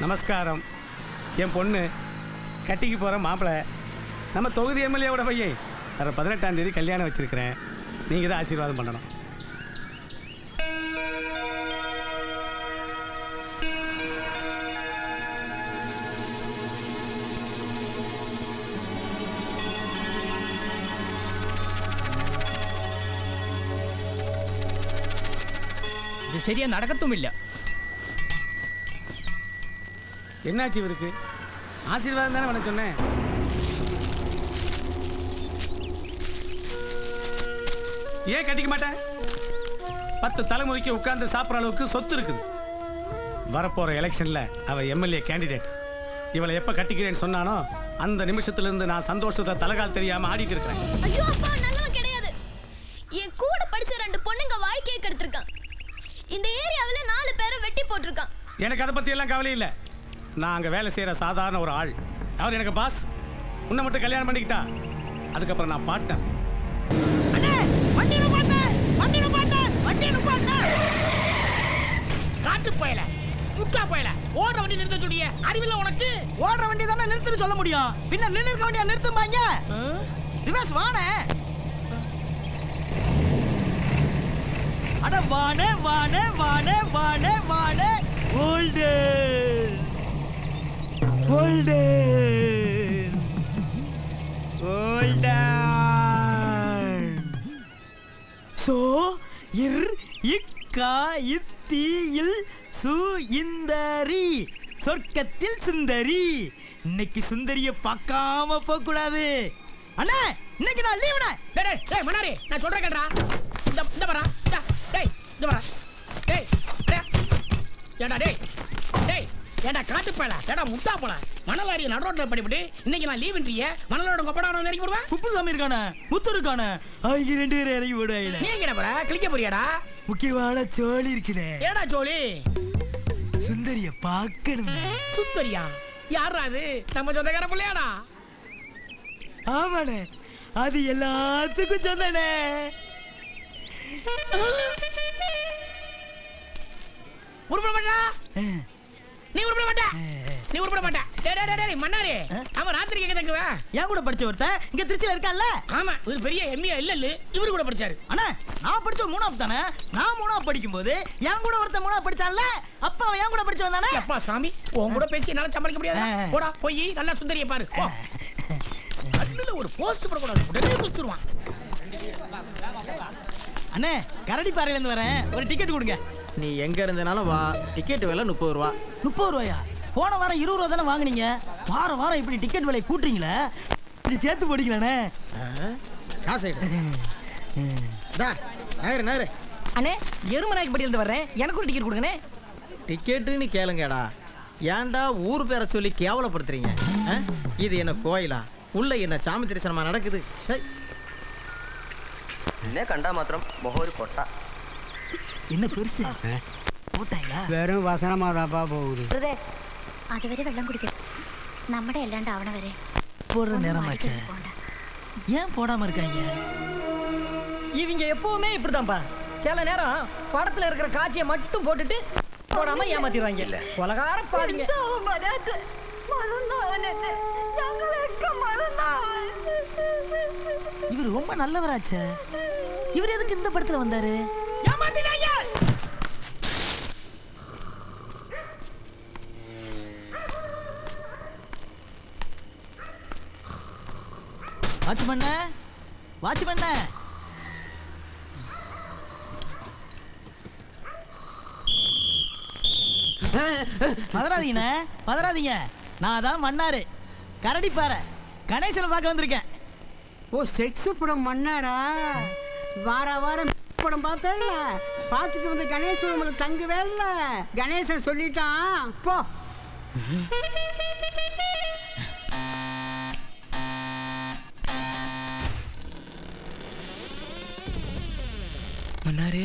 நமஸ்காரம். என் பொண்ணு கட்டிக்கு போகிற மாப்பிள்ளை நம்ம தொகுதி எம்எல்ஏவோட பையன். வர 18ஆம் தேதி கல்யாணம் வச்சுருக்கிறேன். நீங்கள் தான் ஆசீர்வாதம் பண்ணணும். இது சரியா நடக்கத்தும் இல்லை. என்னாச்சு இவருக்கு? ஆசீர்வாதம் தானே பண்ண சொன்னேன். ஏன் கட்டிக்க மாட்டேன்? 10 தலைமுறைக்கு உட்கார்ந்து சாப்பிட்ற அளவுக்கு சொத்து இருக்குது. வரப்போற எலெக்ஷன்ல அவ எம்எல்ஏ கேண்டிடேட். இவளை எப்ப கட்டிக்கிறேன்னு சொன்னானோ அந்த நிமிஷத்துல இருந்து நான் சந்தோஷத்தை தலைகால் தெரியாம ஆடிட்டு இருக்கிறேன். ஐயோ அப்பா, நல்லவன் கிடையாது. என் கூட படிச்ச 2 பொண்ணுங்க வாழ்க்கையை கெடுத்திருக்கான். இந்த ஏரியாவுல 4 பேரை வெட்டி போட்டிருக்கான். எனக்கு அதை பத்தி எல்லாம் கவலை இல்லை. நான் அங்க வேலை செய்யற சாதாரண ஒரு ஆள். அவர் எனக்கு பாஸ். உன்னை மட்டும் கல்யாணம் பண்ணிக்கிட்டா அதுக்கப்புறம் நான் பார்ட்னர். காட்டு போயல, முட்டா போயல, ஓடுற வண்டி நிறுத்த சொல்லிய அறிவில்ல உனக்கு? ஓடுற வண்டி தானே நிறுத்துன்னு சொல்ல முடியும். பின்ன நின்று இருக்க வண்டியா நிறுத்துமாங்க. ரிவர்ஸ் வாணே. அட வாணே வாணே வாணே வாணே வாணே. ஓல்டு ஓல்டு ஓல்டா. சோ இர் இக்கா இத்தியில் சு இந்தரி சொர்க்கத்தில் சுந்தரி. இன்னைக்கு சுந்தரிய பார்க்காம போக கூடாது. அண்ணா இன்னைக்கு நான் லீவுடா. டேய் டேய் மனாரி, நான் சொல்றேன் கேட்றா. இந்த வரா. டேய் இந்த வரா. டேய் ஏடா டேய் டேய் ஏடா காட்டு போல, ஏடா முட்டா போல, மணலாரிய நடுரோட்ல படிப்பட்டு இன்னைக்கு நான் லீவ்ன்றிய மணலோட கொப்படாட இறங்கி போடுவா. குப்புசாமி இருக்கானே, முத்து இருக்கானே, அவங்க 2 பேரும் இறங்கி போடுவாங்க. நீ எங்கடா போற? கிளிக்க போறியாடா? முக்கியமான சோழி இருக்குனே. ஏடா சோழி? சுந்தரிய பார்க்கணும். சுந்தரியா? யாரா அது? நம்ம சொந்தக்கார பிள்ளையாடா? ஆமாடே, அது எல்லாத்துக்கும் சொந்தனே. உருப்பட மாட்டா? நீ உருப்பட மாட்டா? நீ உருப்பட மாட்டா? டேய் மன்னாரே, அவன் ராத்திரி எங்க தங்குவா? என் கூட படிச்ச ஒருத்தன் இங்க திருச்சில இருக்கான்ல. ஆமா, ஒரு பெரிய எம்ஏ இல்ல இவரு கூட படிச்சாரு. அண்ணா நான் படிச்ச 3ஆவது தானே. நான் 3ஆவது படிக்கும்போது என் கூட ஒருத்தன் 3ஆவது படிச்சான்ல, அப்ப அவன் என் கூட படிச்சவன் தானே. அப்பா சாமி, உன் கூட பேசி என்னால சமாளிக்க முடியாது. போடா போய் நல்லா சுந்தரிய பாரு. போ. கண்ணுல ஒரு போஸ்ட் போட கூடாது, உடனே குளிச்சுடுவான். அண்ணே கரடி பாறையில இருந்து வரேன், ஒரு டிக்கெட் கொடுங்க. நீ எங்க இருந்தனாலும் வா. டிக்கெட் விலை 30 ரூபா. 30 ரூபாயா? போன வாரம் 20 ரூபா தானே வாங்குனீங்க. வாரம் இப்படி டிக்கெட் விலை கூட்டுறீங்களே, இது சேர்த்து போடிக்கலானே. காசு நகரு. அண்ணே எருமநாயக்கப்பட்டியில இருந்து வர்றேன், எனக்கு ஒரு டிக்கெட் கொடுங்கண்ணே. டிக்கெட்டுன்னு கேளுங்கடா. ஏன்டா ஊர் பேரை சொல்லி கேவலப்படுத்துறீங்க? இது என்ன கோயிலா? உள்ள என்ன சாமி தரிசனமா நடக்குது? എന്നെ കണ്ടാ മാത്രം മുഖം ഒരു കൊട്ട. என்ன பெருசு போட்டாங்களா? வெறும் வசனமாதாப்பா போகுது. അതുവരെ വെള്ളം കുടിക്കും. നമ്മുടെ അല്ലാണ്ട് ആവണ വരെ போடுற நேரமாச்சு. ஏன் போடாம இருக்காங்க? இவங்க எப்பவுமே இப்படிதான்ப்பா. சில நேரம் படத்துல இருக்கிற காட்சியை மட்டும் போட்டுட்டு போடாம ஏமாத்திடுவாங்க. கொலகார பாருங்க. இவர் ரொம்ப நல்லவராச்சே. இவர் எதுக்கு இந்த படத்துல வந்தாரு? வாட்ச்மேன் பதறாதீங்க. நான் தான் மன்னாரு கரடி பாறை கணேசனை பார்க்க வந்திருக்கேன். ஓ செக்ஸ் படம் மன்னாரா? வாரம் படம் பார்த்தேன்ல, பார்த்துட்டு வந்து கணேசன் உங்களுக்கு தங்குவே இல்லை. கணேசன் சொல்லிட்டான் போ. மன்னாரு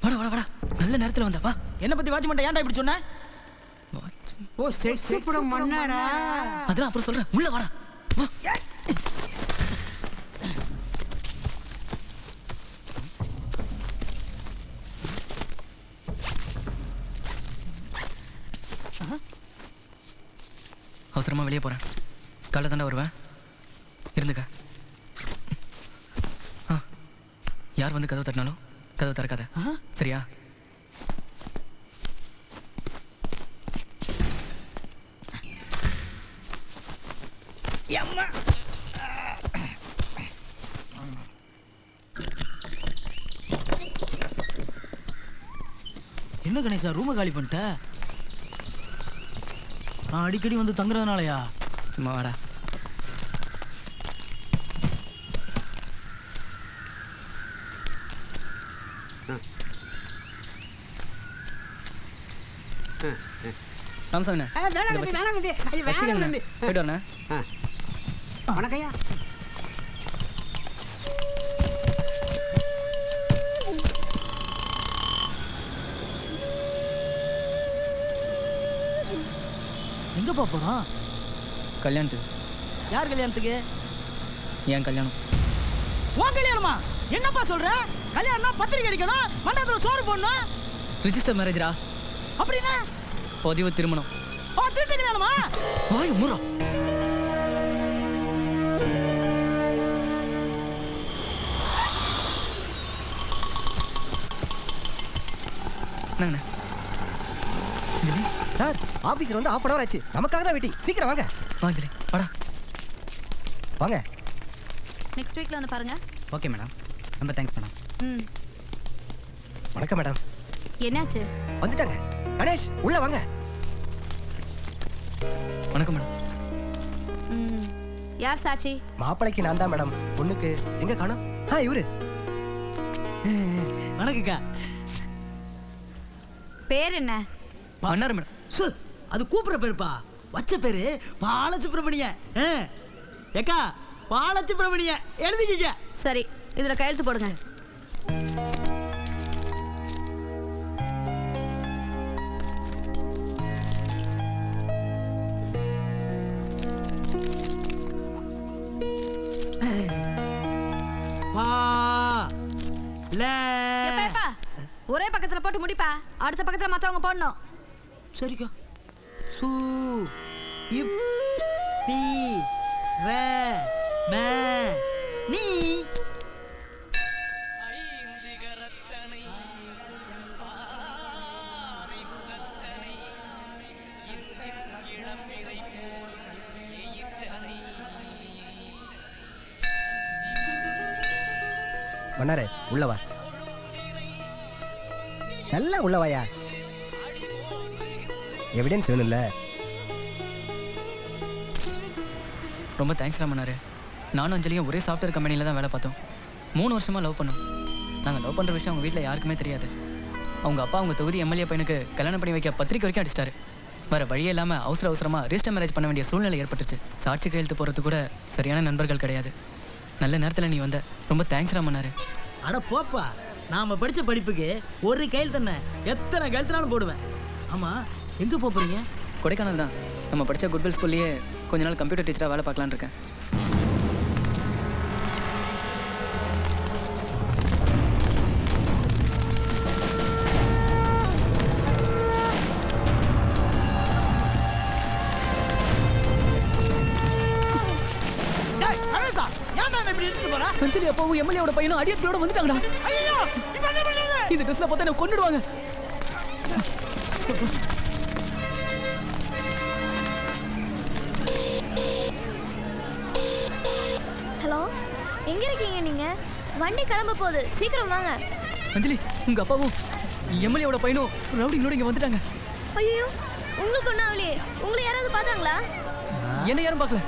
வாடா, நல்ல நேரத்தில் வந்தா. என்ன பத்தி வாட்ச்மேன் ஏன்டா இப்படி சொன்ன? ஓ செக்ஸ் படம் மன்னாரா? அதெல்லாம் அப்புறம் சொல்றேன், உள்ள வாடா. அவசரமாக வெளியே போகிறேன். காலைல தாண்டா வருவேன், இருந்துக்க. ஆ, யார் வந்து கதவு தட்டினாலும் கதவு திறக்காத, சரியா? என்ன கணேசா ரூமை காலி பண்ணிட்ட? நான் அடிக்கடி வந்து தங்குறதுனாலயா? சும்மா வாடா. ராமசாமி வேணாம் தம்பி, வேணாம் தம்பி. ஐயோ, வேணாம் தம்பி. போயிட்டு வரண்ணே. வணக்கம்யா. எங்கப்பா போறோம்? கல்யாணத்துக்கு. யார் கல்யாணத்துக்கு? ஏன் கல்யாணம்? உன் கல்யாணமா? என்னப்பா சொல்ற? கல்யாணம்னா பத்திரிக்கை அடிக்கணும், மண்டபத்துல சோறு போடணும். ரிஜிஸ்டர் மேரேஜ்ரா. அப்படின்னா பதிவு திருமணம். திருட்டு கல்யாணமா? வாய் முறா. என்னங்கண்ணே? சார் ஆபீஸ்ல வந்து half an hour ஆச்சு. நமக்காக தான் வெயிட்டிங். சீக்கிரம் வாங்க. வாங்கலே வாடா. வாங்க. நெக்ஸ்ட் வீக்ல வந்து பாருங்க. ஓகே மேடம், ரொம்ப தேங்க்ஸ் மேடம். ம். வணக்கம் மேடம். என்னாச்சு? வந்துட்டாங்க. கணேஷ் உள்ள வாங்க. வணக்கம் மேடம். ம். யார் சாட்சி? மாப்பிளைக்கு நான் தான் மேடம். பொண்ணுக்கு எங்க காணோம்? இவரு. வணக்கக்கா. பேர் என்ன? அண்ணாரு மேடம். சு, அது கூப்பிடுற பேருப்பா. வச்ச பேரு பாலசுப்ரமணிய. ஏக்கா, பாலசுப்ரமணிய எழுதிக்கிங்க. சரி, இதுல கையெழுத்து போடுங்க. பா ல. எப்பா ஒரே பக்கத்துல போட்டு முடிப்பா, அடுத்த பக்கத்துல மத்தவங்க போடணும். சரிக்கா. சு இப் பி ர ம நீ. மன்னாரே உள்ள வா. நல்லா உள்ள வாயா. எவிடன்ஸ் வேணும்ல. ரொம்ப தேங்க்ஸ் ராமண்ணாரு. நானும் அஞ்சலியும் ஒரே சாஃப்ட்வேர் கம்பெனியில் தான் வேலை பார்த்தோம். 3 வருஷமாக லவ் பண்ணோம். நாங்கள் லவ் பண்ணுற விஷயம் அவங்க வீட்டில் யாருக்குமே தெரியாது. அவங்க அப்பா அவங்க தொகுதி எம்எல்ஏ பையனுக்கு கல்யாணம் பண்ணி வைக்க பத்திரிக்கை வரைக்கும் அடிச்சிட்டாரு. வேறு வழியே இல்லாமல் அவசரமாக ரிஜிஸ்டர் மேரேஜ் பண்ண வேண்டிய சூழ்நிலை ஏற்பட்டுச்சு. சாட்சி கையெழுத்து போகிறது கூட சரியான நண்பர்கள் கிடையாது. நல்ல நேரத்தில் நீ வந்த. ரொம்ப தேங்க்ஸ் ராமண்ணாரு. அட போப்பா, நாம படிச்ச படிப்புக்கு ஒரு கையில் தானே எத்தனை கையெழுத்துனாலும் போடுவேன். ஆமா, எங்க போறீங்க? கொடைக்கானல் தான். நம்ம படித்த குட்வில் ஸ்கூல்லையே கொஞ்ச நாள் கம்ப்யூட்டர் டீச்சராக வேலை பார்க்கலான்னு இருக்கேன். அஞ்சலி அப்பாவும் எம்எல்ஏவோட பையனும் அடியத்தோட வந்துட்டாங்கடா. இந்த ட்ரெஸ்ல பார்த்தா என்ன கொன்னுடுவாங்க. ஹலோ, எங்க இருக்கீங்க நீங்க? வண்டி கிளம்ப போகுது, சீக்கிரம் வாங்க. அஞ்சலி, உங்க அப்பாவும் எம்எல்ஏவோட பையனும் ரவுடிங்களோட இங்க வந்துட்டாங்க. ஐயோ, உங்களுக்கு ஒன்றும் ஆகலையே? உங்களை யாராவது பார்த்தாங்களா? என்ன யாரும் பார்க்கல.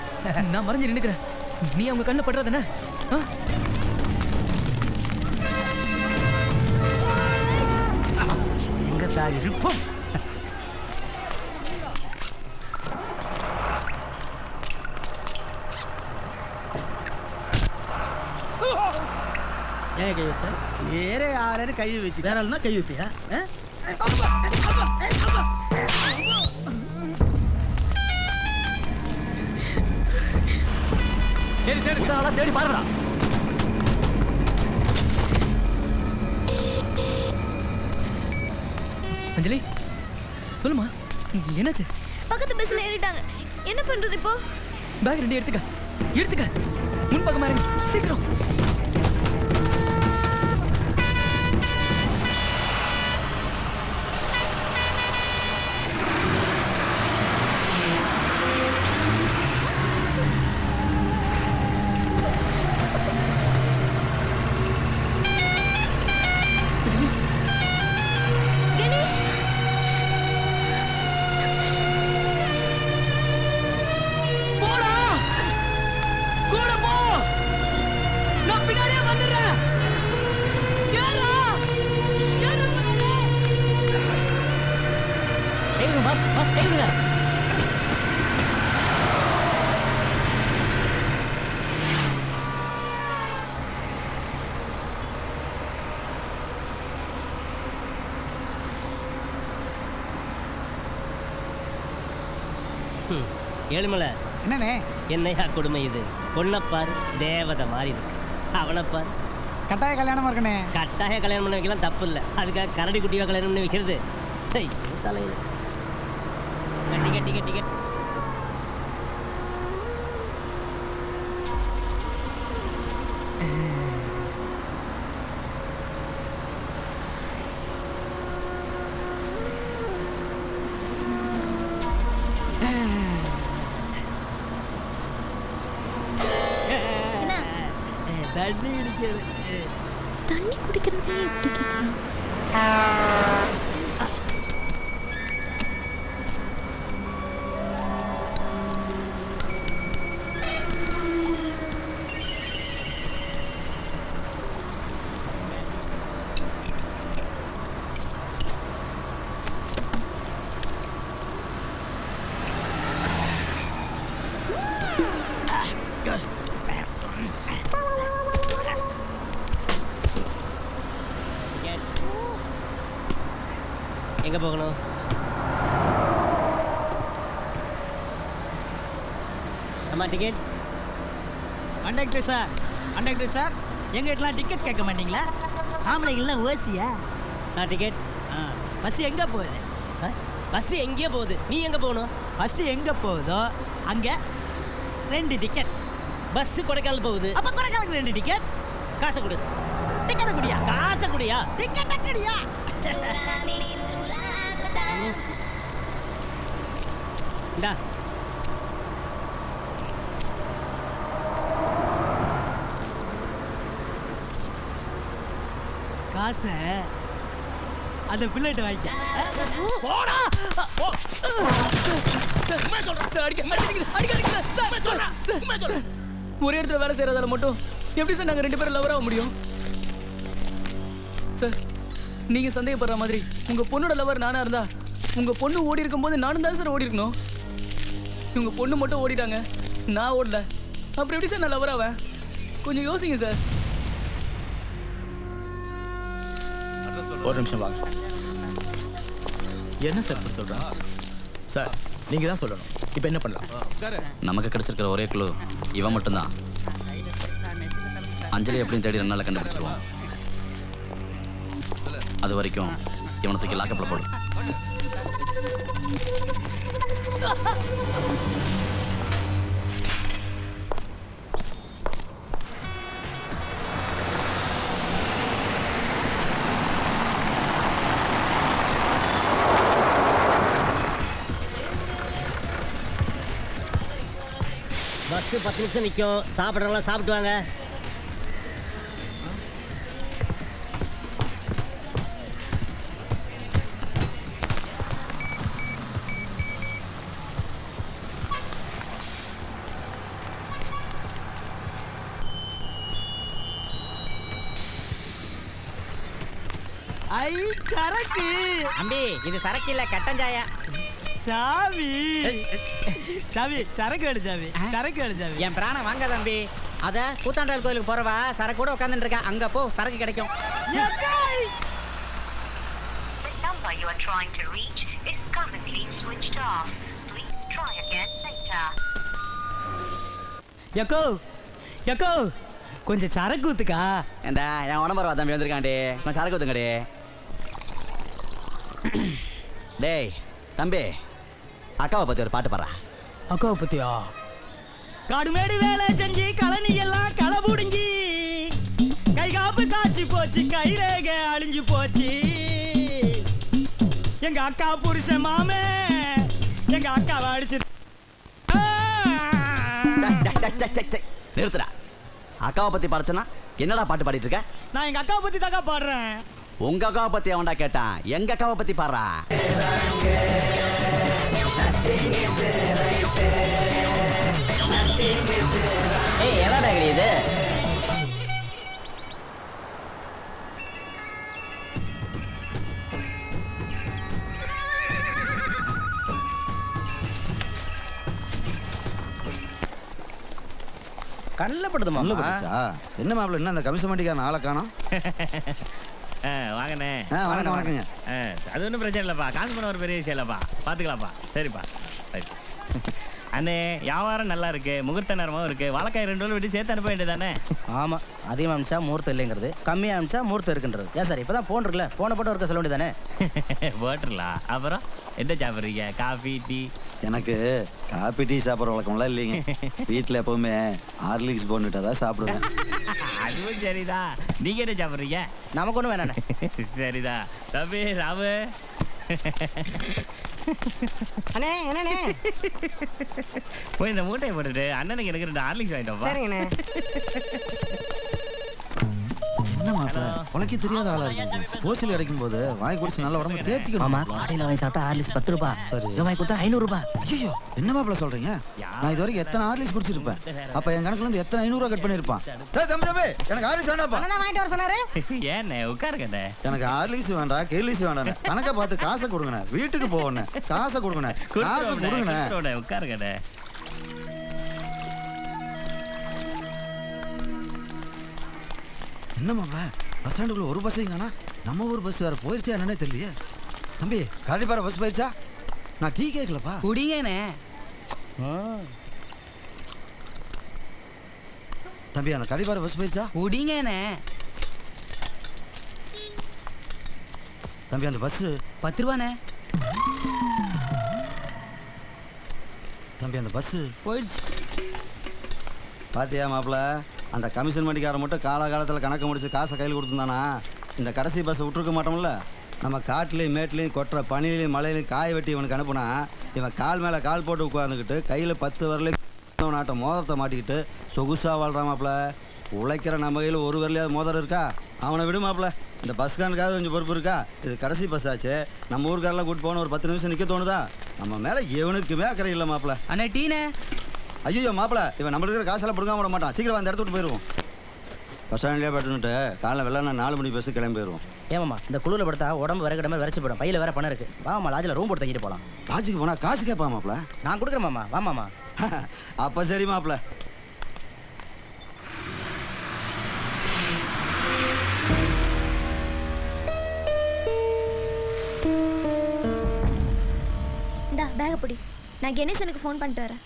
நான் மறைஞ்சு நின்னுக்கிறேன். நீ அவங்க கண்ணில் படுறதானே? எங்க தான் இருப்போம். ஏன் கை வச்ச? வேற யாரும் கை வச்சு வேற ஆளுனா கை வைப்பியா? சரி சரி, தேடி பாருடா. அஞ்சலி சொல்லுமா, என்னாச்சு? பக்கத்து பஸ்ல ஏறிட்டாங்க. என்ன பண்றது இப்போ? பேக் ரெண்டு எடுத்துக்க எடுத்துக்க. முன் பக்கமா இறங்கு சீக்கிரம். கணேஷ், போடா கூட போ. நான் பின்னாடியே வந்துடுறேன். ஏறா ஏறா பண்ணு. ஏறு பஸ் ஏறுங்க. ஏழுமலை என்னண்ணே? என்னையா கொடுமை இது? பொண்ணப்பார் தேவதை மாதிரி இருக்கு, அவனைப்பார் கட்டாய கல்யாணமா இருக்கனே. கட்டாய கல்யாணம் பண்ண வைக்கலாம், தப்பு இல்லை. அதுக்காக கரடி குட்டியோ கல்யாணம் பண்ணி வைக்கிறது தலையில் டிக்கெட் டிக்கெட் டிக்கெட். தண்ணி குடிக்கிறது. தண்ணி குடிக்கிறதே எப்படி கேட்கலாம்? எங்கே போகணும்? அம்மா டிக்கெட். கண்டக்டர் சார் எங்க வீட்டுலாம் டிக்கெட் கேட்க மாட்டீங்களா? ஆம்பளைங்களாம் ஓசியா? டிக்கெட். பஸ் எங்க போகுது? பஸ் எங்கேயோ போகுது, நீ எங்கே போகணும்? பஸ் எங்க போகுதோ அங்க 2 டிக்கெட். பஸ் கொடைக்கானல் போகுது. அப்ப கொடைக்கானலுக்கு 2 டிக்கெட். காசை கொடு. டிக்கெட்டை குடியா? காசை குடியா? டிக்கெட்டை குடியா? இந்தா. காசை அந்த பிள்ளைகிட்ட வாங்கிக்க. போடா. ஒரே இடத்துல வேலை செய்யறதால மட்டும் எப்படி சார் நாங்க 2 பேரும் லவர் ஆக முடியும்? சார் நீங்க சந்தேகப்படுற மாதிரி உங்க பொண்ணோட லவர் நானா இருந்தா உங்க பொண்ணு ஓடி இருக்கும்போது நானும் தான் சார் ஓடி இருக்கணும். உங்க பொண்ணு மட்டும் ஓடிட்டாங்க, நான் ஓடல. அப்புறம் எப்படி சார் நான் லவர் ஆவேன்? கொஞ்சம் யோசிங்க சார். ஒரு நிமிஷம் வாங்க. என்ன சார் இப்படி சொல்றாங்க? சார் நீங்க தான் சொல்லணும். இப்போ என்ன பண்ணலாம்? நமக்கு கிடைச்சிருக்கிற ஒரே குழு இவன் மட்டும்தான். அஞ்சலி எப்படியும் தேடி 2 நாளில் கண்டுபிடிச்சிருவோம். அது வரைக்கும் இவனை தூக்கி லாக்கப்பில் போடும். பஸ் 10 நிமிஷம் நிற்கும். சாப்பிட்றவங்களாம் சாப்பிட்டு வாங்க. ஐ சரக்கு. அம்பி இது சரக்கு இல்லை, கட்டஞ்சாயா. சாமி சாமி சரக்கு வேணும் சாமி, சரக்கு வேணும் சாமி. என் பிராணம் வாங்க தம்பி. அத கூத்தாண்டாள் கோயிலுக்கு போறவா சரக்கு கூட உட்காந்துட்டு இருக்கா, அங்க போ, சரக்கு கிடைக்கும். The number you are trying to reach is currently switched off. Please try again later. யக்கோ யக்கோ கொஞ்சம் சரக்கு ஊத்துக்கா. ஏண்டா என் உடம்பு தம்பி வந்திருக்காண்டே, கொஞ்சம் சரக்கு ஊத்துங்கடே. டேய் தம்பி, அக்காவை பற்றி ஒரு பாட்டு பாடுறா. அக்காவை பத்தியா? காடுமேடு வேலை செஞ்சு கழனி எல்லாம் களை புடுங்கி கை காப்பு காய்ச்சி போச்சு, கைரேக அழிஞ்சு போச்சு. எங்க அக்கா புருஷன் மாமே எங்க அக்காவை அடிச்சு. நிறுத்துடா. அக்காவை பத்தி பாடுச்சனா என்னடா பாட்டு பாடிட்டு இருக்க? நான் எங்க அக்காவை பத்தி தாக்கா பாடுறேன். உங்க அக்காவை பத்தி அவன்டா கேட்டான், எங்க அக்காவை பத்தி பாடுறா. ஏய் என்னடா இது? கண்ணில் படுதுமா? என்ன மாப்பிள்ள என்ன அந்த கமிஷன் வண்டிக்கான ஆளை காணோம்? வாங்கண்ணே. வணக்கம் வணக்கங்க. அது ஒன்றும் பிரச்சனை இல்லைப்பா, காசு பண்ண ஒரு பெரிய விஷயம் இல்லைப்பா, பார்த்துக்கலாம்ப்பா. சரிப்பா ரைட். அண்ணே வியாபாரம் நல்லா இருக்கு, முகூர்த்த நேரமாகவும் இருக்கு. வாழைக்காய் 2 விட்டு சேர்த்து அனுப்ப வேண்டியதானே? ஆமாம், அதிகமாக அமிச்சா முகூர்த்தம் இல்லைங்கிறது, கம்மியாக அமிச்சா முகூர்த்தம் இருக்குன்றது. ஏன் சார் இப்போ தான் போன் இருக்குல்ல, போனை போட்டு ஒருக்க சொல்ல வேண்டியதானே? போட்டுடலாம். அப்புறம் என்ன சாப்பிட்றீங்க? Coffee tea? எனக்கு காபி டீ சாப்பிட்ற வழக்கம்லாம் இல்லைங்க. வீட்டில் எப்பவுமே ஹார்லிக்ஸ் போட்டுட்டா தான் சாப்பிடுவேன். அதுவும் சரிதா. நீங்கள் என்ன சாப்பிட்றீங்க? நமக்கு ஒன்றும் வேணாண்ணே. சரிதா. தம்பி ராமு, அண்ணே என்னண்ணே? போய் இந்த மூட்டையை போட்டுட்டு அண்ணனுக்கு எனக்கு 2 ஹார்லிக்ஸ் வாங்கிட்டோம்ப்பா. சரிங்கண்ணே. என்ன மாப்பிள்ள உனக்கு தெரியாத ஆளா இருக்கு. கோச்சில் கிடைக்கும் போது வாங்கி குடிச்சு நல்ல உடம்பு தேத்திக்கணும். ஆமா, கடையில் வாங்கி சாப்பிட்டா ஹார்லிக்ஸ் 10 ரூபாய், இதை வாங்கி கொடுத்தா 500 ரூபாய். ஐயோ என்ன மாப்பிள்ள சொல்றீங்க? நான் இது வரைக்கும் எத்தனை ஹார்லிக்ஸ் குடிச்சிருப்பேன்? அப்ப என் கணக்குல இருந்து எத்தனை 500 ரூபா கட் பண்ணிருப்பான்? தம்பி தம்பி எனக்கு ஹார்லிக்ஸ் வேண்டாப்பா. அண்ணா வாங்கிட்டு வர சொன்னாரு. ஏண்ணே உட்காருங்கண்ணே. எனக்கு ஹார்லிக்ஸ் வேண்டாம், கேர்லிக்ஸ் வேண்டாம். கணக்கை பார்த்து காசை கொடுங்கண்ணே. வீட்டுக்கு போகணும், காசை கொடுங்கண்ணே, காசை கொடுங்கண்ணே. உட்காருங்கண்ணே. என்ன மாப்பிள்ள பஸ் ஸ்டாண்டுக்குள்ள ஒரு பஸ் எங்கன்னா நம்ம ஊர் பஸ் வேற போயிருச்சா என்னன்னே தெரியலையே. தம்பி காடிப்பாறை பஸ் போயிருச்சா? நான் டீ கேட்கலப்பா. குடிங்கண்ணே. தம்பி அந்த கடிப்பாறை பஸ் போயிருச்சா? குடிங்கண்ணே. தம்பி அந்த பஸ் 10 ரூபாண்ணே. தம்பி அந்த பஸ் போயிடுச்சு. பாத்தியா மாப்பிள்ள, அந்த கமிஷன் வண்டிக்காரன் மட்டும் காலகாலத்தில் கணக்கு முடிச்சு காசை கையில் கொடுத்துருந்தானா இந்த கடைசி பஸ்ஸை விட்டுருக்க மாட்டோம்ல. நம்ம காட்டிலையும் மேட்லேயும் கொட்டுற பனிலையும் மழையிலையும் காய வெட்டி இவனுக்கு அனுப்புனா இவன் கால் மேலே கால் போட்டு உட்காந்துக்கிட்டு கையில் 10 வரலையும் நாட்டை மோதிரத்தை மாட்டிக்கிட்டு சொகுசாக வாழ்கிறான் மாப்பிள்ள. உழைக்கிற நம்ம கையில் ஒரு வரலையாவது மோதிரம் இருக்கா? அவனை விடு மாப்பிள்ள. இந்த பஸ்கானுக்காக கொஞ்சம் பொறுப்பு இருக்கா? இது கடைசி பஸ் ஆச்சு. நம்ம ஊருக்காரெல்லாம் கூட்டு போன ஒரு 10 நிமிஷம் நிற்க தோணுதா? நம்ம மேலே எவனுக்குமே அக்கறை இல்லை மாப்பிள்ள. அண்ணே டீனே. ஐயோ மாப்பிள்ள, இவன் நம்ம இருக்கிற காசெல்லாம் பிடுங்காம விட மாட்டான். சீக்கிரம் அந்த இடத்த விட்டு போயிடுவோம். பஸ் ஸ்டாண்ட்லேயே பட்டுன்னுட்டு காலைல வெள்ளம் 4 மணி பஸ்ஸு கிளம்பி போயிடுவோம். ஏமாம்மா, இந்த குழுவில் படுத்தா உடம்பு விறகிடமே விரைச்சி போயிடும். பையில வேற பணம் இருக்கு. வாமா லாட்ஜில் ரூம் போட்டு தங்கிட்டு போகலாம். லாட்ஜுக்கு போனால் காசு கேட்பா மாப்பிள்ள. நான் கொடுக்குறேன் மாமா, வாமாம்மா. அப்போ சரி மாப்பிள்ள. இந்தா பேக பிடி. நான் கணேசனுக்கு ஃபோன் பண்ணிட்டு வரேன்.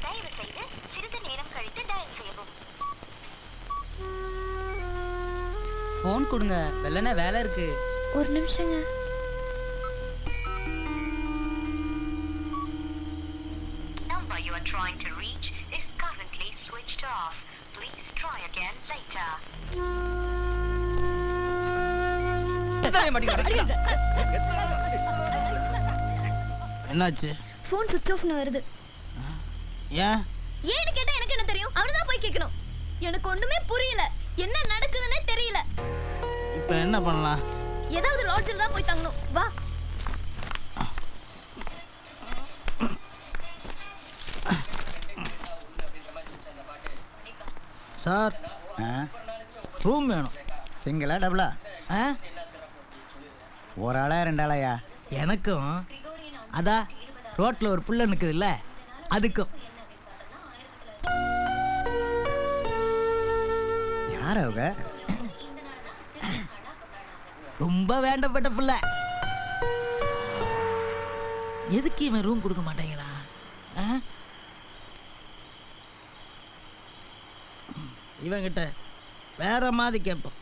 தயவு செய்து சிறிது நேரம் கழித்து டயல் செய்யவும். ஃபோன் கொடுங்க, வெள்ளனே வேலை இருக்கு. ஒரு நிமிஷங்க. Number you are trying to reach is currently switched off. Please try again later. என்னாச்சு? ஃபோன் சுவிட்ச் ஆஃப்னு வருது. ஏன்? ஏன்னு கேட்டா எனக்கு என்ன தெரியும்? அவனுதான் போய் கேட்கணும். எனக்கு ஒண்ணுமே புரியல. என்ன நடக்குதுன்னே தெரியல. இப்போ என்ன பண்ணலாம்? ஏதாவது லாட்ஜில் தான் போய் தங்கணும். வா. சார், ரூம் வேணும். சிங்கிளா டபுளா? ஒரு ஆளா 2 ஆளாயா? எனக்கும் அதான் ரோட்டில் ஒரு புள்ள நிற்குதுல்ல, அதுக்கும். யார் அவங்க? ரொம்ப வேண்டப்பட்ட புள்ள. எதுக்கு இவன் ரூம் கொடுக்க மாட்டேங்கிறான்? இவங்கிட்ட வேற மாதிரி கேட்போம்.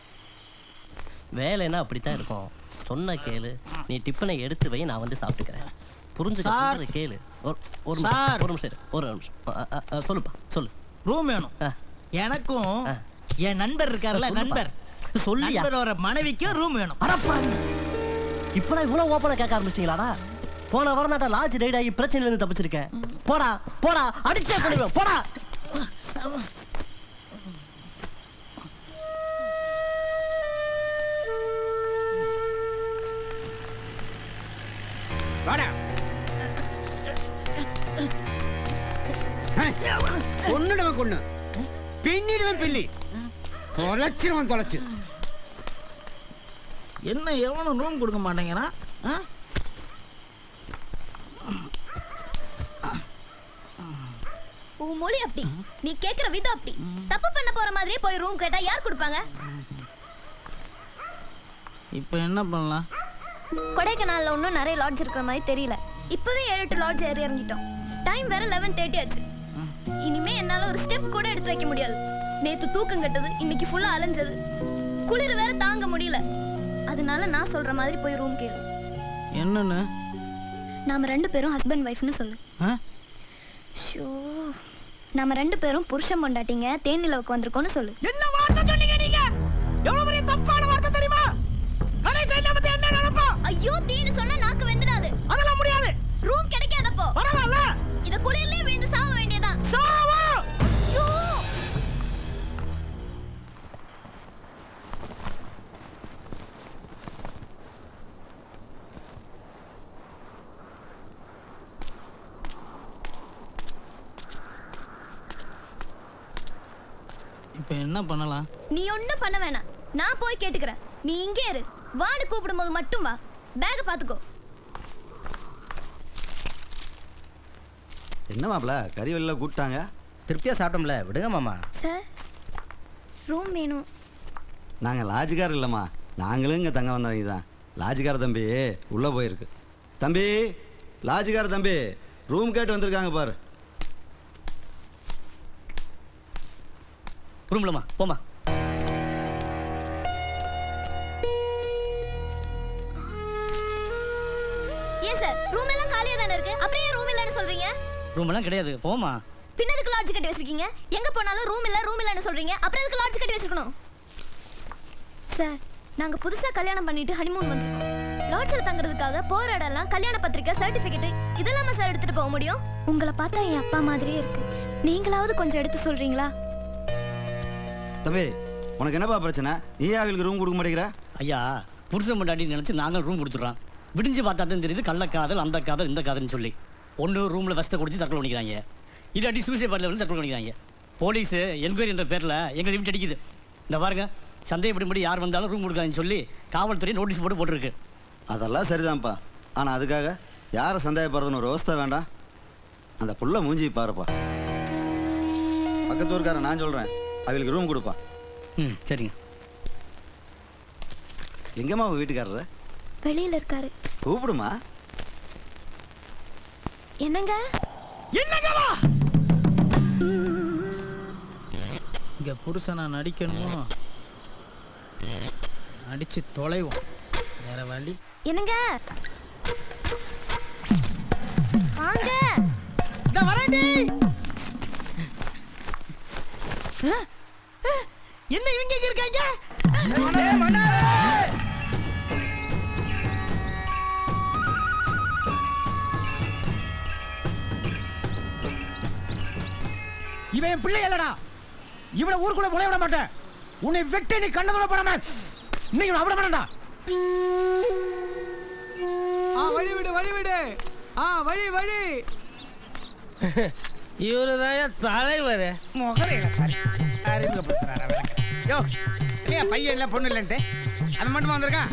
வேலைன்னா அப்படித்தான் இருக்கும். சொன்ன கேளு, நீ டிஃபனை எடுத்து வை, நான் வந்து சாப்பிட்டுக்கிறேன். புரிஞ்சுக்க, சொல்றத கேளு. ஒரு நிமிஷம், ஒரு நிமிஷம், ஒரு நிமிஷம். சொல்லுப்பா, சொல்லு. ரூம் வேணும் எனக்கும், என் நண்பர் இருக்காருல்ல, நண்பர் சொல்லி நண்பரோட மனைவிக்கும் ரூம் வேணும். இப்பதான் இவ்வளவு ஓப்பனா கேட்க ஆரம்பிச்சிட்டீங்களாடா? போன வாரம் தான் லாட்ஜ் ரைட் ஆகி பிரச்சனையில இருந்து தப்பிச்சிருக்கேன். போடா போடா, அடிச்சே பண்ணிடுவேன், போடா. வாடா. கொன்னுடுவன் கொன்னு, பின்னிடுவன் பில்லி, தொலைச்சிருவன் தொலைச்சு. என்ன எவனும் ரூம் கொடுக்க மாட்டேங்கிறான்? உன் மொழி அப்படி, நீ கேக்குற விதம் அப்படி. தப்பு பண்ண போற மாதிரியே போய் ரூம் கேட்டா யார் கொடுப்பாங்க? இப்போ என்ன பண்ணலாம்? கொடைக்கானல்ல இன்னும் நிறைய லாட்ஜ் இருக்கிற மாதிரி தெரியல. இப்பவே 7-8 லாட்ஜ் ஏறி இறங்கிட்டோம். டைம் வேற 11:30 ஆச்சு. இனிமே என்னால ஒரு ஸ்டெப் கூட எடுத்து வைக்க முடியாது. நேத்து தூக்கம் கட்டது, இன்னைக்கு ஃபுல்லா அலைஞ்சது, குளிர் வேற தாங்க முடியல. அதனால நான் சொல்ற மாதிரி போய் ரூம் கேளு. என்னன்னு? நாம 2 பேரும் ஹஸ்பண்ட் ஒய்ஃப்னு சொல்லு. ஷோ, நாம 2 பேரும் புருஷன் பொண்டாட்டிங்க, தேனிலவுக்கு வந்திருக்கோம்னு சொல்லு. என்ன வார்த்தை சொன்னீங்க நீங்க? எவ்வளவு பெரிய தப்பான வார்த்தை தெரியுமா? கடைசி என்ன பத்தி என்ன நினைப்பா? ஐயோ, தீனு சொன்னா நாக்கு வெந்துடாது. அதெல்லாம் முடியாது. ரூம் கிடைக்காதப்போ பரவாயில்ல, இத குளிர்லயே விழுந்து சாவ வேண்டியதான். சாவா. ஐயோ, இப்போ என்ன பண்ணலாம்? நீ ஒண்ணும் பண்ண வேணாம், நான் போய் கேட்டுக்கிறேன். நீ இங்கே இரு, வான்னு கூப்பிடும்போது மட்டும் வா. பேக பாத்துக்கோ. என்ன மாப்பிள்ள, கறி வெளில கூப்பிட்டாங்க? திருப்தியாக சாப்பிட்டோம்ல, விடுங்க மாமா. சார், ரூம் வேணும். நாங்கள் லாட்ஜுக்கார் இல்லைம்மா, நாங்களும் இங்கே தங்க வந்தவங்க தான். லாட்ஜுக்கார தம்பி உள்ளே போயிருக்கு. தம்பி, லாட்ஜுக்கார தம்பி ரூம் கேட்டு வந்திருக்காங்க பாரு. ரூம்லமா போமா. ஏன் சார், ரூம் எல்லாம் காலியா தானே இருக்கு, அப்புறம் ஏன் ரூம் இல்லன்னு சொல்றீங்க? ரூம் எல்லாம் கிடையாது, போமா. பின்னதுக்கு லாட்ஜ் கட்டி வச்சிருக்கீங்க. எங்க போனாலும் ரூம் இல்லன்னு சொல்றீங்க, அப்புறம் எதுக்கு லாட்ஜ் கட்டி வச்சிருக்கணும்? சார், நாங்க புதுசா கல்யாணம் பண்ணிட்டு ஹனிமூன் வந்திருக்கோம். லாட்ஜ்ல தங்குறதுக்காக போற இடம்லாம் கல்யாண பத்திரிக்கை, சர்டிபிகேட் இதெல்லாம் சார் எடுத்துட்டு போக முடியும். உங்களை பார்த்தா என் அப்பா மாதிரியே இருக்கு. நீங்களாவது கொஞ்சம் எடுத்து சொல்றீங்களா? தம்பி, உனக்கு என்னப்பா பிரச்சனை? நீ அவளுக்கு ரூம் கொடுக்க மாட்டேங்கிற? ஐயா, புருஷன் முன்னாடி நினைச்சு நாங்கள் ரூம் கொடுத்துட்றோம். விடிஞ்சு பார்த்தா தான் தெரியுது கள்ளக்காதல், அந்த காதல், இந்த காதல்னு சொல்லி. ஒன்று ரூமில் வசத்தை குடிச்சு தற்கொலை பண்ணிக்கிறாங்க, இல்லாட்டி சூசைட் பாட்டில் வந்து தற்கொலை பண்ணிக்கிறாங்க. போலீஸு என்கொயரி என்ற பேரில் எங்களை வீட்டு அடிக்குது. இந்த பாருங்க, சந்தேகப்படி யார் வந்தாலும் ரூம் கொடுக்காதுன்னு சொல்லி காவல்துறை நோட்டீஸ் போட்டுருக்கு. அதெல்லாம் சரிதான்ப்பா, ஆனால் அதுக்காக யாரை சந்தேகப்படுறதுன்னு ஒரு அவஸ்தை வேண்டாம். அந்த புள்ள மூஞ்சி பாருப்பா. பக்கத்து ஊருக்காரன் நான் சொல்கிறேன், அவளுக்கு ரூம் கொடுப்பா. ம், சரிங்க. எங்கம்மா அவன் வீட்டுக்காரரு? வெளியில இருக்காரு. கூப்பிடுமா. என்னங்க? என்னங்கவா? இங்க புருஷனா நடிக்கணுமோ, அடிச்சு தொலைவோம், வேற வழி. என்னங்க? வாங்க. நான் வரேன்டி. என்ன இவங்க இங்க இருக்காங்க? இவன் என் பிள்ளை இல்லடா. இவனை ஊருக்குள்ள முளைய விட மாட்டேன். உன்னை வெட்டி நீ கண்ணதுல போடாம இன்னைக்கு விட மாட்டேன்டா. வழி விடு, வழி விடு. வழி வழி. இவருதான் தலைவர். யோ, இல்லையா பையன் இல்லை பொண்ணு இல்லைன்ட்டு அது மட்டுமா வந்திருக்கான்?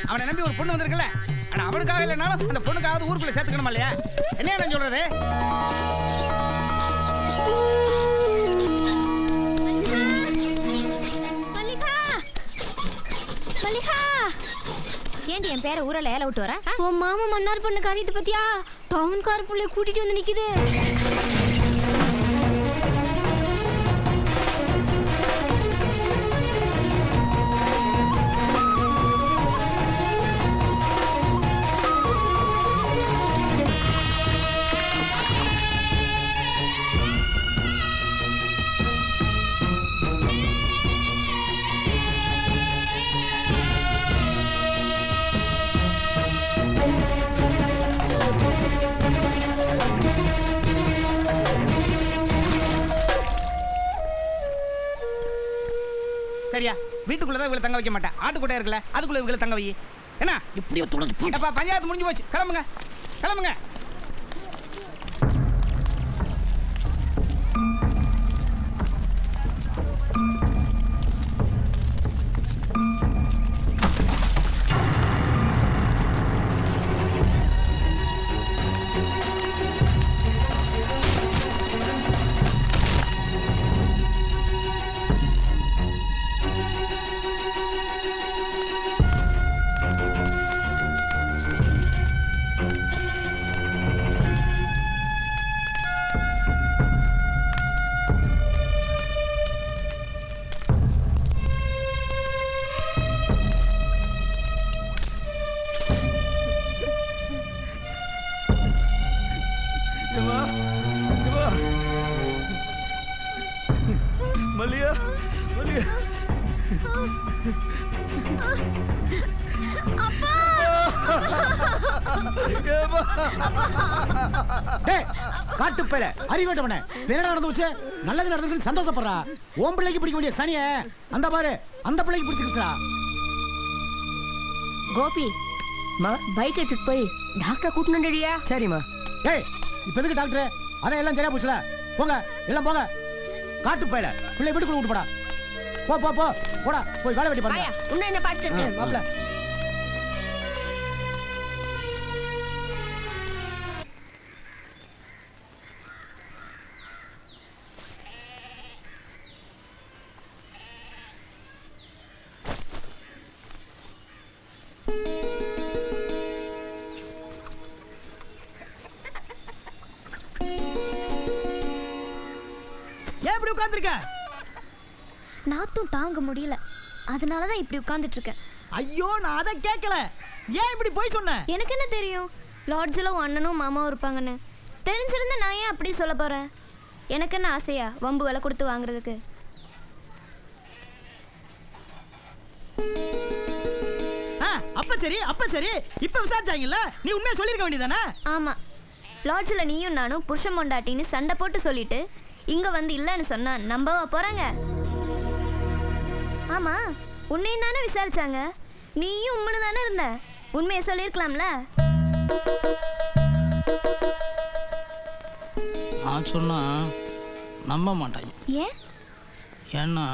அவனை நம்பி ஒரு பொண்ணு வந்திருக்குல்ல, ஆனால் அவனுக்காக இல்லைனாலும் அந்த பொண்ணுக்காவது ஊருக்குள்ள சேர்த்துக்கணுமா இல்லையா? என்ன நான் சொல்றது? ஏண்டி என் பேரை ஊரில் ஏல விட்டு வர? உன் மாமா மன்னார் பொண்ணு காரியத்தை பத்தியா? டவுன்கார பிள்ளைய கூட்டிட்டு வந்து நிக்குது. வீட்டுக்குள்ள தான் இவங்களை தங்க வைக்க மாட்டேன். ஆட்டுக்குட்டையா இருக்குல்ல, அதுக்குள்ள இவங்களை தங்க வை. என்ன இப்படியோ தொடர்ந்து அப்பா, பஞ்சாயத்து முடிஞ்சு போச்சு. கிளம்புங்க கிளம்புங்க. மல்லியா மல்லியா காட்டு பேல அறிவேட்டவனே என்ன நடந்து வச்சு நல்லது நடந்துருக்கு சந்தோஷப்படுறா. ஓம் பிள்ளைக்கு பிடிக்க வேண்டிய சனிய அந்த பாரு அந்த பிள்ளைக்கு பிடிச்சிருச்சா. கோபி பைக் எடுத்துட்டு போய் டாக்டர் கூட்டணும்டியா. சரிம்மா. ஏய் இப்ப எதுக்கு டாக்டர்? அதான் எல்லாம் சரியா போச்சுல. போங்க எல்லாம் போங்க. காட்டு பேல பிள்ளை வீட்டுக்குள்ள விட்டு போடா. போ போ போ போடா போய் வேலை வெட்டி பாருங்க. உன்ன என்ன பாத்துட்டு மாப்ள ஏன் இப்படி உட்கார்ந்திருக்க? நாத்தும் தாங்க முடியல, அதனால தான் இப்படி உட்கார்ந்துட்டு இருக்கேன். ஐயோ நான் அதை கேட்கல. ஏன் இப்படி போய் சொன்ன? எனக்கு என்ன தெரியும் லாட்ஜில் உன் அண்ணனும் மாமாவும் இருப்பாங்கன்னு. தெரிஞ்சிருந்தா நான் ஏன் அப்படி சொல்ல போகிறேன்? எனக்கு என்ன ஆசையா வம்பு விலை கொடுத்து வாங்குறதுக்கு? அப்ப சரி அப்ப சரி. இப்ப விசாரிச்சாங்கல்ல, நீ உண்மையை சொல்லிருக்க வேண்டியதானே? ஆமாம், லாட்ஜில் நீயும் நானும் புருஷன் பொண்டாட்டின்னு சண்டை போட்டு சொல்லிட்டு இங்கே வந்து இல்லைன்னு சொன்னா நம்பவா போகிறாங்க? ஆமாம், உன்னையும் தானே விசாரிச்சாங்க. நீயும் உண்மைன்னு தானே இருந்த. உண்மையை சொல்லியிருக்கலாம்ல. நான் சொன்னா நம்ப மாட்டாங்க. ஏன்? ஏன்னா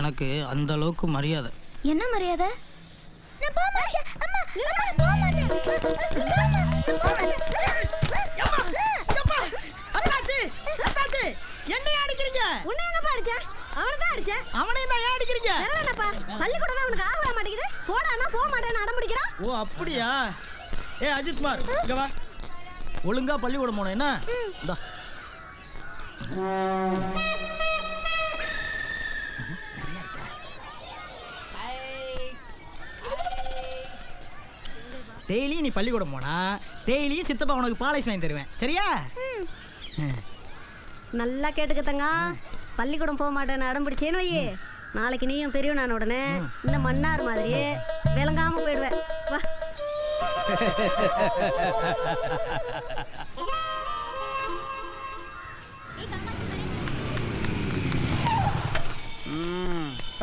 எனக்கு அந்த அளவுக்கு மரியாதை. என்ன மரியாதை? என்னைய அடிக்கிறீங்க? உன்னை எங்கப்பா அடிச்ச? அவனை தான் அடிச்ச. அவனையும் தான் ஏன் அடிக்கிறீங்க? என்னப்பா பள்ளிக்கூடம் அவனுக்கு ஆக மாட்டேங்குது. போடானா போக மாட்டேன்னு அடம் பிடிக்கிறான். ஓ அப்படியா? ஏ அஜித் குமார் இங்க வா. ஒழுங்கா பள்ளிக்கூடம் போனோம் என்ன? இந்தா. டெய்லி நீ பள்ளிக்கூடம் போனா டெய்லியும் சித்தப்பா உனக்கு பாலைஸ் வாங்கி தருவேன். சரியா? நல்லா கேட்டுக்கத்தங்க. பள்ளிக்கூடம் போக மாட்டேன்னு அடம் பிடிச்சேன்னு வையே, நாளைக்கு நீயும் பெரியவனான உடனே இந்த மன்னார் மாதிரியே விளங்காம போயிடுவேன். வா.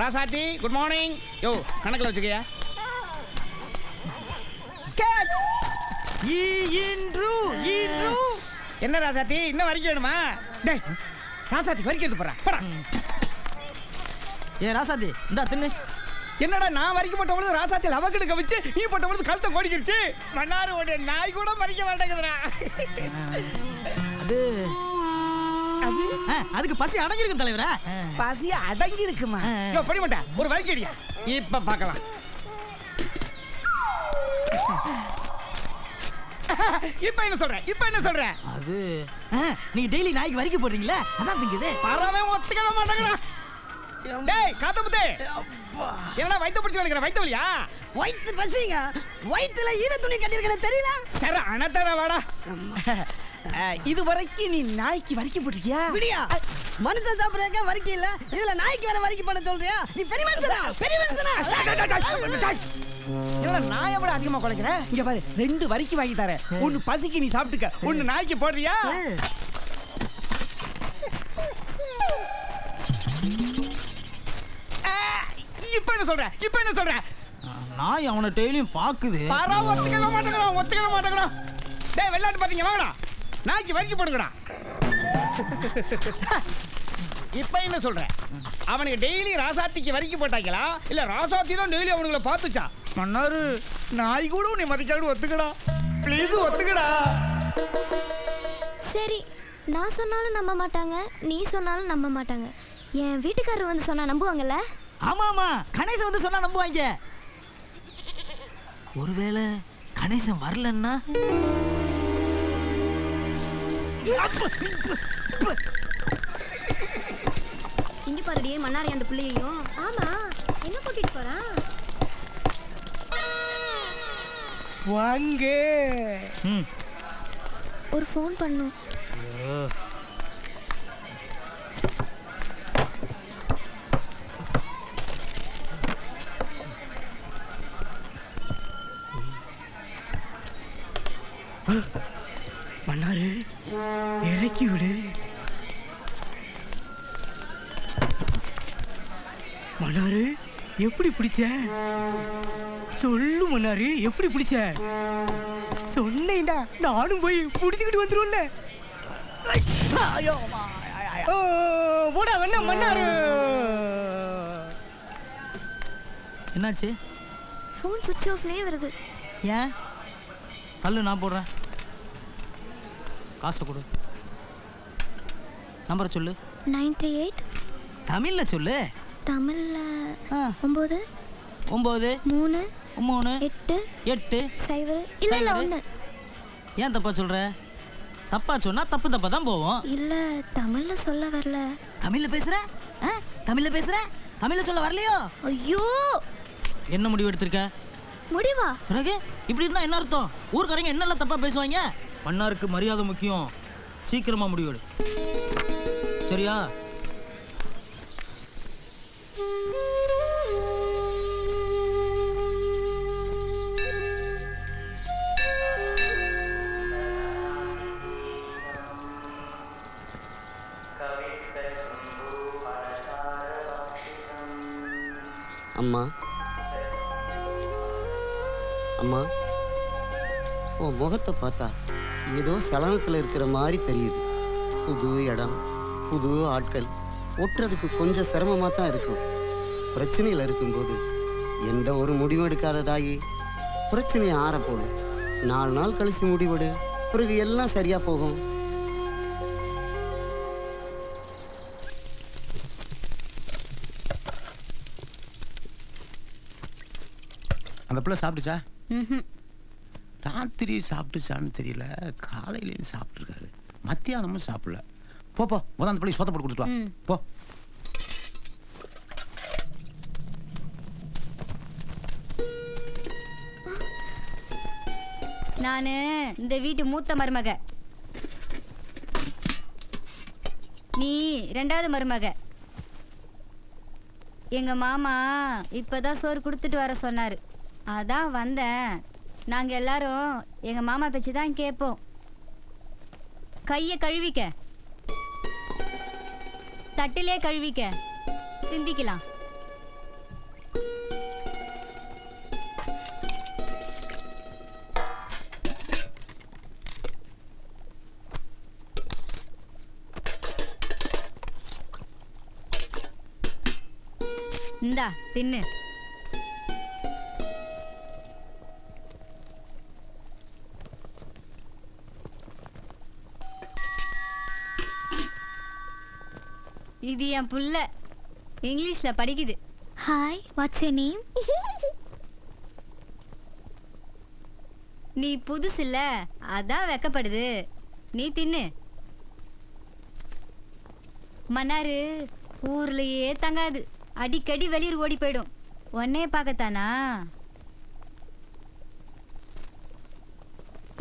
ராசாத்தி குட் மார்னிங். யோ கணக்கில் வச்சுக்கயா. என்ன ராசாத்தி இன்னும் வரைக்கும் வேணுமா? டேய் ராசாத்தி வரைக்கும் எடுத்து போறேன். ஏ ராசாத்தி இந்தா தின்னு. என்னடா நான் வரைக்கும் போட்டவங்களுக்கு ராசாத்தி லவக்கெடுக்க வச்சு நீ போட்டவங்களுக்கு கழுத்தை கோடிக்கிடுச்சு. மன்னாரு ஓடிய நாய் கூட மறிக்க மாட்டேங்குதுடா. அது அதுக்கு பசி அடங்கி இருக்கும் தலைவரா. பசி அடங்கி இருக்குமா? படி மாட்டேன் ஒரு வரைக்கும் அடியா. இப்ப பார்க்கலாம். இப்ப என்ன சொல்றேன்? இப்ப என்ன சொல்றேன்? அது நீங்க டெய்லி நாய்க்கு வரைக்கும் போடுறீங்களா? அதான் திங்குது. பரவே ஒத்துக்கவே மாட்டேங்கடா. டேய் காத்தமுத்து, என்னடா வயித்த பிடிச்சு வலிக்கிற? வயித்த வலியா? வயித்து பசிங்க. வயித்துல ஈர துணி கட்டிருக்கேன்னு தெரியல. சரி அனத்தர வாடா. இது வரைக்கும் நீ நாய்க்கு வரைக்கும் போட்டிருக்கியா? விடியா மனுஷன் சாப்பிடுறக்க வரைக்கும் இல்ல, இதுல நாய்க்கு வேற வரைக்கும் பண்ண சொல்றியா? நீ பெரிய மனுஷனா? பெரிய மனுஷனா? என்னடா நாயை விட அதிகமா குலைக்கிற? இங்க பாரு 2 வரைக்கும் வாங்கி தரேன். ஒன்னு பசிக்கு நீ சாப்பிட்டுக்க, ஒன்னு நாய்க்கு போடுறியா? என்ன சொல்ற இப்போ என்ன சொல்ற? நான் அவனை டெய்லியும் பாக்குது. பாரா ஒத்துக்கவே மாட்டேங்கடா. டேய் வெள்ளாட்டு பாத்தீங்க வாங்கடா. நாய்க்கு வரிக்கி போடுங்கடா. இப்போ என்ன சொல்ற? அவனுக்கு டெய்லி ராசாத்திக்கு வரிக்கி போட்டாங்களா இல்ல ராசாத்தி தான் டெய்லி அவனுங்களை பார்த்துச்சா? மன்னாரு நாய் கூட உன்னை மதிக்காது ஒத்துக்கடா. ப்ளீஸ் ஒத்துக்கடா. சரி, நான் சொன்னாலும் நம்ப மாட்டாங்க, நீ சொன்னாலும் நம்ப மாட்டாங்க. என் வீட்டுக்காரர் வந்து சொன்னா நம்புவாங்கல்ல? ஆமா கணேசன் வந்து சொன்னா நம்புவாங்க. ஒருவேளை கணேசன் வரலன்னா இங்க பாருடியே மன்னாரி அந்த பிள்ளையையும். ஆமா, என்ன கூட்டிட்டு போறான்? வாங்க. ஒரு ஃபோன் பண்ணும். மன்னாரு இறக்கி விடு. மன்னாரு எப்படி பிடிச்ச? சொல்லு மன்னாரு, எப்படி பிடிச்ச? சொன்னேன்டா, நானும் போய் பிடிச்சிக்கிட்டு வந்துரும்ல. போடா வேணா மன்னாரு. என்னாச்சு? ஃபோன் சுவிட்ச் ஆஃப்னே வருது. ஏன்? தள்ளு, நான் போடுறேன். காசை கொடு. நம்பரை சொல்லு. 938. தமிழ்ல சொல்லு. தமிழ்ல 9 9 3 3 8 8 0 இல்ல 1. ஏன் தப்பா சொல்ற? தப்பா சொன்னா தப்பா தான் போவோம். இல்ல தமிழ்ல சொல்ல வரல. தமிழ்ல பேசுற? தமிழ்ல பேசுற? தமிழ்ல சொல்ல வரலையோ? ஐயோ, என்ன முடிவு எடுத்திருக்க? முடிவா? பிறகு இப்படி இருந்தா என்ன அர்த்தம்? ஊர்க்காரங்க என்னெல்லாம் தப்பா பேசுவாங்க. மன்னாருக்கு மரியாதை முக்கியம். சீக்கிரமா முடிவெடு, சரியா? அம்மா அம்மா, உன் முகத்தை பார்த்தா ஏதோ சலனத்தில் இருக்கிற மாதிரி தெரியுது. புது இடம், புது ஆட்கள், ஒட்டுறதுக்கு கொஞ்சம் சிரமமாக தான் இருக்கும். பிரச்சனையில் இருக்கும்போது எந்த ஒரு முடிவும் எடுக்காத தாயி பிரச்சனையை ஆற போடு. 4 நாள் கழிச்சு முடிவெடு, பிறகு எல்லாம் சரியா போகும். அந்த பிள்ளை சாப்பிட்டுச்சா? ராத்திரி சாப்பிட்டுச்சான்னு தெரியல, காலையிலேயும் சாப்பிட்டுருக்காரு, மத்தியானமும் சாப்பிடல. போ முதல் அந்த பிள்ளை சோத்த போட்டு கொடுத்துட்டு வா. போ. நானு இந்த வீட்டு மூத்த மருமக, நீ 2வது மருமக. எங்க மாமா இப்பதான் சோறு கொடுத்துட்டு வர சொன்னாரு, அதான் வந்தேன். நாங்க எல்லாரும் எங்க மாமா பேச்சு தான் கேட்போம். கையை கழுவிக்க, தட்டிலே கழுவிக்க, சிந்திக்கலாம். இந்தா தின்னு. இது என் புள்ள, இங்கிலீஷ்ல படிக்குது. Hi, what's your name? நீ புதுசு இல்ல, அதான் வெக்கப்படுது. நீ தின்னு. மன்னாரு ஊர்லயே தங்காது, அடிக்கடி வெளியூர் ஓடி போயிடும். உன்னைய பார்க்கத்தானா?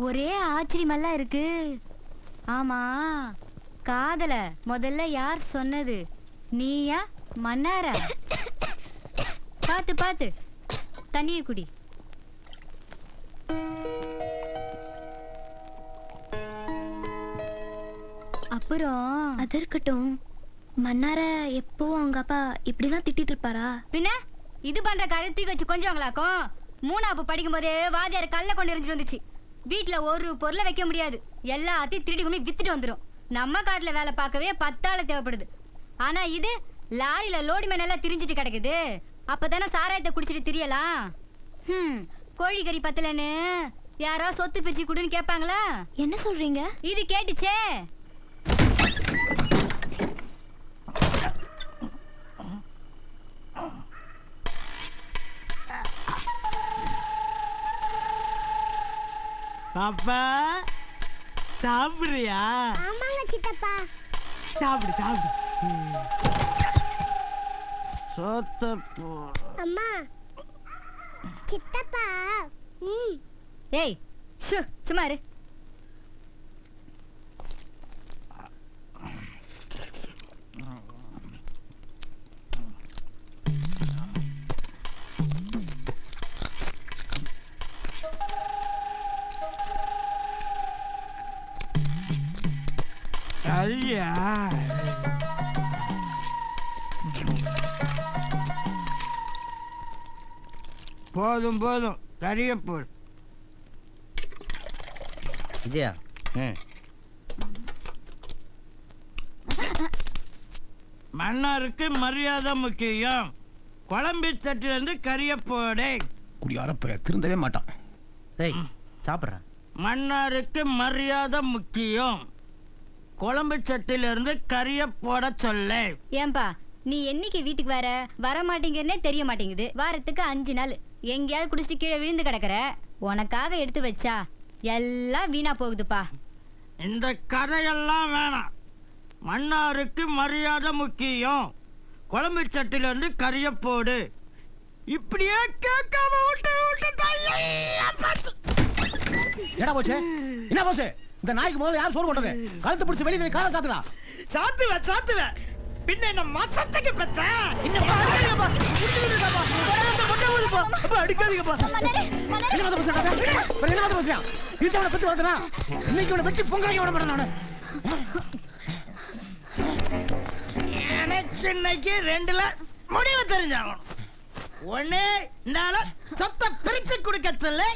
ஒரே ஆச்சரியமெல்லாம் இருக்கு. ஆமா, காதல முதல்ல யார் சொன்னது? நீயா மன்னாரா? பாத்து பாத்து தண்ணிய குடி. அப்புறம் அது இருக்கட்டும், மன்னார எப்போ அவங்க அப்பா இப்படிதான் திட்டிட்டு இருப்பாரா? பின்ன இது பண்ற காரியத்தை வச்சு கொஞ்சவங்களாக்கும் 3ஆப்பு படிக்கும் போதே வாதியார் கல்ல கொண்டு எரிஞ்சு வந்துச்சு. வீட்டுல ஒரு பொருளை வைக்க முடியாது, எல்லாத்தையும் திருடி கொண்டு வித்துட்டு வந்துடும். நம்ம காட்டுல வேலை பார்க்கவே 10 ஆள் தேவைப்படுது. ஆனா இது லாரியில லோடு மேன் எல்லாம் திரிஞ்சிட்டு கிடக்குது. அப்பதானே சாராயத்தை குடிச்சிட்டு திரியலாம். கோழிக்கறி பத்தலன்னு யாரோ சொத்து பிரிச்சு குடுன்னு கேட்பாங்களா? என்ன சொல்றீங்க? இது கேட்டுச்சே. பாப்பா சாப்பிடுறியா? ஆமாங்க சித்தப்பா. சாப்பிடு சாப்பிடு. அம்மா சித்தப்பா. ஏய் ஷு சும்மா இரு. ஐயா போதும் போதும் கரிய போடு. விஜயா மன்னருக்கு மரியாதை முக்கியம். குழம்பு சட்டிலிருந்து கரிய போடு. குடியாரப்ப திருந்தவே மாட்டான். டேய் சாப்பிட்றேன். மன்னருக்கு மரியாதை முக்கியம். குழம்பு சட்டிலிருந்து கரிய போட சொல்ல. ஏன்பா நீ என்னைக்கு வீட்டுக்கு வர மாட்டேங்கிறனே தெரிய மாட்டேங்குது. வாரத்துக்கு 5 நாள் எங்கேயாவது குடிச்சிட்டு கீழே விழுந்து கிடக்குற. உனக்காக எடுத்து வச்சா எல்லாம் வீணா போகுதுப்பா. இந்த கதையெல்லாம் வேணாம். மன்னாருக்கு மரியாதை முக்கியம். குழம்பு சட்டிலிருந்து கரிய போடு. இப்படியே கேட்காம விட்டு என்ன போச்சு? என்ன போச்சு? இந்த நாய்க்கு முதல்ல யார் சோறு போட்டது? கழுத்து பிடிச்சி வெளியே காலை சாத்துடா. சாத்துவேன். பின்ன என்ன மாசத்துக்கு பெத்த? அடிக்காதீங்கப்பா. என்ன மாதிரி பேசுறான்? இத்தவனை பத்தி வளர்த்தனா இன்னைக்கு இவனை வெட்டி பொங்கலாக்கி விட மாட்டேன் நானு. எனக்கு இன்னைக்கு 2ல முடிவு தெரிஞ்சாகணும். ஒண்ணு இந்த ஆளை சொத்தை பிரிச்சு கொடுக்க சொல்லு,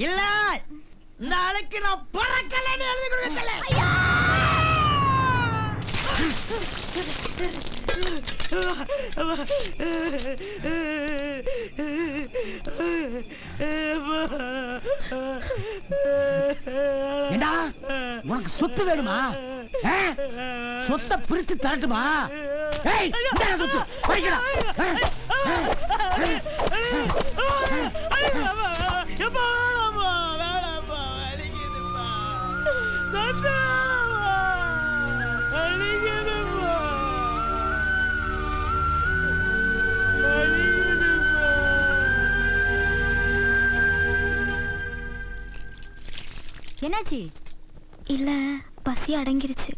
இல்ல இந்த ஆளுக்கு நான் பறக்கலன்னு எழுதி கொடுக்க சொல்லு. ஏண்டா உனக்கு சொத்து வேணுமா? சொத்தை பிரிச்சு தரட்டுமா? ஏய் இந்தாடா சொத்து பறிக்கடா. என்னாச்சு? இல்ல பசி அடங்கிருச்சு.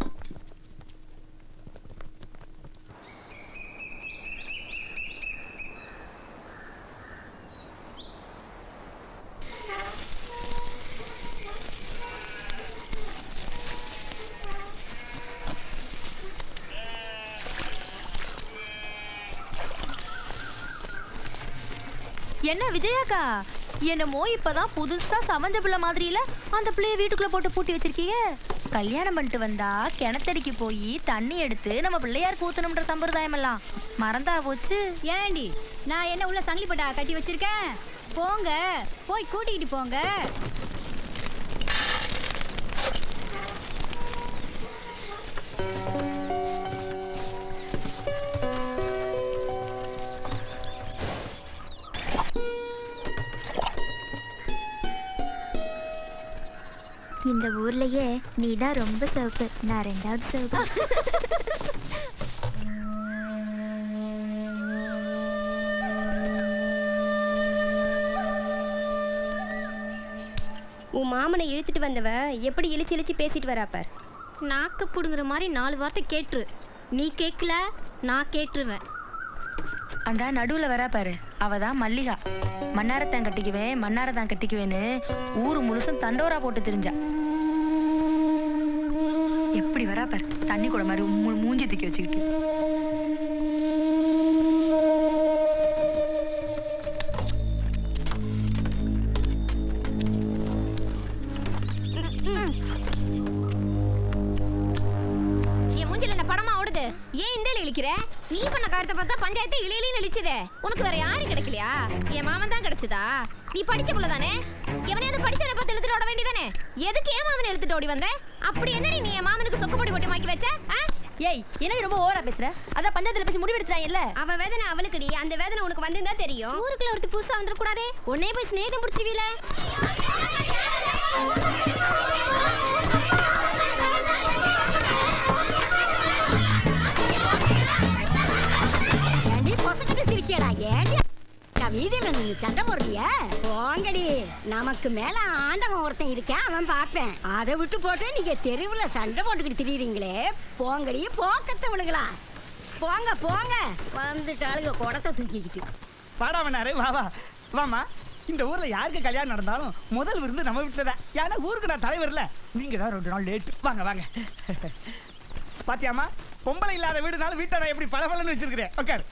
என்ன விஜயாக்கா, என்னமோ இப்பதான் புதுசா சமைஞ்ச பிள்ளை மாதிரில அந்த பிள்ளைய வீட்டுக்குள்ள போட்டு பூட்டி வச்சிருக்கீங்க. கல்யாணம் பண்ணிட்டு வந்தா கிணத்தடிக்கு போய் தண்ணி எடுத்து நம்ம பிள்ளையார் ஊத்தணும்ன்ற சம்பிரதாயம் எல்லாம் மறந்தா போச்சு. ஏண்டி நான் என்ன உள்ள சங்கிலி பட்டா கட்டி வச்சிருக்கேன்? போங்க போய் கூட்டிக்கிட்டு போங்க. இந்த ஊர்லயே நீதான் ரொம்ப சிவப்பு, நான் 2வது சிவப்பு. உன் மாமனை இழுத்துட்டு வந்தவ எப்படி இழிச்சு இழிச்சு பேசிட்டு வராப்பார். நாக்கு புடுங்குற மாதிரி 4 வார்த்தை கேட்டுரு. நீ கேட்கல நான் கேட்டுருவேன். அந்த நடுவில் வரா பாரு, அவ தான் மல்லிகா. மன்னாரத்தான் கட்டிக்குவேன் மன்னாரத்தான் கட்டிக்குவேன்னு ஊர் முழுசும் தண்டோரா போட்டு தெரிஞ்சா. எப்படி வரா பாரு, தண்ணி கூட மாதிரி மூஞ்சி தூக்கி வச்சுக்கிட்டு. ஏன் இந்த இழிக்கிற? நீ பண்ண காரியத்தை பார்த்தா பஞ்சாயத்து இழியிலின்னு இழிச்சதே. உனக்கு வேற யாரும் கிடைக்கலையா? என் மாமன் தான் கிடைச்சதா? நீ படிச்ச புள்ள தானே? எவனையாவது படிச்சவனை பார்த்து இழுத்துட்டு ஓட வேண்டியதானே? எதுக்கு ஏன் மாமனை இழுத்துட்டு ஓடி வந்த? அப்படி என்னடி நீ என் மாமனுக்கு சொக்குப்பொடி போட்டு மாக்கி வச்ச? ஏய் என்னடி ரொம்ப ஓவரா பேசுற? அதான் பஞ்சாயத்துல பேசி முடிவெடுத்துறாங்கல்ல. அவ வேதனை அவளுக்குடி, அந்த வேதனை உனக்கு வந்திருந்தா தெரியும். ஊருக்குள்ள ஒருத்தி புதுசா வந்துட கூடாதே. உன்னைய போய் ஸ்நேகம் பிடிச்சிருவீல. ஏண்டி பொசக்கிட்டு சிரிக்கடா? ஏண்டி வீதியில நீங்க சண்டை போடுறிய? போங்கடி, நமக்கு மேல ஆண்டவன் ஒருத்தன் இருக்கேன், அவன் பார்ப்பேன். அதை விட்டு போட்டு நீங்க தெருவுல சண்டை போட்டுக்கிட்டு திரியுறீங்களே, போங்கடி போக்கத்தவளுங்களா. போங்க போங்க, வந்துட்டாளுங்க குடத்தை தூக்கிக்கிட்டு. பாடா மன்னாரு, வா வா வாமா. இந்த ஊர்ல யாருக்கு கல்யாணம் நடந்தாலும் முதல் விருந்து நம்ம வீட்டுல தான். ஏன்னா ஊருக்கு நான் தலைவர்ல, நீங்க தான் 2 நாள் லேட்டு. வாங்க வாங்க. பாத்தியாமா, பொம்பளை இல்லாத வீடுனால வீட்டை நான் எப்படி பளபளன்னு வச்சிருக்கிறேன். உட்காரு.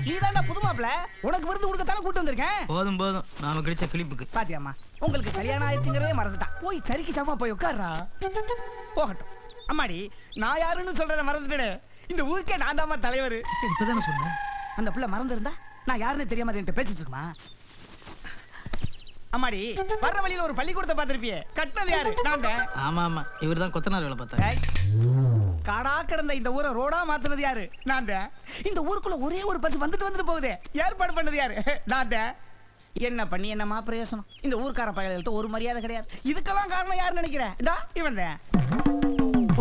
நீ தான்டா புது மாப்பிள்ள, உனக்கு விருந்து கொடுக்கத்தானே கூட்டு வந்திருக்கேன். போதும் போதும், நாம கிடைச்ச கிளிப்புக்கு. பாத்தியாமா, உங்களுக்கு கல்யாணம் ஆயிடுச்சுங்கிறதே மறந்துட்டான். போய் சரிக்கு சமமா போய் உட்கார்றா. போகட்டும். அம்மாடி, நான் யாருன்னு சொல்றத மறந்துட்டேன். இந்த ஊருக்கே நான் தாமா தலைவர். இப்பதானே சொன்னேன். அந்த பிள்ளை மறந்துருந்தா நான் யாருன்னு தெரியாம என்கிட்ட பேசிட்டு இருக்குமா? அம்மாடி, வர்ற வழியில ஒரு பள்ளிக்கூடத்தை பார்த்திருப்பியே, கட்டினது யாரு? நான் தான். ஆமா ஆமா, இவர் தான் கொத்தனார் வேலை பார்த்தாரு. காடா கிடந்த இந்த ஊரை ரோடா மாத்துனது யாரு? நான் தான். இந்த ஊருக்குள்ள ஒரே ஒரு பஸ் வந்துட்டு போகுதே, ஏற்பாடு பண்ணது யாரு? நான் தான். என்ன பண்ணி என்னமா பிரயோசனம்? இந்த ஊர்க்கார பயல்கிட்ட ஒரு மரியாதை கிடையாது. இதுக்கெல்லாம் காரணம் யாருன்னு நினைக்கிறேன்? இதா இவன் தான்.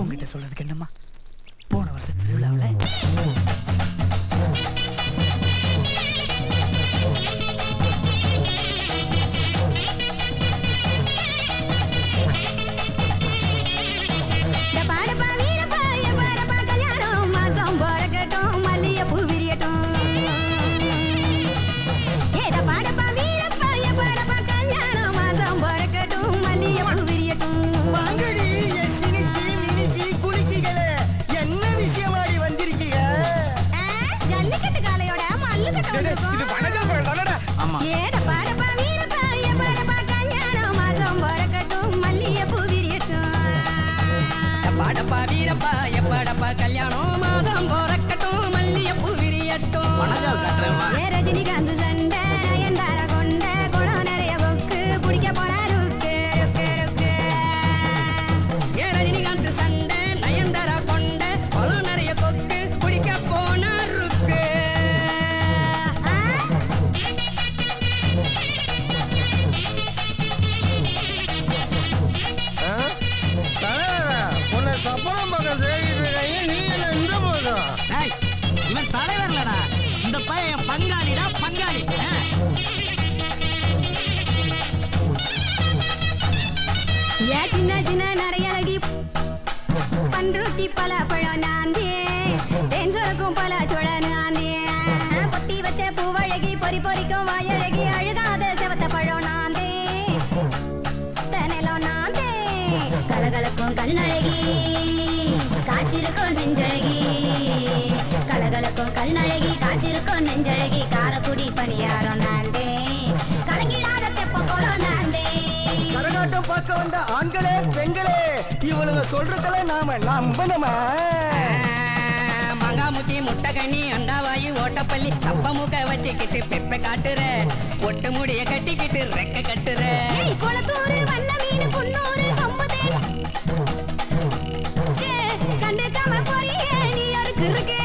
உங்ககிட்ட சொல்றதுக்கு என்னம்மா, போன வருஷம் திருவிழாவில் கல்யாணம் மாதம் போறக்கட்டும், மல்லிகைப்பூ விரியட்டும். ரஜினிகாந்த் சண்டை எந்தார கொண்ட குளம் நிறைய கொக்கு குடிக்க போன ருக்கு ருக்கு ருக்கு. ரஜினிகாந்த் சண்டை நயன்தாரா கொண்ட குளம் நிறைய கொக்கு குடிக்க போன ருக்கு. உன்னை சப்பளம் பக்கம் நீ என்ன இந்த போதும்? இவன் தலைவர்லடா, இந்த பையன் பங்காளிடா, பங்காளி. சின்ன சின்ன நிறையழகி பன்ருட்டி பல பழம் நாந்தே, தேன் சுரக்கும் பல சுழ நாந்தே, பொத்தி வச்ச பூவழகி பொறி பொறிக்கும் வாயழகி அழுகாத செவத்த பழம் நாந்தே, நிலம் நாந்தே, கலகலக்கும் கண்ணழகி காய்ச்சிருக்கும் நெஞ்சழகி, கலகலக்கும் கண்ணழகி காய்ச்சிருக்கும் நெஞ்சழகி, காரக்குடி பணியாரம் நாந்தே, கலங்கிடாத தெப்ப கோலம் நாந்தே. கரகாட்டம் பார்க்க வந்த ஆண்களே பெண்களே, இவனுங்க சொல்றதெல்லாம் நாம நம்பணுமா? மங்காமுத்தி முட்டகண்ணி அண்டாவாயி ஓட்டப்பள்ளி சப்பமுக வச்சுக்கிட்டு பெப்பை காட்டுற, ஒட்டு முடிய கட்டிக்கிட்டு ரெக்க கட்டுற, குளத்தூர் வண்ண மீன் குன்னூர் கொம்புதே கண்டுக்காம போறியே நீ யாருக்கு இருக்கு?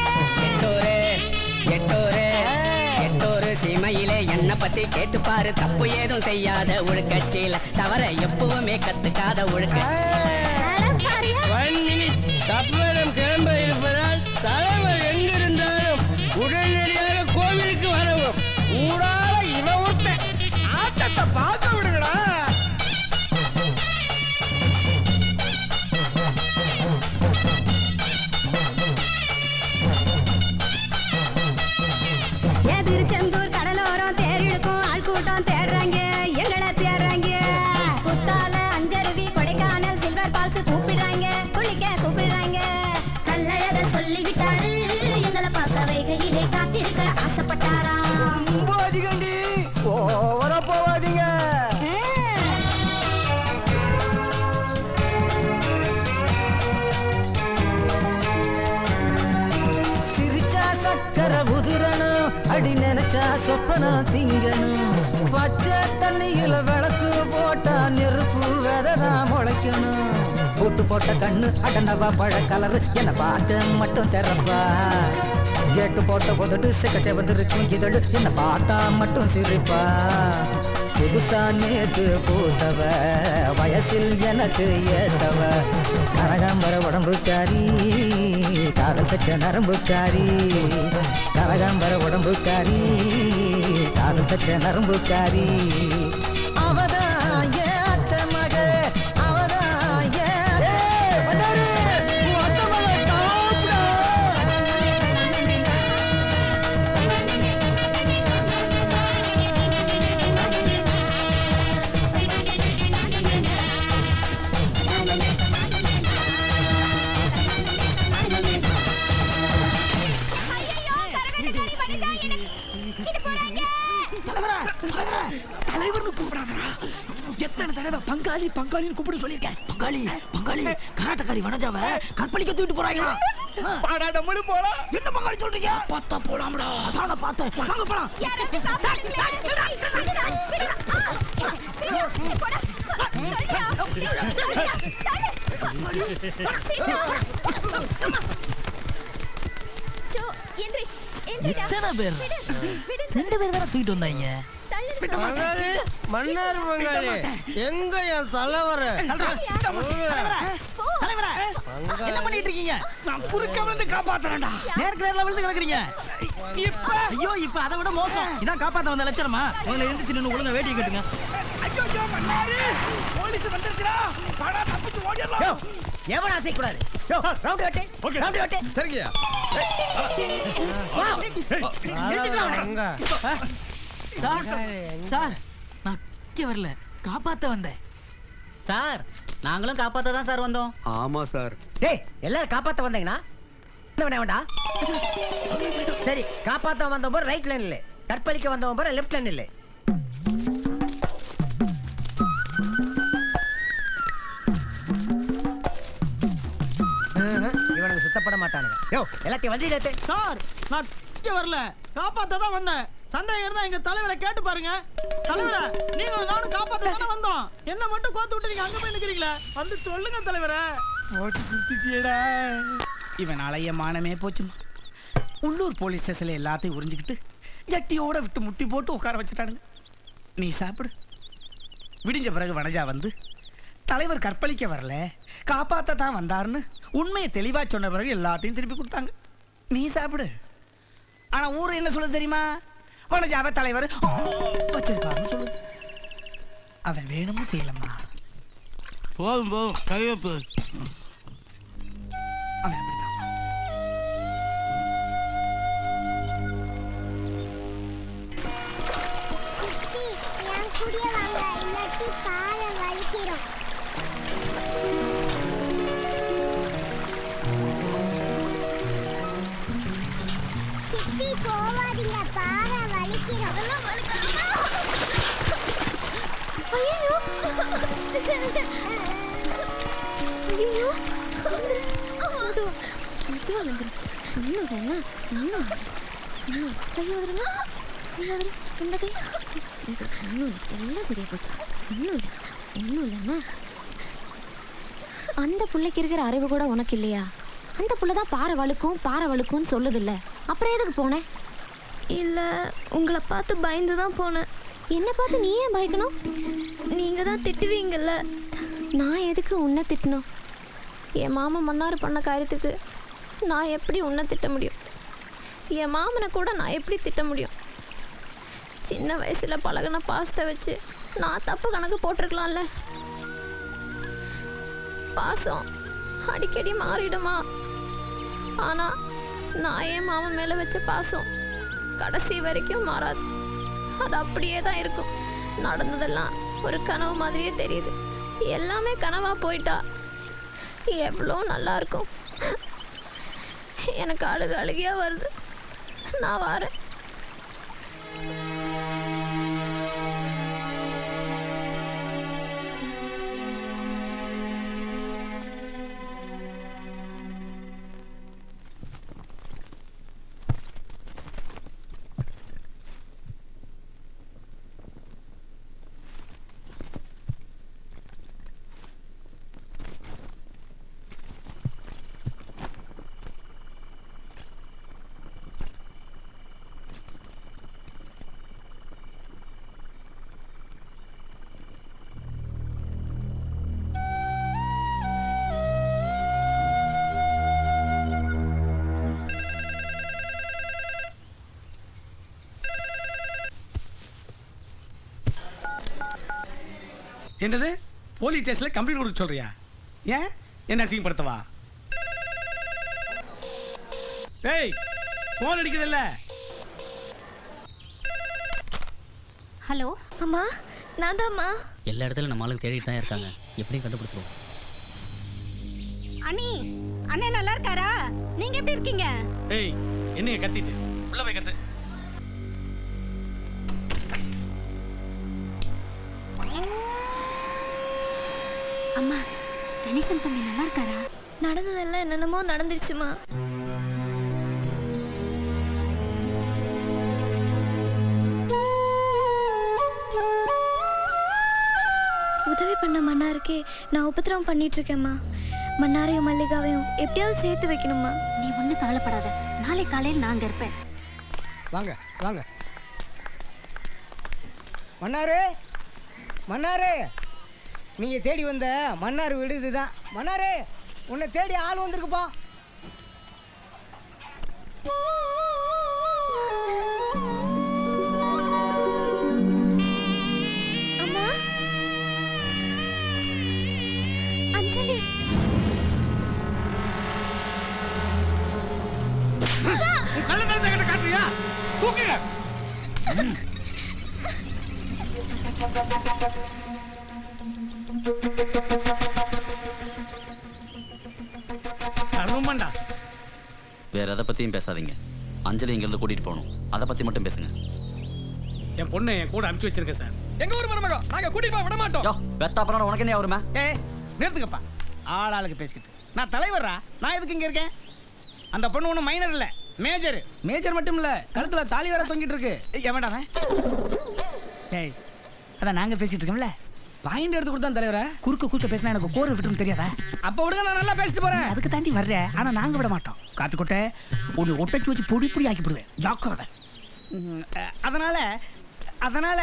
எட்டூரு சீமையிலே என்ன பத்தி கேட்டு பாரு, தப்பு ஏதும் செய்யாத ஒழுக்கச்சில தவற எப்பவுமே கத்துக்காத ஒழுக்க. தப்பரம் கிளம்ப இருப்பதால் தலைவர் எங்கிருந்தாலும் உடனடியாக கோவிலுக்கு வரவும். ஊடால இவன் ஒருத்தன். ஆட்டத்தை பார்க்க விடுங்கடா. திருச்செந்தூர் கடலோரம் தேரிழுக்கும் ஆள் கூட்டம் தேடுறாங்க, எங்களை தேடுறாங்க. குத்தால அஞ்சருவி கொடைக்கானல் சில்வர் பால்ஸ் கூப்பிடுறாங்க, குளிக்க கூப்பிடுறாங்க. கல்லழக சொல்லிவிட்டாரு, எங்களை பார்க்க வைகையிலே காத்திருக்க ஆசைப்பட்டாராம். போதிகண்டி ஓவரா போவாதீங்க. அடி நினைச்சா சொப்பனம் திங்கணும். பச்சை தண்ணியில விளக்கு போட்டா நெருப்பு விதனா முளைக்கணும். போட்டு போட்ட கண்ணு அடனவா பழ கலரு என்ன பார்த்து மட்டும் திறப்பா. கேட்டு போட்ட போதுட்டு சிக்கச்சவதிருக்கும் இதழு என்ன பார்த்தா மட்டும் சிரிப்பா. புதுசா நேத்து பூத்தவ வயசில் எனக்கு ஏத்தவ. கனகாம்பர உடம்புக்காரி காதல் தச்ச நரம்புக்காரி. கனகாம்பர உடம்புக்காரி காதல் தச்ச நரம்புக்காரி. அவதான் ஏன் அத்தை மக, அவதான் ஏன் தலைவர்னு கூப்பிடாதடா. எத்தனை தடவை பங்காளி பங்காளின்னு கூப்பிட சொல்லியிருக்கேன். பங்காளி பங்காளி கராட்டக்காரி வனஜாவை கற்பழிக்க தூக்கிட்டு போறாங்களா? பாடா நம்மளும் போலாம். என்ன பங்காளி சொல்றீங்க? பார்த்தா போலாம்டா. அதான் பார்த்தேன். வாங்க போலாம். எத்தனை பேர்? 2 பேர் தானே தூக்கிட்டு வந்தாங்க. மன்னார் பங்காளி எங்க என் தலைவர? என்ன பண்ணிட்டு இருக்கீங்க? நான் குறுக்க வந்து காப்பாத்துறேன்டா. நேர்ல விழுந்து கிடக்குறீங்க. ஐயோ இப்ப அதை விட மோசம். இதான் காப்பாத்த வந்த லட்சணமா? முதல்ல எந்திரிச்சு நின்னு ஒழுங்கா வேட்டியை கட்டுங்க. ஐயோ மன்னாரு போலீஸ் வந்துருச்சுடா. பாடா தப்பிச்சு ஓடிடலாம். எவன் ஆசை கூடாது. யோ ரவுண்ட் வெட்டு. ஓகே ரவுண்ட் வெட்டு. சரிங்கயா. சார் சார் நான் இங்க வரல, காப்பாத்த வந்தேன். சார் நாங்களும் காப்பாத்த தான் சார் வந்தோம். ஆமா சார். டேய் எல்லாரும் காப்பாத்த வந்தீங்கன்னா வேண்டா. சரி காப்பாத்த வந்தவன் ரைட் லைன் இல்ல, கற்பழிக்க வந்தவன் லெஃப்ட் லைன் இல்ல. இவனுக்கு சுத்தப்பட மாட்டானுங்க. யோ எல்லாத்தையும் வண்டியில. சார் நான் இங்க வரல, காப்பாத்த தான் வந்தேன். சந்தேகம் இருந்தா எங்க தலைவரை கேட்டு பாருங்க. தலைவரே நீங்க நானும் காப்பாத்த தானே வந்தோம். என்ன மட்டும் கோத்து விட்டு நீங்க அங்க போய் நிக்கிறீங்களா? வந்து சொல்லுங்க தலைவரே. போட்டு குடுத்துட்டியேடா. இவன் அலைய மானமே போச்சுமா. உள்ளூர் போலீஸ் ஸ்டேஷன்ல எல்லாத்தையும் உறிஞ்சிக்கிட்டு ஜட்டியோட விட்டு முட்டி போட்டு உட்கார வச்சுட்டானுங்க. நீ சாப்பிடு. விடிஞ்ச பிறகு வனஜா வந்து தலைவர் கற்பழிக்க வரல, காப்பாத்த தான் வந்தாருன்னு உண்மையை தெளிவா சொன்ன பிறகு எல்லாத்தையும் திருப்பி கொடுத்தாங்க. நீ சாப்பிடு. ஆனா ஊர் என்ன சொல்லுது தெரியுமா? வனஜாவை தலைவர் வச்சிருக்காருன்னு சொல்லுது. அவன் வேணும்னு செய்யலம்மா. போதும் போதும் கையப்பு. அவன் அப்படிதான். அந்த புள்ளைக்கு இருக்கிற அறிவு கூட உனக்கு இல்லையா? அந்த புள்ளதான் பாறை வழுக்கும் சொல்லுது இல்ல, அப்புறம் எதுக்கு போனேன்? இல்ல உங்களை பார்த்து பயந்து தான் போனேன். என்ன பார்த்து நீ ஏன் பயக்கணும்? நீங்க தான் திட்டுவீங்கல்ல. நான் எதுக்கு உன்னை திட்டணும்? என் மாமா மன்னார் பண்ண காரியத்துக்கு நான் எப்படி உன்னை திட்ட முடியும்? என் மாமனை கூட நான் எப்படி திட்ட முடியும்? சின்ன வயசுல பழகின பாசத்தை வச்சு நான் தப்பு கணக்கு போட்டிருக்கலாம்ல. பாசம் அடிக்கடி மாறிடுமா? ஆனா நான் என் மாமன் மேல வச்ச பாசம் கடைசி வரைக்கும் மாறாது. அது அப்படியே தான் இருக்கும். நடந்ததெல்லாம் ஒரு கனவு மாதிரியே தெரியுது. எல்லாமே கனவா போயிட்டா எவ்வளோ நல்லா இருக்கும். எனக்கு அழுகையா வருது. நான் வரேன். என்னது போலீஸ் ஸ்டேஷன்ல கம்ப்ளைண்ட் கொடுக்க சொல்றியா? ஏன் என்ன அசிங்கப்படுத்தவா? ஏய் போன் அடிக்குதுல்ல. ஹலோ அம்மா, நான் தான்மா. எல்லா இடத்துல நம்ம ஆளுங்க தேடிட்டு தான் இருக்காங்க, எப்படியும் கண்டுபிடிச்சிருவோம். அண்ணி, அண்ணே நல்லா இருக்காரா? நீங்க எப்படி இருக்கீங்க? ஏய் என்னைய கத்திட்டு உள்ள போய் கத்து. அம்மா, கணேசன் தம்பி நல்லா இருக்காரா? நடந்ததெல்லாம் என்னென்னமோ நடந்துருச்சுமா. உதவி பண்ண மன்னாருக்கே நான் உபத்திரவம் பண்ணிட்டு இருக்கேம்மா. மன்னாரையும் மல்லிகாவையும் எப்படியாவது சேர்த்து வைக்கணுமா. நீ ஒன்றும் கவலைப்படாத, நாளை காலையில் நான் அங்கே இருப்பேன். வாங்க வாங்க. மன்னாரு, மன்னாரு, நீங்கள் தேடி வந்த மன்னார் வீடு இதுதான். மன்னாரு, உன்னை தேடி ஆள் வந்திருக்குப்பா. அம்மா, அஞ்சலி. உன் கள்ள தரத்தை கிட்ட காட்டுறியா? தூக்குங்க. அருமண்டா. வேற எதை பத்தியும் பேசாதீங்க. அஞ்சலி இங்கிருந்து கூட்டிட்டு போகணும், அதை பத்தி மட்டும் பேசுங்க. என் பொண்ணை என் கூட அனுப்பிச்சு வச்சிருக்கேன் சார். எங்க ஊர் மருமகம், நாங்க கூட்டிட்டு போக விட மாட்டோம். யோ வெத்தா பண்ண உனக்கு என்ன வருமா? நிறுத்துக்கப்பா, ஆளாளுக்கு பேசிக்கிட்டு. நான் தலைவரா, நான் எதுக்கு இங்க இருக்கேன்? அந்த பொண்ணு ஒன்றும் மைனர் இல்ல, மேஜர். மேஜர் மட்டும் இல்ல, கழுத்துல தாலி வேற தொங்கிட்டு இருக்கு. ஏமாட்டாங்க. ஏய், அதான் நாங்க பேசிட்டு இருக்கோம்ல, பாயிண்ட் எடுத்து கொடுத்தா தலைவர. குறுக்க பேசினா எனக்கு கோர விட்டுன்னு தெரியாதா? அப்ப விடுங்க, நான் நல்லா பேசிட்டு போறேன். அதுக்கு தாண்டி வர்றேன், ஆனா நாங்க விட மாட்டோம். காப்பி கொட்டை ஒன்று ஒட்டைக்கு வச்சு பொடி பொடி ஆக்கி போடுவேன், ஜாக்கிரதை. அதனால அதனால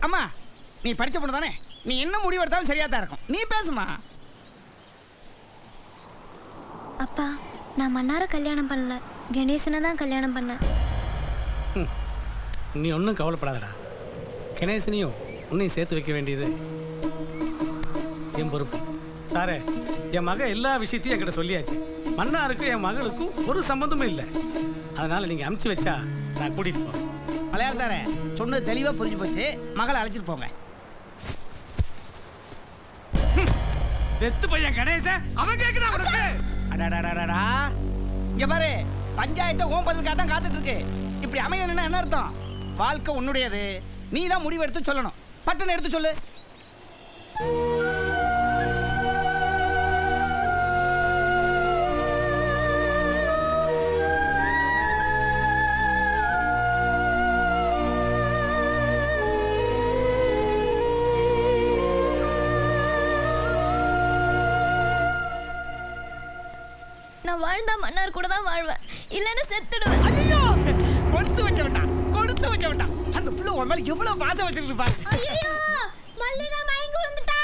அம்மா, நீ படிச்ச பொண்ணு தானே, நீ என்ன முடிவு எடுத்தாலும் சரியா தான் இருக்கும். நீ பேசுமா. அப்பா, நான் மன்னாரை கல்யாணம் பண்ணல, கணேசனை தான் கல்யாணம் பண்ணேன். நீ ஒன்றும் கவலைப்படாதடா. கணேசனையும் உன்னையும் சேர்த்து வைக்க வேண்டியது என் பொறுப்பு. சாரே, என் மக எல்லா விஷயத்தையும் என்கிட்ட சொல்லியாச்சு. மன்னாருக்கும் என் மகளுக்கும் ஒரு சம்பந்தமும் இல்லை. அதனால நீங்க அமுச்சு வச்சா நான் கூட்டிட்டு போறேன். மலையாளத்தாரே, சொன்னது தெளிவா புரிஞ்சு போச்சு. மகளை அழைச்சிட்டு போங்க. வெத்து பையன் கணேசன், அவன் கேட்குறான் உனக்கு. அடாடாடாடா, இங்க பாரு, பஞ்சாயத்தை ஓம் பதிலுக்காக தான் காத்துட்டு இருக்கு. இப்படி அமையணும்னா என்ன அர்த்தம்? வாழ்க்கை உன்னுடையது, நீ தான் முடிவு எடுத்து சொல்லணும். பட்டனை எடுத்து சொல்லு. நான் வாழ்ந்தா மன்னார் கூட தான் வாழ்வேன், இல்லைன்னா செத்துடுவேன். ஐயோ, கொடுத்து வைக்க வேண்டாம், கொடுத்து வைக்க வேண்டாம். அந்த புள்ள உன் மேல எவ்வளவு பாசம் வச்சிருக்கு பாரு. ஐயோ, மல்லிகா மயங்கி விழுந்துட்டா.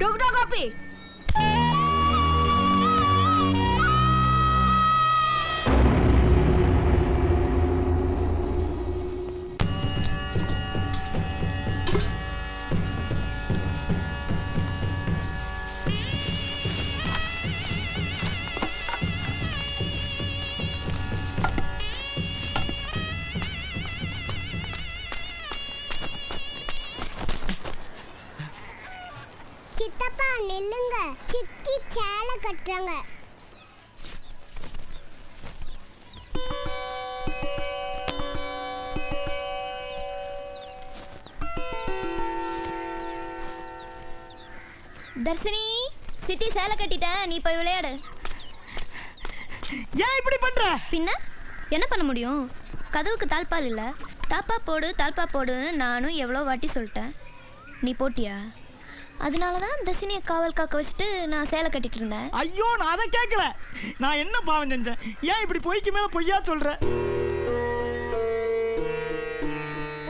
டாக்டர் காப்பி. சித்தப்பா நில்லுங்க, சித்தி சேலை கட்டுறாங்க. தர்ஷினி, சித்தி சேலை கட்டிட்டேன், நீ போய் விளையாடு. ஏன் இப்படி பண்ற? பின்ன என்ன பண்ண முடியும்? கதவுக்கு தாழ்பால் இல்ல, தாப்பா போடு தாழ்பா போடுன்னு நானும் எவ்வளோ வாட்டி சொல்லிட்டேன். நீ போட்டியா? அதனால தான் தர்ஷினியை காவல் காக்க வச்சுட்டு நான் சேலை கட்டிட்டு இருந்தேன். ஐயோ, நான் அதை கேட்கல. நான் என்ன பாவம் செஞ்சேன்? ஏன் இப்படி பொய்க்கு மேல பொய்யா சொல்ற?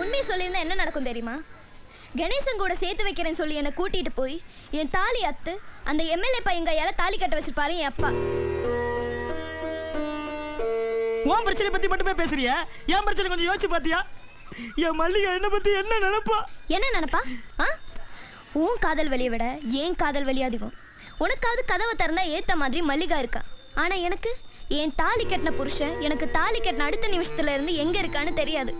உண்மையை சொல்லியிருந்தா என்ன நடக்கும் தெரியுமா? கணேசன் கூட சேர்த்து வைக்கிறேன்னு சொல்லி என்னை கூட்டிட்டு போய் என் தாலி அத்து அந்த எம்எல்ஏ பையன் கையால தாலி கட்ட வச்சிருப்பாரு என் அப்பா. உன் பிரச்சனை பத்தி மட்டுமே பேசுறியா? என் பிரச்சனை கொஞ்சம் யோசிச்சு பாத்தியா? என் மல்லிகா என்ன பத்தி என்ன நினைப்பா? என்ன நினைப்பா? உன் காதல் வெளியை விட ஏன் காதல் வெளி அதிகம். உனக்காவது கதவை திறந்தா ஏத்த மாதிரி மல்லிகா இருக்கா. ஆனா எனக்கு என் தாலி கட்டின புருஷன் எனக்கு தாலி கட்டின அடுத்த நிமிஷத்துல இருந்து எங்க இருக்கான்னு தெரியாது.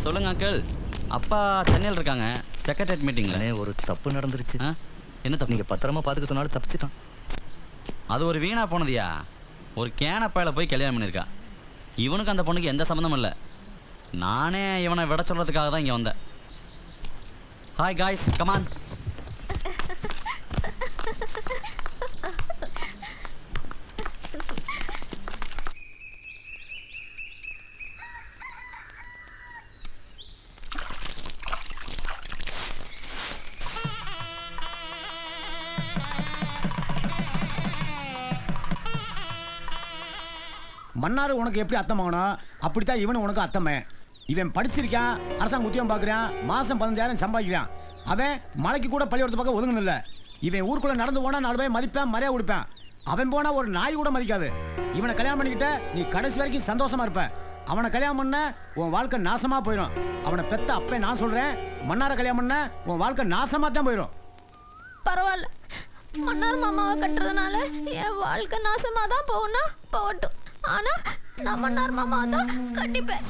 சொல்லுங்க அங்கிள். அப்பா சென்னையில் இருக்காங்க, செக்ரட்டரியேட் மீட்டிங்ல. ஒரு தப்பு நடந்துருச்சு. என்ன தப்பு? நீங்கள் பத்திரமா பார்த்துக்க சொன்னாலும் தப்பிச்சிட்டான். அது ஒரு வீணா போனதியா? ஒரு கேனப்பாயில் போய் கல்யாணம் பண்ணியிருக்கா. இவனுக்கு அந்த பொண்ணுக்கு எந்த சம்மந்தமும் இல்லை. நானே இவனை விட சொல்கிறதுக்காக தான் இங்கே வந்தேன். Hi guys, come on. மன்னார் உனக்கு எப்படி அர்த்தமாகணும், அப்படித்தான் இவனு உனக்கு அர்த்தமே. இவன் படிச்சிருக்கான், அரசாங்க உத்தியோகம் பார்க்குறான், மாதம் 15,000 சம்பாதிக்கிறான். அவன் மலைக்கு கூட பள்ளியோடத்து பக்கம் ஒதுங்கணும் இல்லை. இவன் ஊருக்குள்ளே நடந்து போனால் 4 பேர் மதிப்பேன், மரியாதை கொடுப்பேன். அவன் போனால் ஒரு நாய் கூட மதிக்காது. இவனை கல்யாணம் பண்ணிக்கிட்ட நீ கடைசி வரைக்கும் சந்தோஷமா இருப்ப. அவனை கல்யாணம் பண்ண உன் வாழ்க்கை நாசமாக போயிடும். அவனை பெத்த அப்பே நான் சொல்கிறேன், மன்னாரை கல்யாணம் பண்ண உன் வாழ்க்கை நாசமாக தான் போயிடும். பரவாயில்ல, மன்னார் மாமாவை கட்டுறதுனால என் வாழ்க்கை நாசமாக தான் போகணும்னா போகட்டும். ஆனா நான் மன்னார் மாமாவை தான் கண்டிப்பேன்.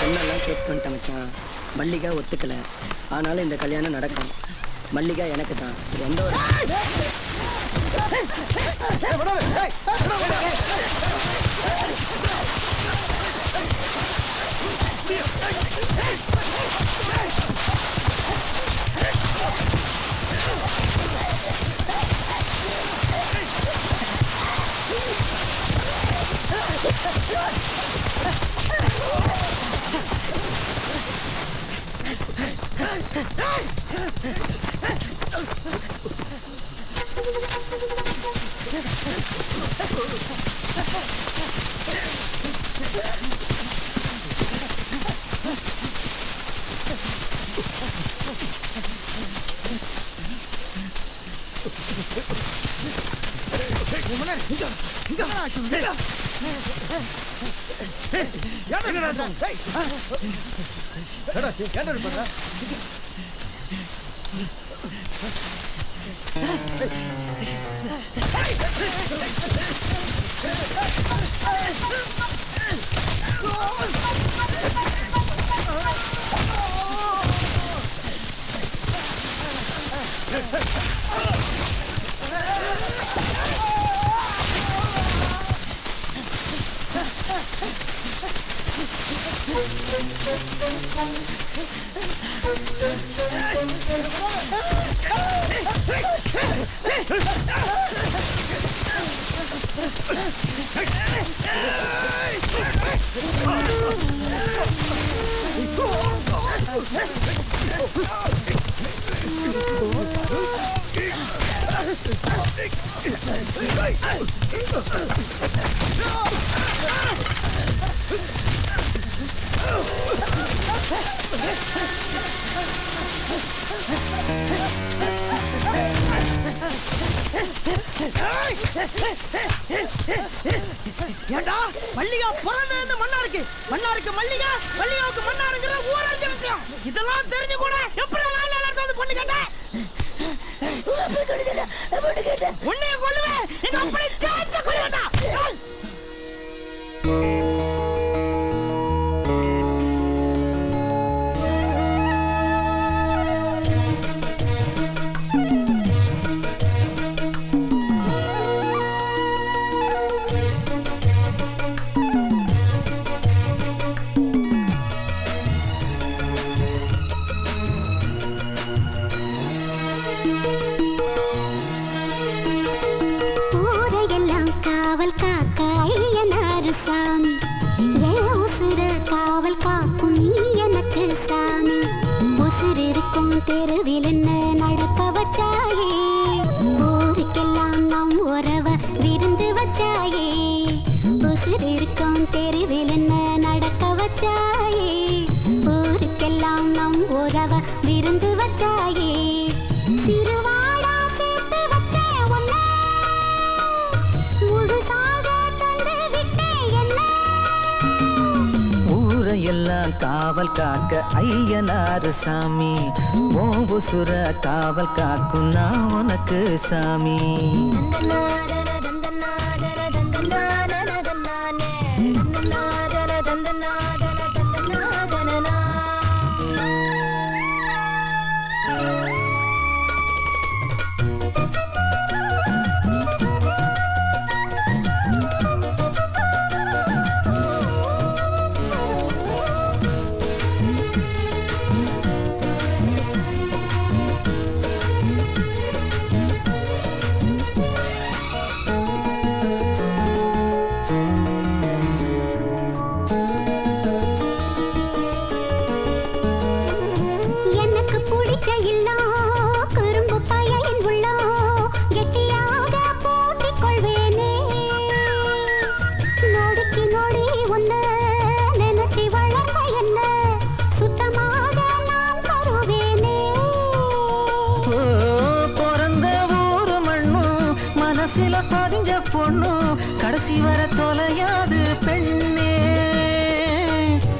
என்னெல்லாம் கேட் பண்ணிட்டேன் மச்சான். மல்லிகா ஒத்துக்கல, ஆனாலும் இந்த கல்யாணம் நடக்கும். மல்லிகா எனக்கு தான். எந்த ஒரு ஏண்டா மல்லிகா பிறந்தது மன்னாருக்கு மன்னாருக்கு மல்லிகா மல்லிகாவுக்கு மன்னாருங்கிற ஊரஞ்ச விஷயம் இதெல்லாம் தெரிஞ்சு கூட எப்படி எல்லாரும் வந்து பொண்ணு கேட்டேன் உன்னைய கொல்லுவேன் எங்க அப்படி சேர்த்து கொல்லுவேண்டா தெருவில் என்ன நடக்க வச்சாயே ஊருக்கெல்லாம் நம் உறவ விருந்து வச்சாயே உசுர் இருக்கும் தெருவில் என்ன நடக்க வச்சாயே ஊருக்கெல்லாம் நம் உறவ விருந்து வச்சாயே சிறுவாடா சேர்த்து வச்சே உன்னை முழுசாக தந்து விட்டே என்ன ஊரையெல்லாம் காவல் காக்க ஐயனாரு சாமி ஓம்புசுர காவல் காக்கும் நான் உனக்கு சாமி சில பதிஞ்ச பொண்ணு கடைசி வர தொலையாது பெண்ணே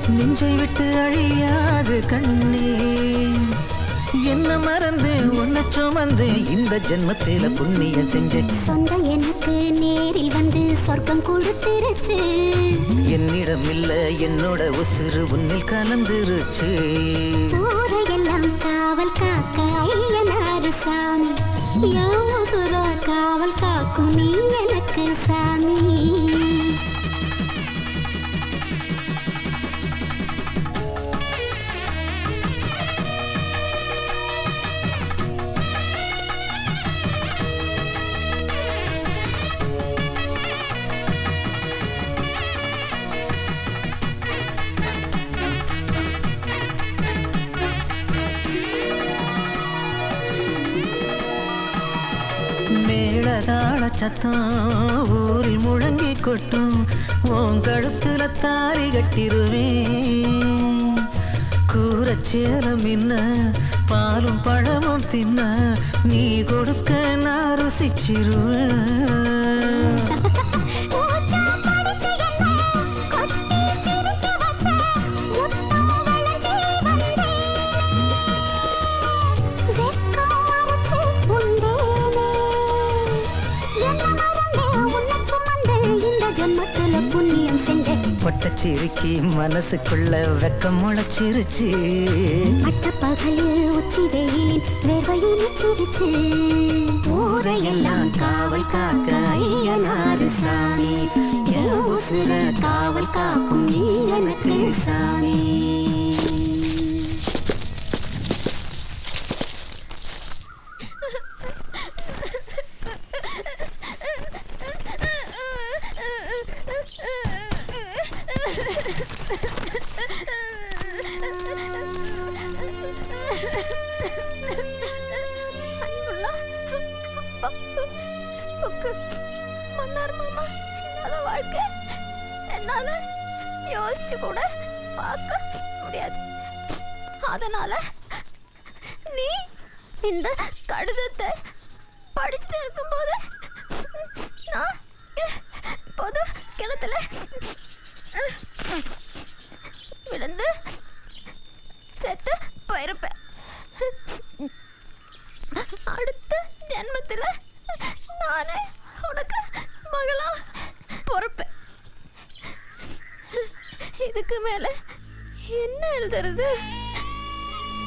நெஞ்சை விட்டு அழியாது கண்ணே என்ன மறந்து உன்னை சுமந்து இந்த ஜென்மத்தில புண்ணியம் செஞ்சேன் சொந்த எனக்கு நேரில் வந்து சொர்க்கம் கொடுத்துருச்சு என்னிடம் இல்ல என்னோட உசுறு உன்னில் கலந்துருச்சு ஊரையெல்லாம் காவல் காக்க ஐயனாரு சாமி யாசுரா காவல் காக்கும் நீ எனக்கு சாமி மேளதாள சத்தம் ஊரில் முழங்கி கொட்டும் உன் கழுத்துல தாலி கட்டிருவேன் கூரச்சேலம் என்ன பாலும் பழமும் தின்ன நீ கொடுக்க நான் ருசிச்சிருவேன். பட்டச்சிரிக்கி மனசுக்குள்ள வெக்கம் முளைச்சிருச்சு. பட்ட பகலில் உச்சி வெயில் வேர்வையும் சிரிச்சு. ஊரையெல்லாம் காவல் காக்க ஐயனாரு சாமி. என் உசுர காவல் காக்கும் நீ எனக்கு சாமி. மன்னார் மாமா இல்லாத வாழ்க்கை என்னால யோசிச்சு கூட பார்க்க முடியாது. அதனால நீ இந்த கடிதத்தை படிச்சுட்டு இருக்கும்போது நான் பொது கிணத்துல விழுந்து செத்து போயிருப்பேன். அடுத்த ஜென்மத்துல நானே உனக்கு மகளா பொறுப்பேன். இதுக்கு மேல என்ன எழுதுறது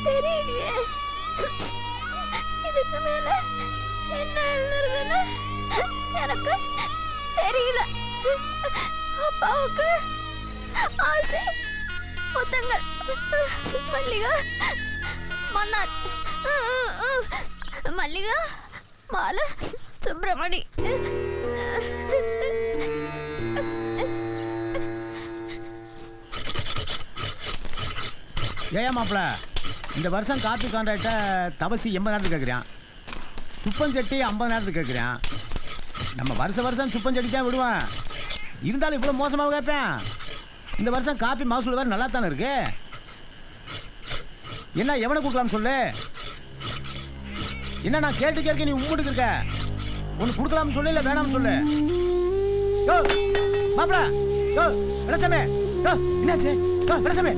தெரியலையே. இதுக்கு மேல என்ன எழுதுறதுன்னு எனக்கு தெரியல. அப்பாவுக்கு ஆசை முத்தங்கள். மல்லிகா மன்னார் மல்லிகா மாலை சுப்பிரமணி. ஏன் மாப்பிள்ள இந்த வருஷம் காப்பி கான்ட்ராக்டை தவசி 80,000 கேட்குறான். சுப்பஞ்சட்டி 50,000 கேட்குறான். நம்ம வருஷம் சுப்பஞ்சட்டி தான் விடுவேன். இருந்தாலும் இவ்வளோ மோசமாக கேட்பேன். இந்த வருஷம் காப்பி மகசூல் வேறு நல்லா தானே இருக்கு. என்ன எவனை கொடுக்கலாம்னு சொல்லு. என்ன நான் கேட்டு நீ உம்முட்டுக்கு இருக்க. ஒன்று கொடுக்கலாம்னு சொல்லு, இல்லை வேணாம்னு சொல்லு. யோ மாப்பிள்ள, யோ வெளசாமி, யோ என்னாச்சு, யோ வெளசாமி.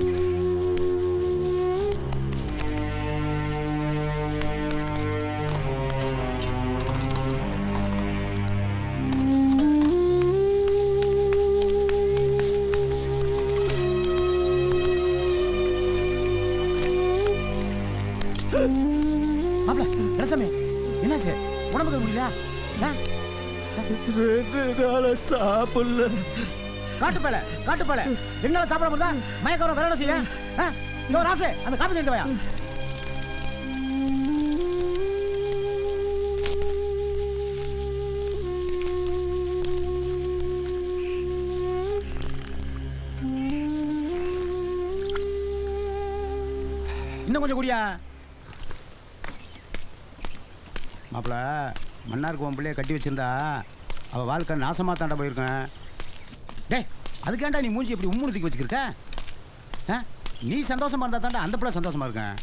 மாப்பிள்ள வெளசாமி என்னாச்சு, உடம்புக்கு முடியல? சாப்பிடல. காட்டுப்பேல 2 நாள் சாப்பிட முடியல. மயக்கம் வேற என்ன செய்ய? ராசு அந்த காப்பி தட்டு வாயா. இன்னும் கொஞ்சம் குடியா. மாப்பிள்ள மன்னாருக்கு உன் பிள்ளைய கட்டி வச்சிருந்தா அவள் வாழ்க்கை நாசமாக தாண்டா போயிருக்கேன். டே அதுக்காண்டா நீ மூஞ்சி எப்படி உம்முனுத்திக்கு வச்சுக்கிருக்க? நீ சந்தோஷமா இருந்தா தாண்டா அந்த பிள்ளை சந்தோஷமா இருக்கேன்.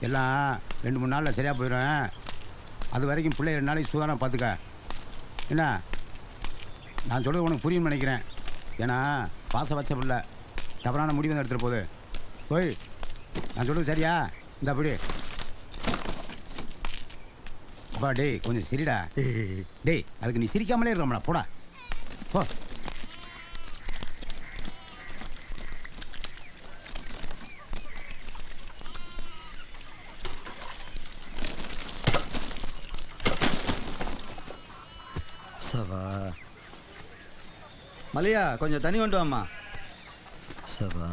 எல்லாம் 2-3 நாளில் சரியாக போயிடும். அது வரைக்கும் பிள்ளை 2 நாளைக்கு சுதாரணம் பார்த்துக்க. என்ன நான் சொல்கிறது உனக்கு புரியும்னு நினைக்கிறேன். ஏன்னா பாசம் வச்ச பிள்ளை தவறான முடிவு தான் எடுத்துகிட்டு போகுது. போய் நான் சொல்கிறது சரியா? இந்த அப்படி அப்பா டேய் கொஞ்சம் சிரிடா. டேய் அதுக்கு நீ சிரிக்காமலே இருக்கலாம்டா, போடா போ. சவா மலையா கொஞ்சம் தண்ணி வந்துட்டு வாம்மா. சவா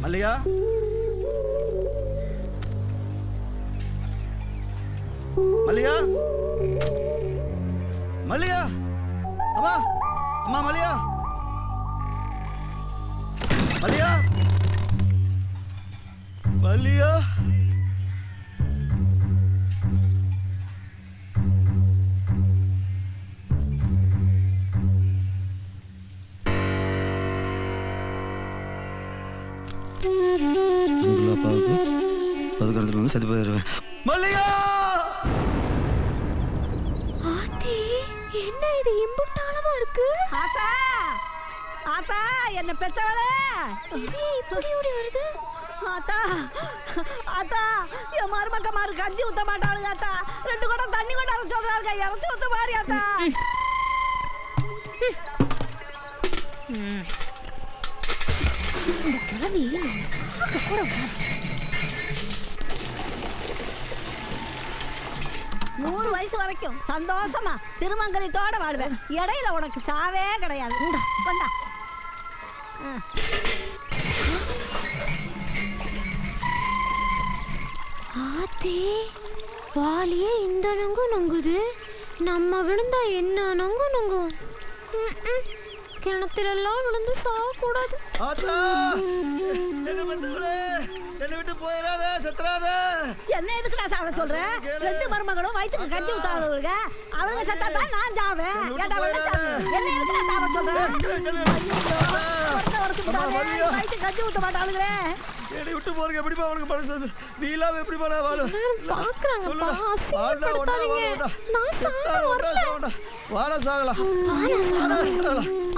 மல்லிகா மல்லிகா மல்லிகா அம்மா அம்மா மல்லிகா மல்லிகா மல்லிகா பண்ணிடுவேன். மல்லிகா ஆத்தி என்ன இது இம்புட்டாளவா இருக்கு? ஆத்தா ஆத்தா என்ன பெத்தவளே இது இப்படி ஓடி வருது. ஆத்தா ஆத்தா என் மருமக்கமாரு கஞ்சி ஊத்த மாட்டாளுங்க ஆத்தா. 2 குடம் தண்ணி கொண்டாட சொல்றாங்க. இறச்சி ஊத்த மாதிரி ஆத்தா. இந்த கிழவி சாக கூட வராது. 100 வயசு வரைக்கும் சந்தோஷமா திருமங்கலத்தோட வாழ்வேன். இடையில உனக்கு சாவே கிடையாது. கொண்டா. ஆத்தி வாலியே இந்த நொங்கு நொங்குது. நம்ம விழுந்தா என்ன நொங்கு நொங்கும். கிணத்திலெல்லாம் விழுந்து சாகக்கூடாது. என்னை விட்டு போயிடாத, செத்துறாத. என்ன எதுக்கு நான் சாவ சொல்றேன்? 2 மருமகளும் வயிற்றுக்கு கஞ்சி ஊத்தாதவங்க. அவங்க செத்தா தான் நான் சாவேன். ஏண்டா என்ன எதுக்கு நான் சாவ சொல்றேன்? வயிற்றுக்கு கஞ்சி ஊத்த மாட்டாளுங்களே. என்னை விட்டு போறதுக்கு எப்படிப்பா உனக்கு மனசு வந்து? நீ இல்லாம எப்படிப்பா நான் வாழும்? பாக்குறாங்கப்பா, அசிங்கப்படுத்தாதீங்க. நான் சாக வரல. வாடா சாகலாம்.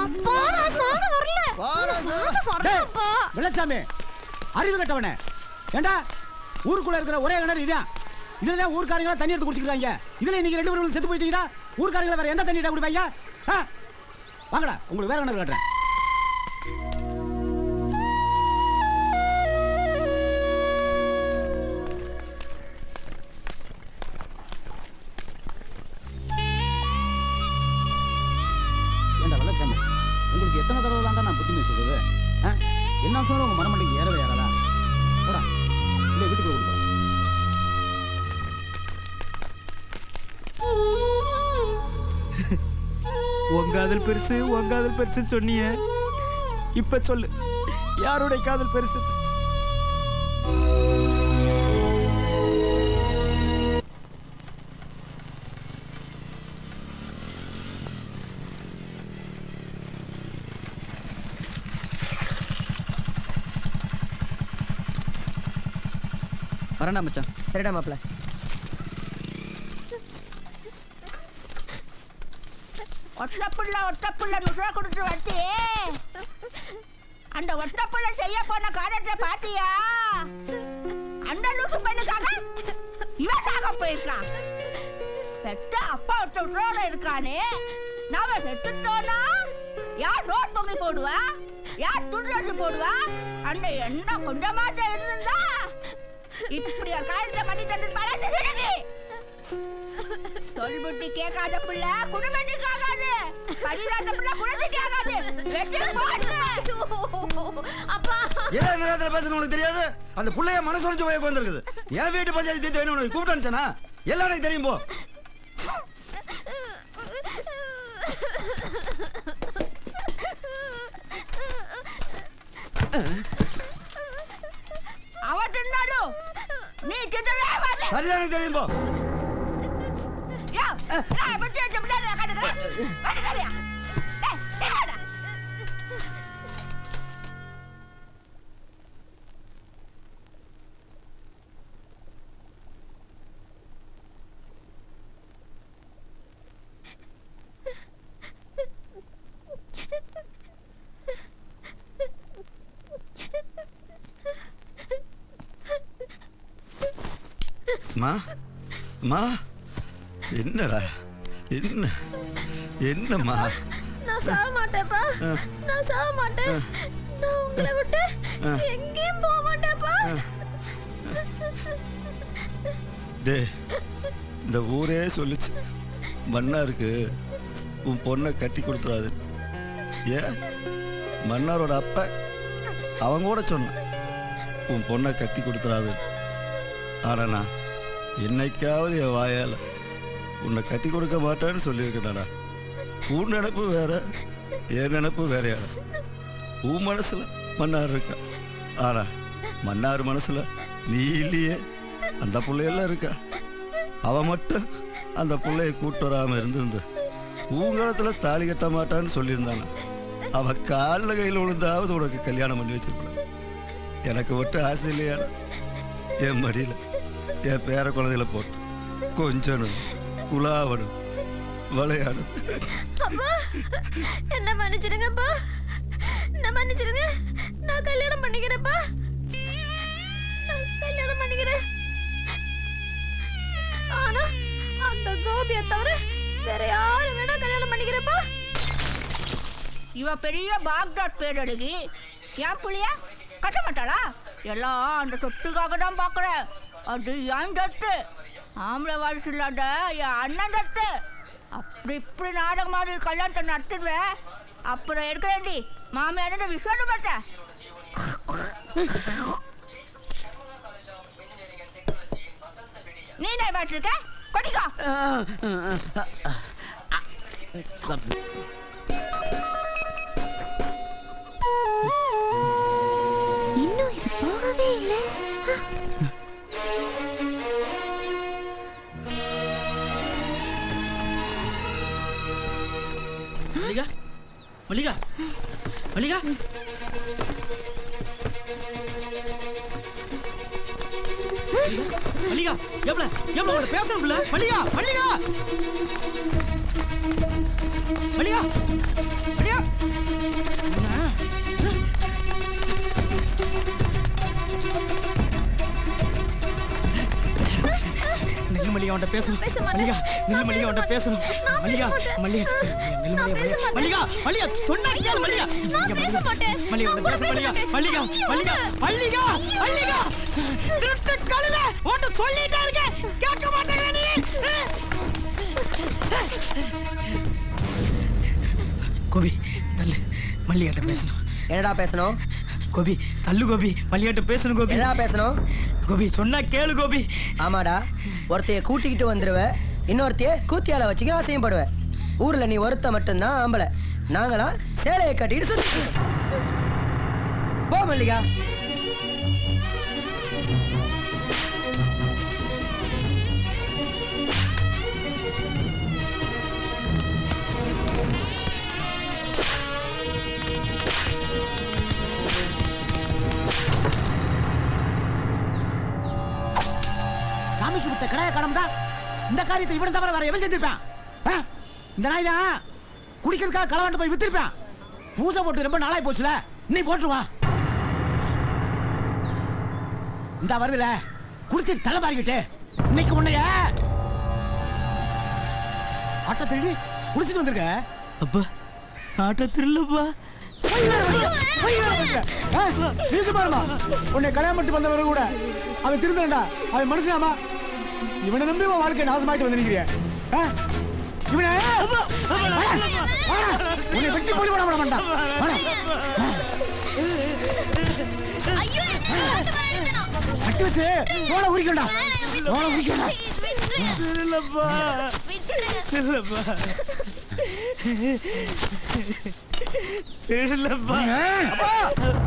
அப்பா நான் சாக வரல. சாக வரலப்பா. வெள்ளச்சாமி அறிவு கட்டவனே, ஏண்டா ஊருக்குள்ள இருக்கிற ஒரே கிணறு இதான். இதுலதான் ஊர்க்காரங்களா தண்ணி எடுத்து குடிச்சுக்கிறாங்க. இதுல நீங்க 2 பேரும் செத்து போயிட்டீங்கன்னா ஊர்க்காரங்களா வேற எந்த தண்ணி எடுத்து குடிப்பாங்க? வாங்கடா, உங்களுக்கு வேற கிணறு கட்டுறேன். உங்களுக்கு எத்தனை தடவை தான் நான் புத்திமே சொல்றது? என்ன சொல்ல உங்க மனமண்டைக்கு ஏறவே ஏறதா? போடா, இல்லை வீட்டுக்குள்ள கொடுப்பா. உன் காதல் பெருசு சொன்னிய. இப்ப சொல்லு, யாருடைய காதல் பெருசு? வரண்டா மச்சான். சரிடா மாப்பிள்ள. ஒட்டப்புள்ள நுழ கொடுத்து வச்சு அந்த ஒட்டப்புள்ள செய்ய போன காரியத்தை பாத்தியா? அந்த லூசு பெண்ணுக்காக இவன் சாக போயிருக்கான். பெத்த அப்பா ஒருத்தரோட இருக்கானே, நாம செத்துட்டோம்னா யார் ரோட் பொங்கி போடுவா, யார் துண்டு போடுவா? அந்த எண்ணம் கொஞ்சமாச்ச இருந்தா இப்படி ஒரு காரியத்தை பண்ணி தந்துருப்பாளே. சொல்புட்டி கேட்காத பிள்ள குடும்பத்துக்கு ஆகாது. படிக்காத பிள்ளை குழந்தைக்கு ஆகாது. அப்பா ஏன் இந்த நேரத்துல பேசுறது உங்களுக்கு தெரியாது? அந்த புள்ளைய மனசு உடைஞ்சு போய் உட்கார்ந்திருக்குது. என் வீட்டு பஞ்சாயத்து தீர்த்து வேணும் உனக்கு கூப்பிட்டு அனுப்பிச்சனா? எல்லாம் எனக்கு தெரியும் போ. அவன் தின்னாலும் நீ தின்னவே மாட்டே. சரிதான் எனக்கு தெரியும் போ. நான் பத்தி வச்ச பிள்ளை நான் கண்டுக்கிறேன். கண்டுக்கலையா? மா மா என்னடா என்ன என்னம்மா? நான் சாக மாட்டேப்பா. நான் சாக மாட்டேன். நான் உங்களை விட்டு எங்கேயும் போக மாட்டேப்பா. டே, இந்த ஊரே சொல்லுச்சு மன்னாருக்கு உன் பொண்ணை கட்டி கொடுத்துறாது. ஏன் மன்னாரோட அப்பா அவங்க கூட சொன்னான் உன் பொண்ணை கட்டி கொடுத்துறாது. ஆனால் நான் என்னைக்காவது என் வாயால் உன்னை கட்டி கொடுக்க மாட்டேன்னு சொல்லியிருக்கேன்டா. உன் நினப்பு வேற, என் நினப்பு வேறையா. உன் மனசுல மன்னார் இருக்கா, ஆனா மன்னார் மனசுல நீ இல்லையே. அந்த பிள்ளையெல்லாம் இருக்கா. அவன் மட்டும் அந்த பிள்ளைய கூட்டு வராமல் இருந்திருந்து ஊங்காலத்துல தாலி கட்ட மாட்டான்னு சொல்லியிருந்தாங்க. அவ காலில் கையில் விழுந்தாவது உனக்கு கல்யாணம் பண்ணி வச்சிருப்பான். எனக்கு மட்டும் ஆசை இல்லையாடா என் மடியில் என் பேர குழந்தைகளை போட்டு கொஞ்சணும் உலாவணும் விளையாடும். அப்பா என்ன மன்னிச்சிடுங்கப்பா, என்ன மன்னிச்சிடுங்க. நான் கல்யாணம் பண்ணிக்கிறேன்ப்பா, நான் கல்யாணம் பண்ணிக்கிறேன். ஆனா அந்த கோபியை தவிர வேற யாரு வேணா கல்யாணம் பண்ணிக்கிறேன்ப்பா. இவ பெரிய பாக்தாத் பேரழகி என் புள்ளிய கட்ட மாட்டாளா? எல்லாம் அந்த சொத்துக்காக தான் பார்க்குறேன். அது என் தட்டு, ஆம்பளை வாரிசு இல்லாத என் அண்ணன் தட்டு. அப்படி இப்படி நாடகமாக கல்யாணத்தை நடத்துடுவேன். அப்புறம் எடுக்கிறேன்டி மாமியார் விஸ்வாசம் பார்த்தேன். நீ என்ன பாட்டுருக்க? கொடிக்கா. இன்னும் இது போகவே இல்லை. மல்லிகா, மல்லிகா, மல்லிகா. மல்லிகா, எவ்வளோ எவ்வளோ ஒரு பேசணும் பிள்ளை. மல்லிகா, மல்லிகா, மல்லிகா, மல்லிகா. நில்லு மல்லிகா, அவன்கிட்ட பேசணும். மல்லிகா, நில்லு மல்லிகா, அவன்கிட்ட பேசணும். மல்லிகா, மல்லிகா, நில்லு மல்லிகா, மல்லிகா, மல்லிகா, சொன்னா கேளு மல்லிகா. மல்லிகா, பேச மல்லிகா, மல்லிகா, மல்லிகா, மல்லிகா, மல்லிகா. திருட்டு கழுதை ஓட்டு சொல்லிட்டே இருக்க, கேட்க மாட்டேங்க நீ. கோபி, தள்ளு, மல்லிகாட்ட பேசணும். என்னடா பேசணும்? கோபி, தள்ளு கோபி, மல்லிகாட்ட பேசணும் கோபி. என்னடா பேசணும்? கோபி, சொன்னா கேளு கோபி. ஆமாடா, ஒருத்தைய கூட்டிக்கிட்டு வந்துருவ, இன்னொருத்தைய கூத்தியால வச்சுக்க ஆசையப்படுவ. ஊர்ல நீ ஒருத்த மட்டும்தான் ஆம்பளை, நாங்களாம் சேலையை கட்டிட்டு சுத்தி போ மல்லிகா. சாமிக்கு விட்ட கடையை கடம்டா. இந்த காரியத்தை இவன் தவிர வேற எவன் செஞ்சிருப்பான்? இந்த நாய் தான் குடிக்கிறதுக்காக களவாண்டு போய் வித்திருப்பான். பூஜை போட்டு ரொம்ப நாளாய் போச்சுல, நீ போட்டு வா. இந்த வருதுல குடிச்சு தலை பாரிக்கிட்டு இன்னைக்கு உன்னைய ஆட்ட திருடி குடிச்சிட்டு வந்திருக்க. அப்பா, ஆட்ட திருடலப்பா. உன்னை கல்யாணம் பண்ணிட்டு வந்தவரை கூட அவன் திருந்தா, அவன் மனுஷனாமா? இவனை நம்பி உன் வாழ்க்கை நாசமாயிட்டு வந்து நிக்கிறிய. இவனை உன்னை வெட்டி போடி விட மாட்டான். கட்டி வச்சு தோலை உரிக்கண்டா, தோலை உரிக்கண்டா.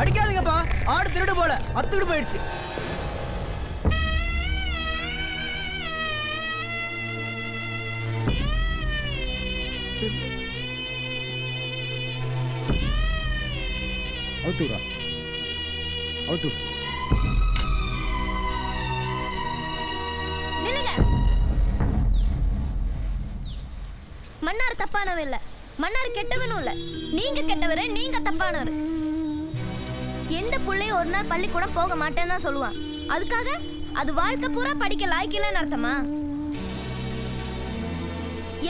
அடிக்காதீங்கப்பா, ஆடு திருடு போல அத்துக்கிட்டு போயிடுச்சு. அவுத்துடா, அவுத்து. நில்லுங்க. மன்னார் தப்பானவன் இல்ல, மன்னார் கெட்டவனும் இல்ல. நீங்க கெட்டவரு, நீங்க தப்பானவரு. எந்த புள்ளையும் ஒரு நாள் பள்ளிக்கூடம் போக மாட்டேன்னு தான் சொல்லுவான். அதுக்காக அது வாழ்க்கை பூரா படிக்க லாய்க்கலன்னு அர்த்தமா?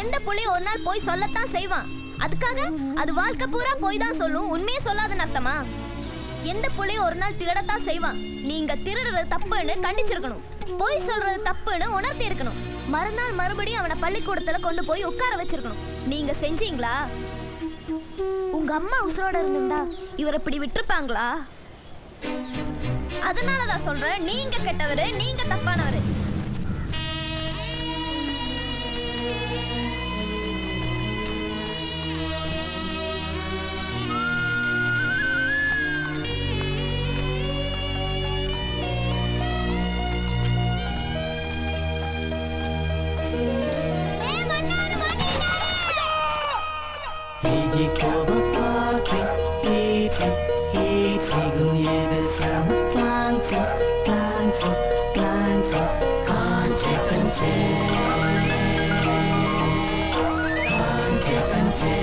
எந்த புள்ளையும் ஒரு நாள் போய் சொல்லத்தான் செய்வான். அதுக்காக அது வாழ்க்கை பூரா போய் தான் சொல்லும், உண்மையே சொல்லாதுன்னு அர்த்தமா? எந்த புள்ளையும் ஒரு நாள் திருடத்தான் செய்வான். நீங்க திருடுறது தப்புன்னு கண்டிச்சிருக்கணும், போய் சொல்றது தப்புன்னு உணர்த்தி இருக்கணும். மறுநாள் மறுபடியும் அவனை பள்ளிக்கூடத்துல கொண்டு போய் உட்கார வச்சிருக்கணும். நீங்க செஞ்சீங்களா? உங்க அம்மா உசுரோட இருந்திருந்தா இவரை இப்படி விட்டுருப்பாங்களா? அதனாலதான் சொல்றேன், நீங்க கெட்டவரு, நீங்க தப்பானவரு. Klangfurt, Klangfurt, Klangfurt, कंचे कंचे कंचे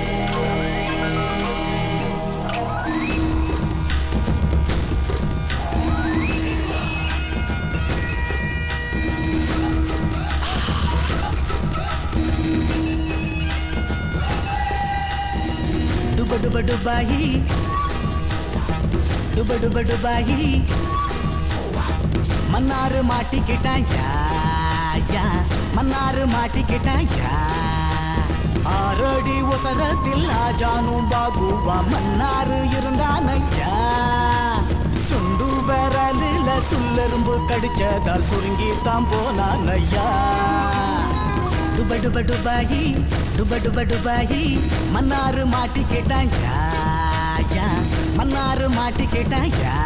डुब डुब डुबाही डुब डुब डुबाही मन्नार माटिக்கிட்டா யா मन्नार माटिக்கிட்டா யா ஆரடி ஒசரத்தில் ஆஜானும் பாகுவா மன்னார் இருந்தானையா சுண்டு விரலில் சுல்லெரும்பு கடிச்சதால் சுருங்கி தான் போனானையா डुब डुब डुबाही डुब डुब डुबाही मन्नार माटिக்கிட்டா யா मन्नार माटिக்கிட்டா யா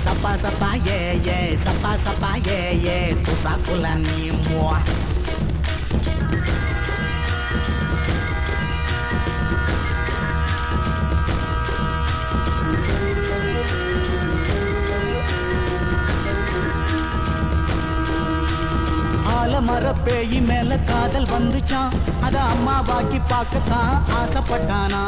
सपा सपा ये सपा ये तुसा kulani mua ஆலமர பேயி மேல காதல் வந்துச்சான் அத அம்மா வாக்கி பார்க்கத்தான் ஆசைப்பட்டானா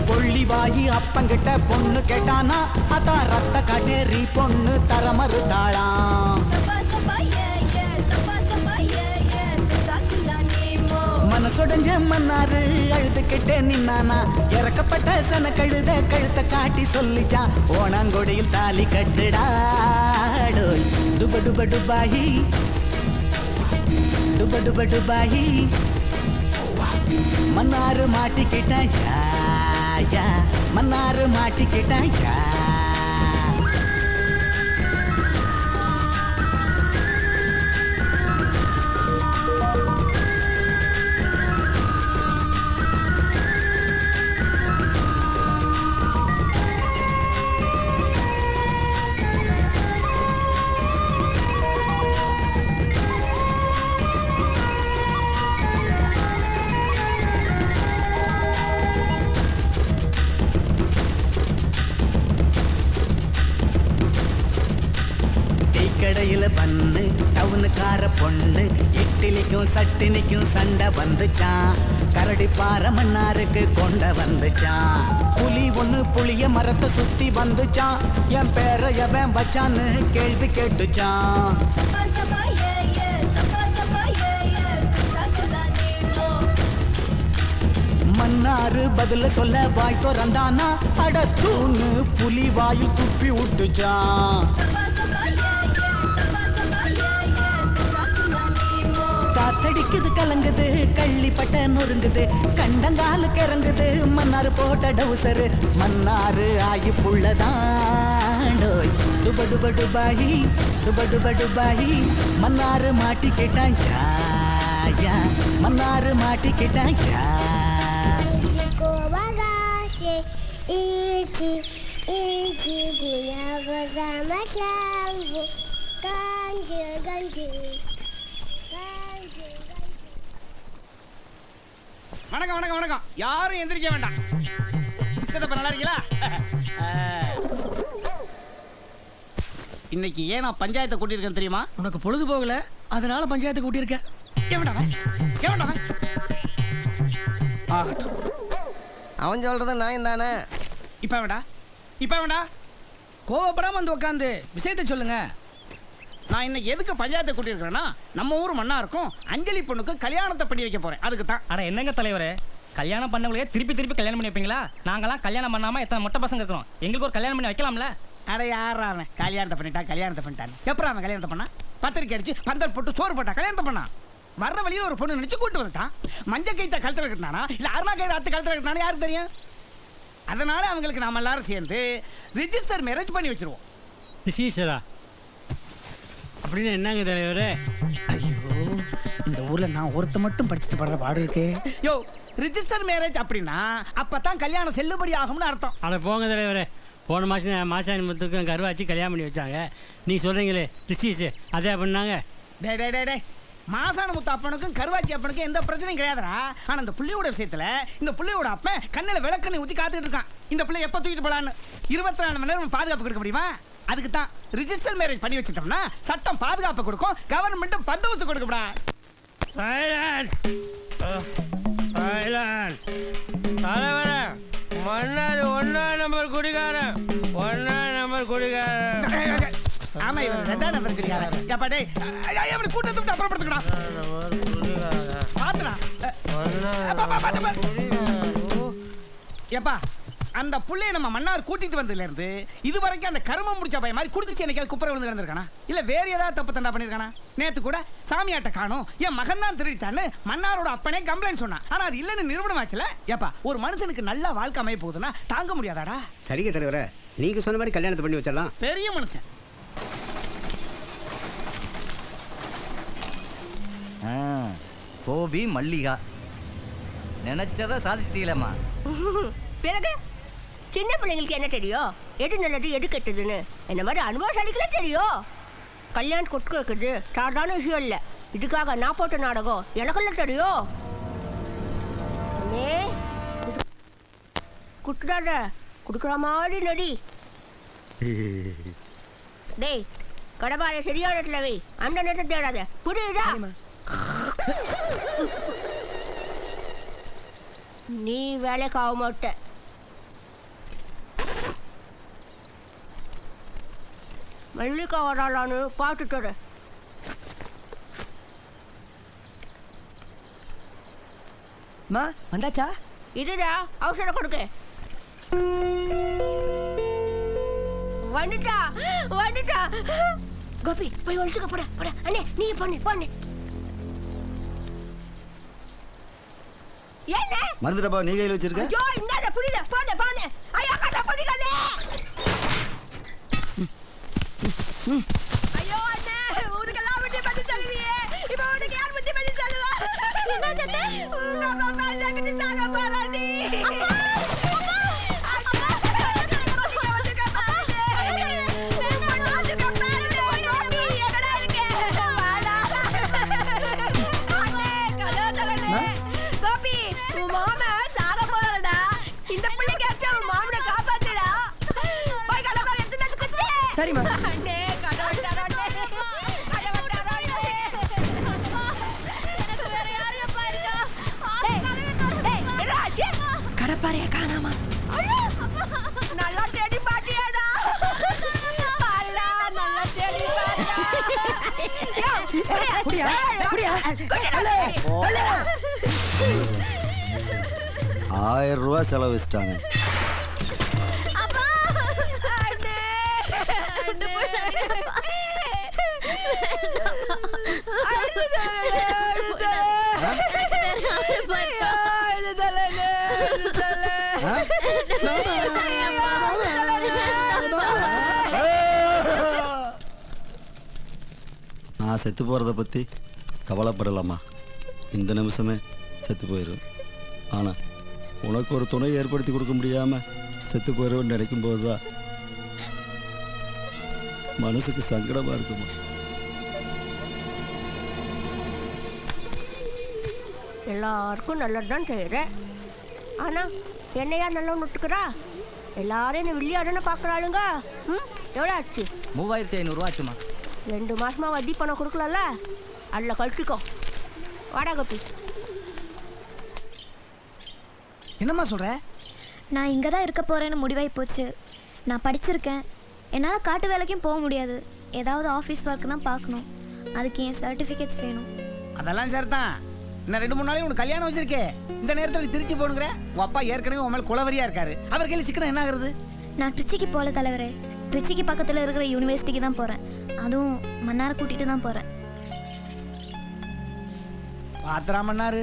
கொள்ளிவாயி அப்பங்கிட்ட பொண்ணு கேட்டானா அதான் ரத்த கட்டேரி பொண்ணு தர மறுத்தாளாம் மனசுடைஞ்ச மன்னாரு அழுதுகிட்டே நின்னானா இறக்கப்பட்ட சன கழுத கழுத்த காட்டி சொல்லிச்சான் ஓணாங்கொடியில் தாலி கட்டுடாடோய் டுப டுப டுபாஹி டுப டுப டுபாஹி மன்னாரு மாட்டிக்கிட்டா யா மன்னாரு மாட்டிக்கிட்டா யா கடையில பண்ணு டவுனுக்கார பொண்ணு இட்லிக்கும் சட்டினிக்கும் சண்டை வந்துச்சான் கரடி பாறை மன்னாருக்கு கொண்ட வந்துச்சான் புலி ஒண்ணு புளிய மரத்தை சுத்தி வந்துச்சான் என் பேரை எவன் வச்சான்னு கேள்வி கேட்டுச்சான் மன்னாரு பதில சொல்ல வாய் திறந்தானா அட தூணு புலி வாயில் துப்பி விட்டுச்சான் காத்தடிக்குது கலங்குது கள்ளிப்பட்ட நொறுங்குது கண்டங்காலுக்கு இறங்குது மன்னாரு போட்ட டவுசரு மன்னாரு ஆயி புள்ளதாண்டோய் டுப டுப டுபாஹி டுப டுப டுபாஹி மன்னாரு மாட்டிக்கிட்டா யா மன்னாரு மாட்டிக்கிட்டா யா வணக்கம் வணக்கம் வணக்கம் யாரும் எந்திரிக்க வேண்டாம் சித்தப்பா நல்லா இருக்கீங்களா இன்னைக்கு ஏன் நான் பஞ்சாயத்தை கூட்டியிருக்கேன் தெரியுமா உனக்கு பொழுது போகல அதனால பஞ்சாயத்தை கூட்டியிருக்கேன் அவன் சொல்றத நான் தானே இப்ப வேண்டா கோவப்படாம வந்து உட்காந்து விஷயத்தை சொல்லுங்க நான் இன்னைக்கு எதுக்கு பஞ்சாயத்தை கூட்டியிருக்கிறேன்னா நம்ம ஊர் மண்ணா இருக்கும் அஞ்சலி பொண்ணுக்கு கல்யாணத்தை பண்ணி வைக்க போறேன் அதுக்கு தான். அட என்னங்க தலைவரே, கல்யாணம் பண்ணவங்களே திருப்பி திருப்பி கல்யாணம் பண்ணி வைப்பீங்களா? நாங்களாம் கல்யாணம் பண்ணாம எத்தனை மொட்டை பசங்க இருக்கிறோம், எங்களுக்கு ஒரு கல்யாணம் பண்ணி வைக்கலாம்ல? அட யாரா அவன் கல்யாணத்தை பண்ணிட்டான் எப்பறம் அவன் கல்யாணத்தை பண்ணா? பத்திரிக்கை அடிச்சு பந்தல் போட்டு சோறு போட்டா கல்யாணத்தை பண்ணா? வர்ற வழியில் ஒரு பொண்ணு நினைச்சு கூட்டு வந்துட்டான். மஞ்சள் கைத்த கழுத்துல கட்டினானா இல்ல அருணா கயிறு அத்து கழுத்துல கட்டினானா யாருக்கு தெரியும்? அதனால அவங்களுக்கு நாம எல்லாரும் சேர்ந்து ரிஜிஸ்டர் மேரேஜ் பண்ணி வச்சிருவோம். ரிஜிஸ்டரா அப்படின்னு என்னங்க தலைவரே? ஐயோ, இந்த ஊர்ல நான் ஒருத்த மட்டும் படிச்சுட்டு படுற பாடு இருக்கே. யோ, ரிஜிஸ்டர் மேரேஜ் அப்படின்னா அப்பதான் கல்யாணம் செல்லுபடி ஆகும்னு அர்த்தம். அட போங்க தலைவரே, போன மாதம் மாசாணி முத்துக்கும் கருவாச்சி கல்யாணம் பண்ணி வச்சாங்க. நீ சொல்கிறீங்களே ரிஷிஸ் அதே பண்ணாங்க. டே டே டே டே மாசான முத்து அப்பனுக்கும் கருவாச்சி அப்பனுக்கும் எந்த பிரச்சனையும் கிடையாதுடா. ஆனா இந்த புள்ளையோட விஷயத்துல இந்த புள்ளையோட அப்பன் கண்ணில் விளக்கண்ணை ஊற்றி காத்துக்கிட்டு இருக்கான். இந்த பிள்ளை எப்போ தூக்கிட்டு போலான்னு 24 மணி நேரம் பாதுகாப்பு கொடுக்க முடியுமா? அதுக்கு தான் ரிஜிஸ்டர் மேரேஜ் பண்ணி வச்சுட்டோம்னா சட்டம் பாதுகாப்பு கொடுக்கும், கவர்மெண்ட்டும் பந்தோபஸ்து கொடுக்கப்படா. மன்னார் 1ஆம் நம்பர் குடிகாரன் 1ஆம் நம்பர் குடிகாரன். ஆமா இவன் 2ஆம் நம்பர் குடிகாரன். ஏப்பா டேய் அவனை கூட்டத்தை விட்டு அப்புறப்படுத்துக்கடா. பாத்துடா ஏப்பா அந்த புள்ளைய நம்ம மன்னார் கூட்டிட்டு வந்ததுல இருந்து இது வரைக்கும் அந்த கருமம் முடிச்ச பையன் மாதிரி குடிச்சு எனக்கு குப்பரை விழுந்து கிடந்திருக்கானா இல்ல வேற ஏதாவது தப்பு தண்டா பண்ணிருக்கானா? நேத்து கூட சாமியாட்ட காணும் என் மகன் தான் திருடித்தான்னு மன்னாரோட அப்பனே கம்ப்ளைண்ட் சொன்னான். ஆனா அது இல்லன்னு நிரூபணம் ஆச்சுல. ஏப்பா ஒரு மனுஷனுக்கு நல்ல வாழ்க்கை அமைய போகுதுன்னா தாங்க முடியாதாடா? சரிங்க தலைவரே, நீங்க சொன்ன மாதிரி கல்யாணத்தை பண்ணி வச்சிடலாம். பெரிய மனுஷன். கோபி மல்லிகா நினைச்சதை சாதிச்சிட்டீங்களேம்மா. பிறகு சின்ன பிள்ளைங்களுக்கு என்ன தெரியும், எது நல்லது எது கெட்டதுன்னு? இந்த மாதிரி அனுபவசாலிகளே தெரியும். கல்யாணம் கொட்டு வைக்கிறது சாதாரண விஷயம் இல்லை. இதுக்காக நான் போட்ட நாடகம் எனக்கெல்லாம் தெரியும். குட்டுடாத குடுக்குற மாதிரி நடி. டேய் கடபார சரியான இடத்துல வை, அந்த நேரத்தை தேடாத, புரியுதா? நீ வேலைக்கு ஆக மாட்ட. மல்லிகா வராளான்னு பார்த்துட்டு வந்தாச்சா? இதுடா அவசரம் கொடுக்க. வந்துட்டா வந்துட்டா. கோபி போய் ஒழிச்சுக்க போட போட. அண்ணே நீ பண்ணு பண்ணு. என்ன மருந்து டப்பா நீ கையில் வச்சிருக்க? ஐயோ இந்தாத புடிடா போடு போடு. ஐயோ கட்ட புடிக்கனே. ஐயோ அண்ணே ஊருக்கெல்லாம் விட்டு பண்ணி தள்ளுவியே. இப்போ உனக்கு யார் விட்டு பண்ணி தள்ளுவா? என்ன சத்தே? உங்க அம்மா ஜாக்கிட்டு தாங்க போறாடி. சரிம்மா. கடப்பாறைய காணாமா? நல்லா தேடி பாட்டியாடா. நல்லா தேடி புடியா புடியா. 1000 ரூபாய் செலவு வச்சிட்டாங்க. நான் செத்து போகிறத பற்றி கவலைப்படலாமா? இந்த நிமிஷமே செத்து போயிடும். ஆனால் உனக்கு ஒரு துணை ஏற்படுத்தி கொடுக்க முடியாமல் செத்து போயிடுவேன்னு நினைக்கும் போது தான் மனசுக்கு சங்கடமாக இருக்குமா? எல்லாருக்கும் நல்லது தான் செய்கிறேன். ஆனால் என்னையா நல்லா நுட்டுக்கிறா? எல்லாரும் என்ன வில்லியாடன்னு பார்க்குறாளுங்க. எவ்வளோ ஆச்சு? 3500 ரூபா ஆச்சுமா. 2 மாசமா வட்டி பணம் கொடுக்கலல்ல, அதில் கழிச்சிக்கோ. வாடா கோபி. என்னம்மா சொல்ற? நான் இங்கே தான் இருக்க போகிறேன்னு முடிவாகி போச்சு. நான் படிச்சிருக்கேன். என்னால் காட்டு வேலைக்கும் போக முடியாது. ஏதாவது ஆஃபீஸ் ஒர்க் தான் பார்க்கணும். அதுக்கு என் சர்டிஃபிகேட்ஸ் வேணும். அதெல்லாம் சார் தான். இன்னும் 2-3 நாளைக்கு உனக்கு கல்யாணம் வச்சிருக்கே. இந்த நேரத்தில் திருச்சி போகணுங்கிற உங்கள் அப்பா ஏற்கனவே உன் மேலே குலவரியாக இருக்காரு. அவர் கையில் சிக்கனம் என்ன ஆகுறது? நான் ட்ரிச்சிக்கு போகல தலைவரே. ட்ரிச்சிக்கு பக்கத்தில் இருக்கிற யூனிவர்சிட்டிக்கு தான் போகிறேன். அதுவும் மன்னாரை கூட்டிகிட்டு தான் போகிறேன். பாத்திரா மன்னாரு,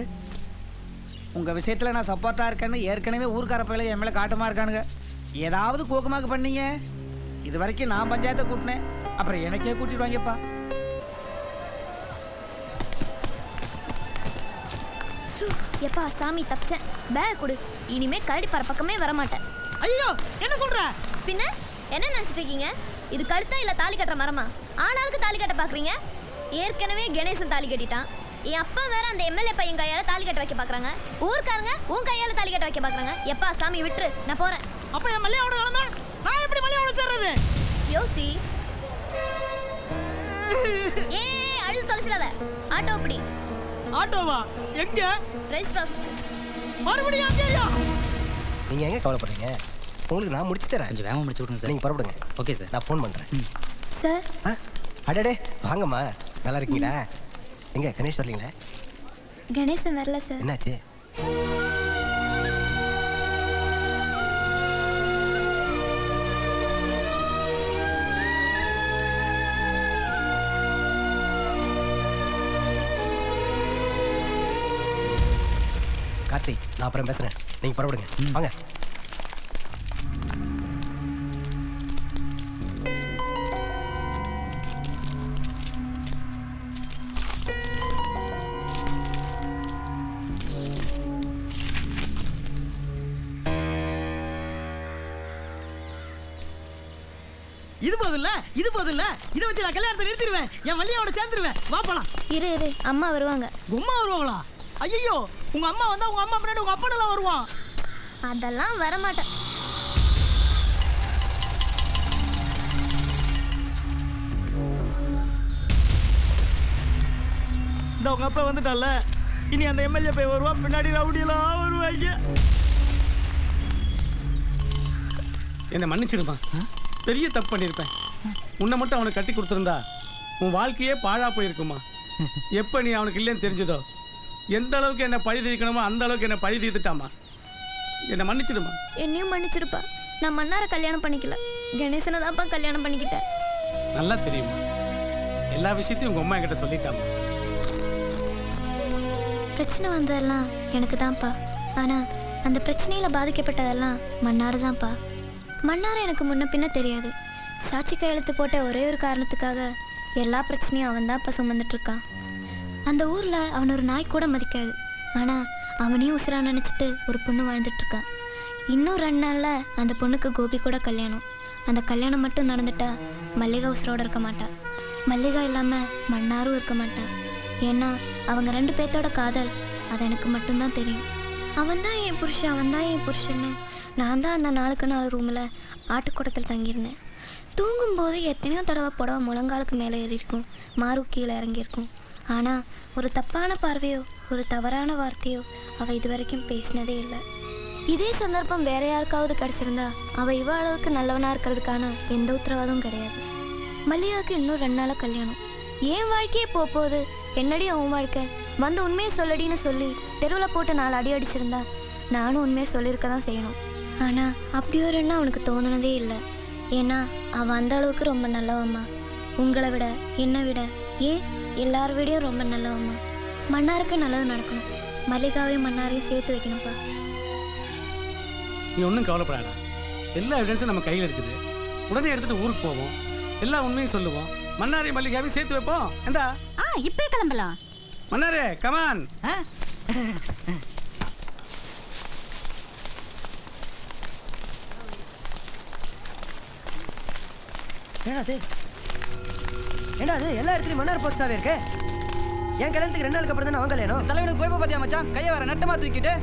உங்கள் விஷயத்தில் நான் சப்போர்ட்டாக இருக்கேன்னு ஏற்கனவே ஊர்க்கார பயில என் மேலே காட்டமாக இருக்கானுங்க. ஏதாவது கோக்கமாக்கு பண்ணீங்க. இது வரைக்கும் நான் பஞ்சாயத்தை கூட்டினேன், அப்புறம் எனக்கே கூட்டிடுவாங்கப்பா. எப்பா சாமி தப்பிச்சேன். பேக் கொடு. இனிமே கரடி பற பக்கமே வரமாட்டேன். ஐயோ என்ன சொல்ற? பின்ன என்ன நினைச்சிட்டு இருக்கீங்க? இது கழுத்தா இல்ல தாலி கட்டுற மரமா? ஆளாளுக்கு தாலி கட்ட பாக்குறீங்க. ஏற்கனவே கணேசன் தாலி கட்டிட்டான். என் அப்பா வேற அந்த எம்எல்ஏ பையன் கையால தாலி கட்ட வைக்க பாக்குறாங்க. ஊர்க்காரங்க உன் கையால தாலி கட்ட வைக்க பாக்குறாங்க. எப்பா சாமி விட்டுரு, நான் போறேன். அப்ப என் மல்லிகாவோட நிலைமை நான் எப்படி மல்லிகாவோட சேர்றது? யோசி. ஏ அழுது தொலைச்சிடாத. ஆட்டோ பிடி. ஆட்டோவா? எங்க? Register office. மறுபடியும் அங்கேயா? நீங்க எங்க கவலைப்படுறீங்க? உங்களுக்கு நான் முடிச்சு தரேன். கொஞ்சம் வேகமாக முடிச்சு விடுங்க சார். நீங்க புறப்படுங்க. Okay sir. நான் ஃபோன் பண்றேன். சார். அடடே வாங்கம்மா, நல்லா இருக்கீங்களா? எங்க கணேஷ் வரலீங்களா? கணேசன் வரல சார். என்னாச்சு? கார்த்தி, நான் அப்புறம் பேசுறேன். நீங்க புறப்படுங்க. வாங்க. இது போதும்ல, இது போதும்ல. இதை வச்சு நான் கல்யாணத்தை நிறுத்திடுவேன். என் மல்லிகாவோட சேர்ந்துருவேன். வா போலாம். இரு அம்மா வருவாங்க. உம்மா வருவாங்களா? ஐயோ, உங்க அம்மா வந்தா உங்க அம்மா முன்னாடி உங்க அப்பா நல்லா வருவான். அதெல்லாம் வர மாட்டேன். இந்த உங்க அப்பா வந்துட்டால, இனி அந்த எம்எல்ஏ போய் வருவான், பின்னாடி ரவுடியெல்லாம் வருவாங்க. என்னை மன்னிச்சிடுமா, பெரிய தப்பு பண்ணியிருப்பேன். உன்னை மட்டும் அவனுக்கு கட்டி கொடுத்துருந்தா உன் வாழ்க்கையே பாழா போயிருக்குமா. எப்போ நீ அவனுக்கு இல்லைன்னு தெரிஞ்சதோ, எந்த அளவுக்கு என்னை பழி தீர்க்கணுமோ அந்த அளவுக்கு என்னை பழி தீர்த்துட்டாமா. என்னை மன்னிச்சிடுமா. என்னையும் மன்னிச்சிருப்பா. நான் மன்னாரை கல்யாணம் பண்ணிக்கல, கணேசனை தான்ப்பா கல்யாணம் பண்ணிக்கிட்டேன். நல்லா தெரியுமா, எல்லா விஷயத்தையும் உங்கள் அம்மா என்கிட்ட சொல்லிட்டாமா. பிரச்சனை வந்ததெல்லாம் எனக்கு தான்ப்பா. ஆனால் அந்த பிரச்சனையில் பாதிக்கப்பட்டதெல்லாம் மன்னார் தான்ப்பா. மன்னாரை எனக்கு முன்ன பின்ன தெரியாது. சாட்சி கையெழுத்து போட்ட ஒரே ஒரு காரணத்துக்காக எல்லா பிரச்சனையும் அவன் தான் இப்போ சுமந்துட்டுருக்கான். அந்த ஊரில் அவன் ஒரு நாய் கூட மதிக்காது. ஆனால் அவனையும் உசுரா நினச்சிட்டு ஒரு பொண்ணு வாழ்ந்துட்டுருக்கான். இன்னும் 2 நாளில் அந்த பொண்ணுக்கு கோபி கூட கல்யாணம். அந்த கல்யாணம் மட்டும் நடந்துட்டா மல்லிகா உசுரோடு இருக்க மாட்டா. மல்லிகா இல்லாமல் மன்னாரும் இருக்க மாட்டா. ஏன்னா அவங்க 2 பேர்த்தோட காதல் அது எனக்கு மட்டும்தான் தெரியும். அவன் தான் என் புருஷன், அவன் தான் என் புருஷன்னு நான் தான் அந்த 4க்கு 4 ரூமில் ஆட்டுக்கூடத்தில் தங்கியிருந்தேன். தூங்கும்போது எத்தனையோ தடவை புடவை முழங்காலுக்கு மேலே ஏறியிருக்கும், மாறு கீழே இறங்கியிருக்கும். ஆனால் ஒரு தப்பான பார்வையோ ஒரு தவறான வார்த்தையோ அவள் இது வரைக்கும் பேசினதே இல்லை. இதே சந்தர்ப்பம் வேற யாருக்காவது கிடச்சிருந்தா அவள் இவ அளவுக்கு நல்லவனாக இருக்கிறதுக்கான எந்த உத்தரவாதமும் கிடையாது. மல்லிகாவுக்கு இன்னும் 2 நாளில் கல்யாணம். என் வாழ்க்கையே போகுது, என்னடி அவன் வாழ்க்கை, வந்து உண்மையை சொல்லடின்னு சொல்லி தெருவில் போட்டு 4 அடி அடிச்சிருந்தா நானும் உண்மையை சொல்லியிருக்க தான் செய்யணும். ஆனால் அப்படி ஒரு எண்ணம் அவனுக்கு தோணுனதே இல்லை. ஏன்னா அவன் அந்த அளவுக்கு ரொம்ப நல்லவம்மா. உங்களை விட என்னை விட ஏன் எல்லார் விடையும் ரொம்ப நல்லவம்மா. மன்னாருக்கு நல்லது நடக்கணும். மல்லிகாவையும் மன்னாரையும் சேர்த்து வைக்கணும்ப்பா. நீ ஒன்றும் கவலைப்படாடா, எல்லா எவிடன்ஸும் நம்ம கையில் இருக்குது. உடனே எடுத்துகிட்டு ஊருக்கு போவோம், எல்லா உண்மையும் சொல்லுவோம், மன்னாரையும் மல்லிகாவையும் சேர்த்து வைப்போம். எந்தா இப்பே கிளம்பலாம். மன்னாரே கமான். ஏன்னா அது எல்லா இடத்துலயும் மன்னார் போஸ்டாவே இருக்கு. என் கல்யாணத்துக்கு 2 நாளுக்கு அப்புறம் தான் அவன் கல்யாணம். தலைவனுக்கு கோயப்ப பாத்தியா மச்சான், கையை வர நட்டமா தூக்கிட்டு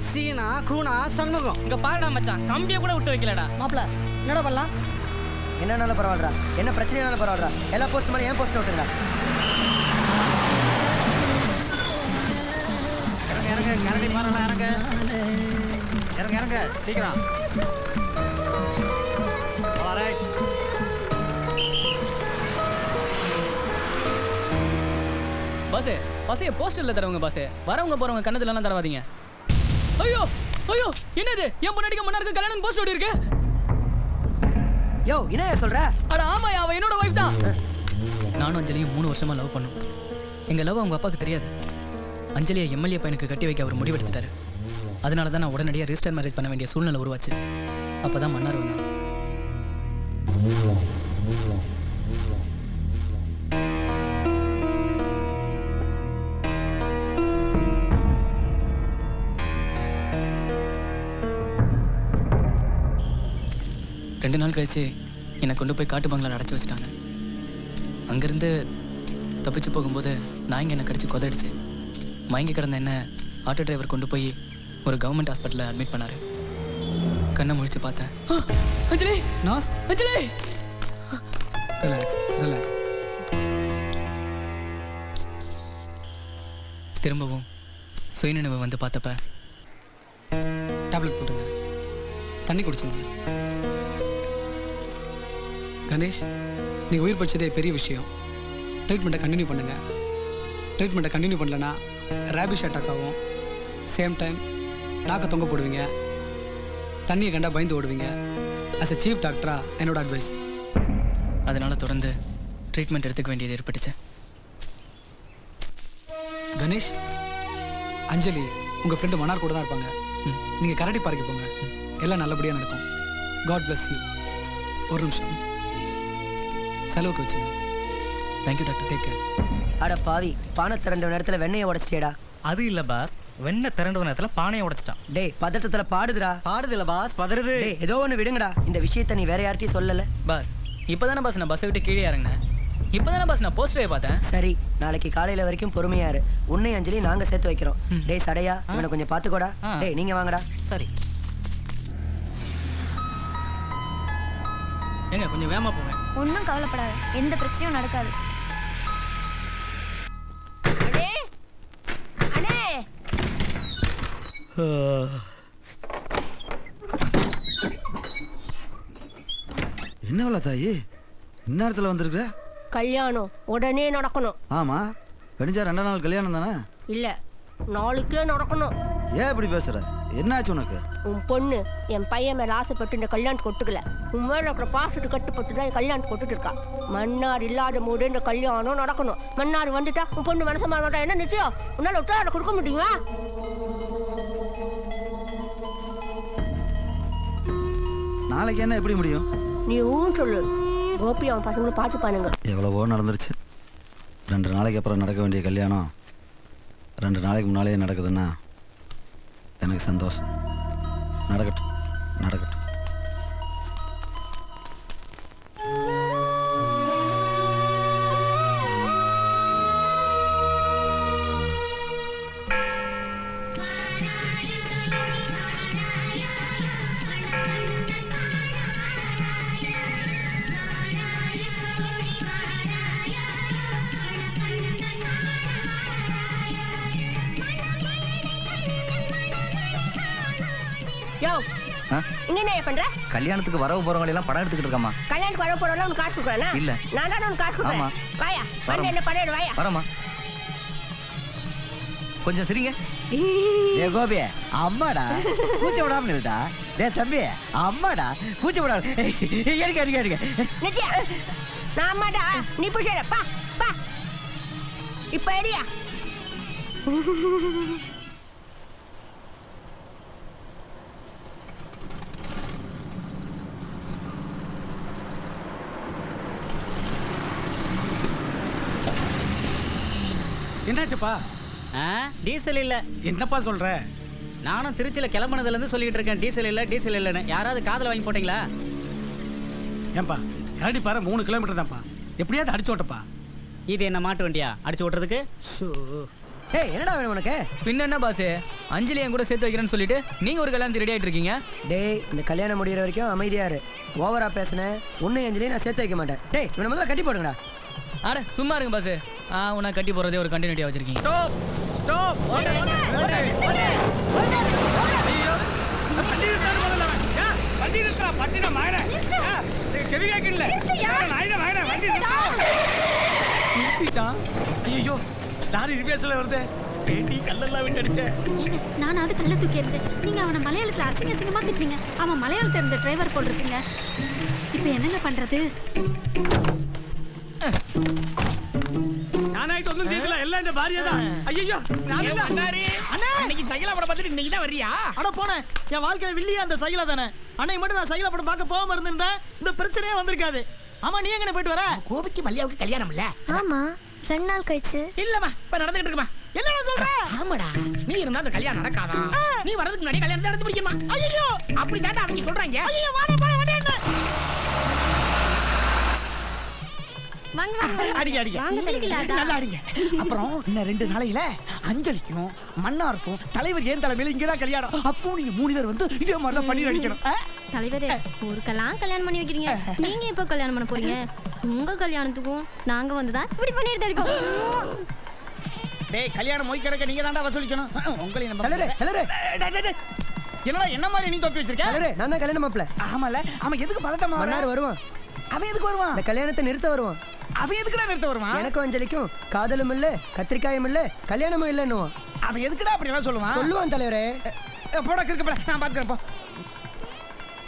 சீனா கூனா சண்முகம். இங்க பாருடா மச்சான், கம்பியை கூட விட்டு வைக்கலடா. மாப்பிள என்னடா பண்ணலாம்? என்னன்னாலும் பரவாயில்லடா, என்ன பிரச்சனைனாலும் பரவாயில்லடா, எல்லா போஸ்ட் மேலே என் போஸ்ட் விட்டுங்கடா. இறங்க கரடி மாறலாம், இறங்க சீக்கிரம். பாசே பசைய போஸ்டர்ல தரவங்க பாசே, வரவங்க போறவங்க கண்ணத்துல எல்லாம் தரவாதீங்க. ஐயோ ஐயோ, என்னது என் முன்னாடிக்கு மன்னாருக்கு கல்யாணம் போஸ்ட் ஓடி இருக்கு. யோ என்ன சொல்ற? அட ஆமா, அவ என்னோட வைஃப் தான். நானும் அஞ்சலியும் 3 வருஷமா லவ் பண்ணோம். எங்க லவ் அவங்க அப்பாவுக்கு தெரியாது. அஞ்சலியை எம்எல்ஏ பையனுக்கு கட்டி வைக்க அவர் முடிவெடுத்துட்டாரு. அதனால தான் நான் உடனடியாக ரிஜிஸ்டர் மேரேஜ் பண்ண வேண்டிய சூழ்நிலை உருவாச்சு. அப்பதான் மன்னார் வந்தான். ரெண்டு நாள் கழிச்சு என்னை கொண்டு போய் காட்டு பங்களால் அடைச்சி வச்சுட்டாங்க. அங்கேருந்து தப்பிச்சு போகும்போது நாய்ங்க என்னை கடிச்சு கொதடிச்சு மயங்கி கிடந்த என்ன ஆட்டோ டிரைவர் கொண்டு போய் ஒரு கவர்மெண்ட் ஹாஸ்பிட்டலில் அட்மிட் பண்ணாரு. கண்ணை முழிச்சு பார்த்தேன். அஞ்சலி நாஸ் அஞ்சலி ரிலாக்ஸ் ரிலாக்ஸ். திரும்பவும் சுயநினைவு வந்து பார்த்தப்ப டேப்லெட் போட்டுங்க, தண்ணி குடிச்சுங்க. கணேஷ், நீங்கள் உயிர் பச்சதே பெரிய விஷயம். ட்ரீட்மெண்ட்டை கண்டினியூ பண்ணுங்க. ட்ரீட்மெண்ட்டை கண்டினியூ பண்ணலன்னா ரேபிஸ் அட்டாக் ஆகும். சேம் டைம் நாக்க தொங்க போடுவீங்க, தண்ணியை கண்டா பயந்து ஓடுவீங்க. ஆஸ் எ சீஃப் டாக்டரா என்னோட அட்வைஸ். அதனால் தொடர்ந்து ட்ரீட்மெண்ட் எடுத்துக்க வேண்டியது ஏற்பட்டுச்சு. கணேஷ், அஞ்சலி உங்கள் ஃப்ரெண்டு மன்னார் கூட தான் இருப்பாங்க. நீங்கள் கரடி பார்க்க போங்க, எல்லாம் நல்லபடியாக நடக்கும். God bless you. ஒரு நிமிஷம் செலவுக்கு வச்சுங்க. Thank you doctor. Take care. அட பாவி, பானை திரண்ட நேரத்தில் வெண்ணையை உடைச்சிட்டேடா. அது இல்லை பாஸ், வெண்ணெய் திரண்ட நேரத்தில் பானையை உடைச்சிட்டான். டேய் பதட்டத்தில் பாடுதுடா. பாடுதில்ல பாஸ், பதறுது. டேய் ஏதோ ஒன்று விடுங்கடா. இந்த விஷயத்தை நீ வேற யார்ட்டையும் சொல்லலை. பாஸ் இப்போ தானே பாஸ் நான் பஸ்ஸை விட்டு கீழே இறங்கினேன். இப்போ தானே பாஸ் நான் போஸ்டரை பார்த்தேன். சரி, நாளைக்கு காலையில் வரைக்கும் பொறுமையாரு. உன்னை அஞ்சலி நாங்கள் சேர்த்து வைக்கிறோம். டேய் சடையா, இவனை கொஞ்சம் பார்த்துக்கோடா. டேய் நீங்கள் வாங்கடா. சரி. ஏங்க கொஞ்சம் வேகமாக போங்க. ஒன்றும் கவலைப்படாது, எந்த பிரச்சனையும் நடக்காது. என்ன வேலை தாயி, இந்நேரத்தில் வந்திருக்க? கல்யாணம் உடனே நடக்கணும். ஆமா, வெடிஞ்சா 2 நாள் கல்யாணம் தானே? இல்ல, நாளைக்கே நடக்கணும். ஏன் இப்படி பேசுற? என்னாச்சு உனக்கு? உன் பொண்ணு என் பையன் மேல ஆசைப்பட்டு இந்த கல்யாணத்துக்கு ஒட்டுக்கல. உன் மேல இருக்கிற பாசத்துக்கு கட்டுப்பட்டு தான் என் கல்யாணத்துக்கு ஒட்டுட்டு இருக்கா. மன்னார் இல்லாத போது இந்த கல்யாணம் நடக்கணும். மன்னார் வந்துட்டா உன் பொண்ணு மனசு மாற மாட்டா. என்ன நிச்சயம்? உன்னால உத்தரவாதம் கொடுக்க முடியுமா? நாளைக்கு என்ன எப்படி முடியும்? நீ ஊன் சொல்லு. கோபி அவன் பசங்களும் பார்த்துப்பானுங்க. எவ்வளவோ நடந்துருச்சு. 2 நாளைக்கு அப்புறம் நடக்க வேண்டிய கல்யாணம் 2 நாளைக்கு முன்னாலேயே நடக்குதுன்னா எனக்கு சந்தோஷம். நடக்கட்டும் நடக்கட்டும். யோ, இங்க என்ன பண்ற? கல்யாணத்துக்கு வரவு போறவங்க எல்லாம் படம் எடுத்துக்கிட்டு இருக்கமா? கல்யாணத்துக்கு வர போறவங்க உனக்கு காசு கொடுக்குறானா? இல்ல, நான் தான் உனக்கு காசு கொடுக்குறேன். வாயா, வந்து என்ன படம் எடு. வாயா வரமா. கொஞ்சம் சரிங்க. ஏ கோபி, அம்மாடா கூச்ச விடாம இருந்தா. டே தம்பி, அம்மாடா கூச்ச விடாம எடுக்க எடுக்க எடுக்க. நித்யா, நான் அம்மாடா, நீ புஷர பா பா. இப்ப எடியா. என்னாச்சுப்பா? டீசல் இல்லை. என்னப்பா சொல்ற? நானும் திருச்சியில் கிளம்புனதுலேருந்து சொல்லிட்டு இருக்கேன், டீசல் இல்லை டீசல் இல்லைன்னு. யாராவது காதில் வாங்கி போட்டீங்களா? ஏன்பா கரடி பாரு 3 கிலோமீட்டர் தான்ப்பா. எப்படியாவது அடிச்சு ஓட்டப்பா. இது என்ன மாட்டு வண்டியா அடிச்சு ஓட்டுறதுக்கு? ஏய் என்னடா வேணும் உனக்கு? பின்ன என்ன பாஸ், அஞ்சலி என் கூட சேர்த்து வைக்கிறேன்னு சொல்லிட்டு நீங்க ஒரு கல்யாணத்துக்கு ரெடி ஆயிட்டு இருக்கீங்க. டேய் இந்த கல்யாணம் முடிகிற வரைக்கும் அமைதியா இரு. ஓவரா பேசுனேன் உன்னை அஞ்சலி நான் சேர்த்து வைக்க மாட்டேன். டேய் இவனை முதல்ல கட்டி போடுங்கடா. அட சும்மா இருங்க பாஸ். உன்னை கட்டி போறதே ஒரு கண்டினியூட்டியா வச்சிருக்கீங்க. Stop stop. வண்டி நிறுத்துறா. பட்டின மாயற செவி கேட்கல. நிறுத்திட்டான். ஐயோ லாரி ரிவேஸ்ல வருது. பேட்டி கல்லெல்லாம் விட்டு அடிச்ச. நான் அது கல்ல தூக்கி எறிஞ்சேன். நீங்க அவனை மலையாளத்துல அசிங்க அசிங்கமா திட்டுறீங்க. அவன் மலையாளம் தெரிஞ்ச டிரைவர் போல் இருக்கீங்க. இப்போ என்னங்க பண்றது? நானாயிட்டு ஒன்றும் கேட்கல. எல்லாம் இந்த பாரியா தான். ஐயோ அண்ணா இன்னைக்கு சைக்கிளா படம் பார்த்துட்டு இன்னைக்கு தான் வரியா? அட போனேன், என் வாழ்க்கையில வில்லியா அந்த சைக்கிளா தானே. அன்னைக்கு மட்டும் நான் சைக்கிளா படம் பார்க்க போகாம இருந்திருந்தேன் இந்த பிரச்சனையே வந்திருக்காது. ஆமா நீ எங்க போயிட்டு வர? கோபிக்கு மல்லியாவுக்கு கல்யாணம் இல்ல? ஆமா 2 நாள் கழிச்சு. இல்லம்மா இப்ப நடந்துகிட்டு இருக்குமா? என்ன சொல்ற? ஆமாடா, நீ இருந்தா அந்த கல்யாணம் நடக்காதா? நீ வரதுக்கு முன்னாடி கல்யாணத்தை நடத்தி முடியுமா? ஐயோ அப்படி தாண்டா அவங்க சொல்றாங்க. ஐயோ வாடா போடா வாடா. வாங்க வாங்க அடிங்க அடிங்க வாங்க தலைவிலாதா நல்லா அடிங்க. அப்புறம் இன்னும் 2 நாளையில அஞ்சலிக்கும் மன்னாருக்கும் தலைவர் ஏன் தலைமையில இங்கதான் கல்யாணம். அப்போ நீங்க 3 பேர் வந்து இதே மாதிரி தான் பண்ணி அடிக்கணும். தலைவரே ஊருக்கெல்லாம் கல்யாணம் பண்ணி வைக்கிறீங்க, நீங்க எப்போ கல்யாணம் பண்ண போறீங்க? உங்க கல்யாணத்துக்கும் நாங்க வந்துதான் இப்படி பண்ணிட்டு அடிப்போம். டேய் கல்யாணம் மொய் கிடக்க நீங்க தான்டா வசூலிக்கணும். உங்களையும் நம்ம தலைவரே தலைவரே என்னடா என்ன மாதிரி நீ தொப்பி வச்சிருக்க? தலைவரே நான் தான் கல்யாணம் மாப்பிள்ள. ஆமால அவன் எதுக்கு பதட்டமா மன்னார் வருவான். அவன் எதுக்கு வருவான்? இந்த கல்யாணத்தை நிறுத்த வருவான். அவன் எதுக்குடா நிறுத்த வருவான்? எனக்கும் அஞ்சலிக்கும் காதலும் இல்ல கத்திரிக்காயும் இல்ல கல்யாணமும் இல்லன்னுவான். அவன் எதுக்குடா அப்படி எல்லாம் சொல்லுவான்? சொல்லுவான் தலைவரே. போடா கிறுக்கு போடா, நான் பாத்துக்கறேன் போ.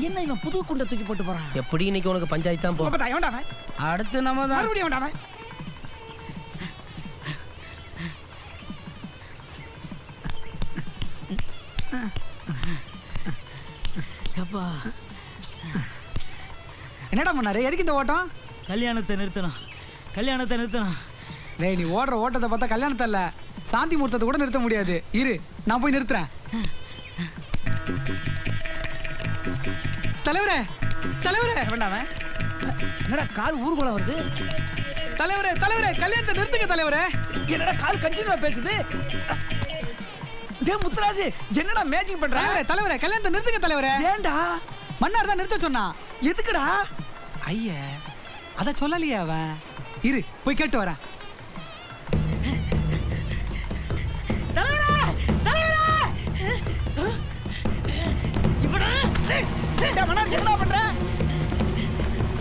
என்ன இவன் புது குண்ட தூக்கி போட்டு போறான்? எப்படி இன்னைக்கு உனக்கு பஞ்சாயத்து தான் போ. அப்ப தான் அவன் அடுத்து நம்ம தான் மறுபடியும் அவன் அப்பா என்னடா பண்ணாரு? எதுக்கு இந்த ஓட்டம்? கல்யாணத்தை நிறுத்தணும், கல்யாணத்தை நிறுத்தணும். டேய் நீ ஓடுற ஓட்டத்தை பார்த்தா கல்யாணத்தை இல்ல சாந்தி முகூர்த்தத்தை கூட நிறுத்த முடியாது. இரு நான் போய் நிறுத்துறேன். தலைவரே தலைவரே வேண்டாம். என்னடா கால் ஊர்வலம் வருது? தலைவரே தலைவரே கல்யாணத்தை நிறுத்துங்க தலைவரே. என்னடா கால் கண்டினியூவா பேசுது? டே முத்துராஜ் என்னடா மேஜிக் பண்ற? தலைவரே கல்யாணத்தை நிறுத்துங்க தலைவரே. ஏன்டா? மன்னார் தான் நிறுத்த சொன்னா. எதுக்குடா? ஐயா அத சொல்லலையே அவன். இரு போய் கேட்டு வரேன். தலைவரே தலைவரே இவனா டேய் மன்னார் என்ன பண்ற?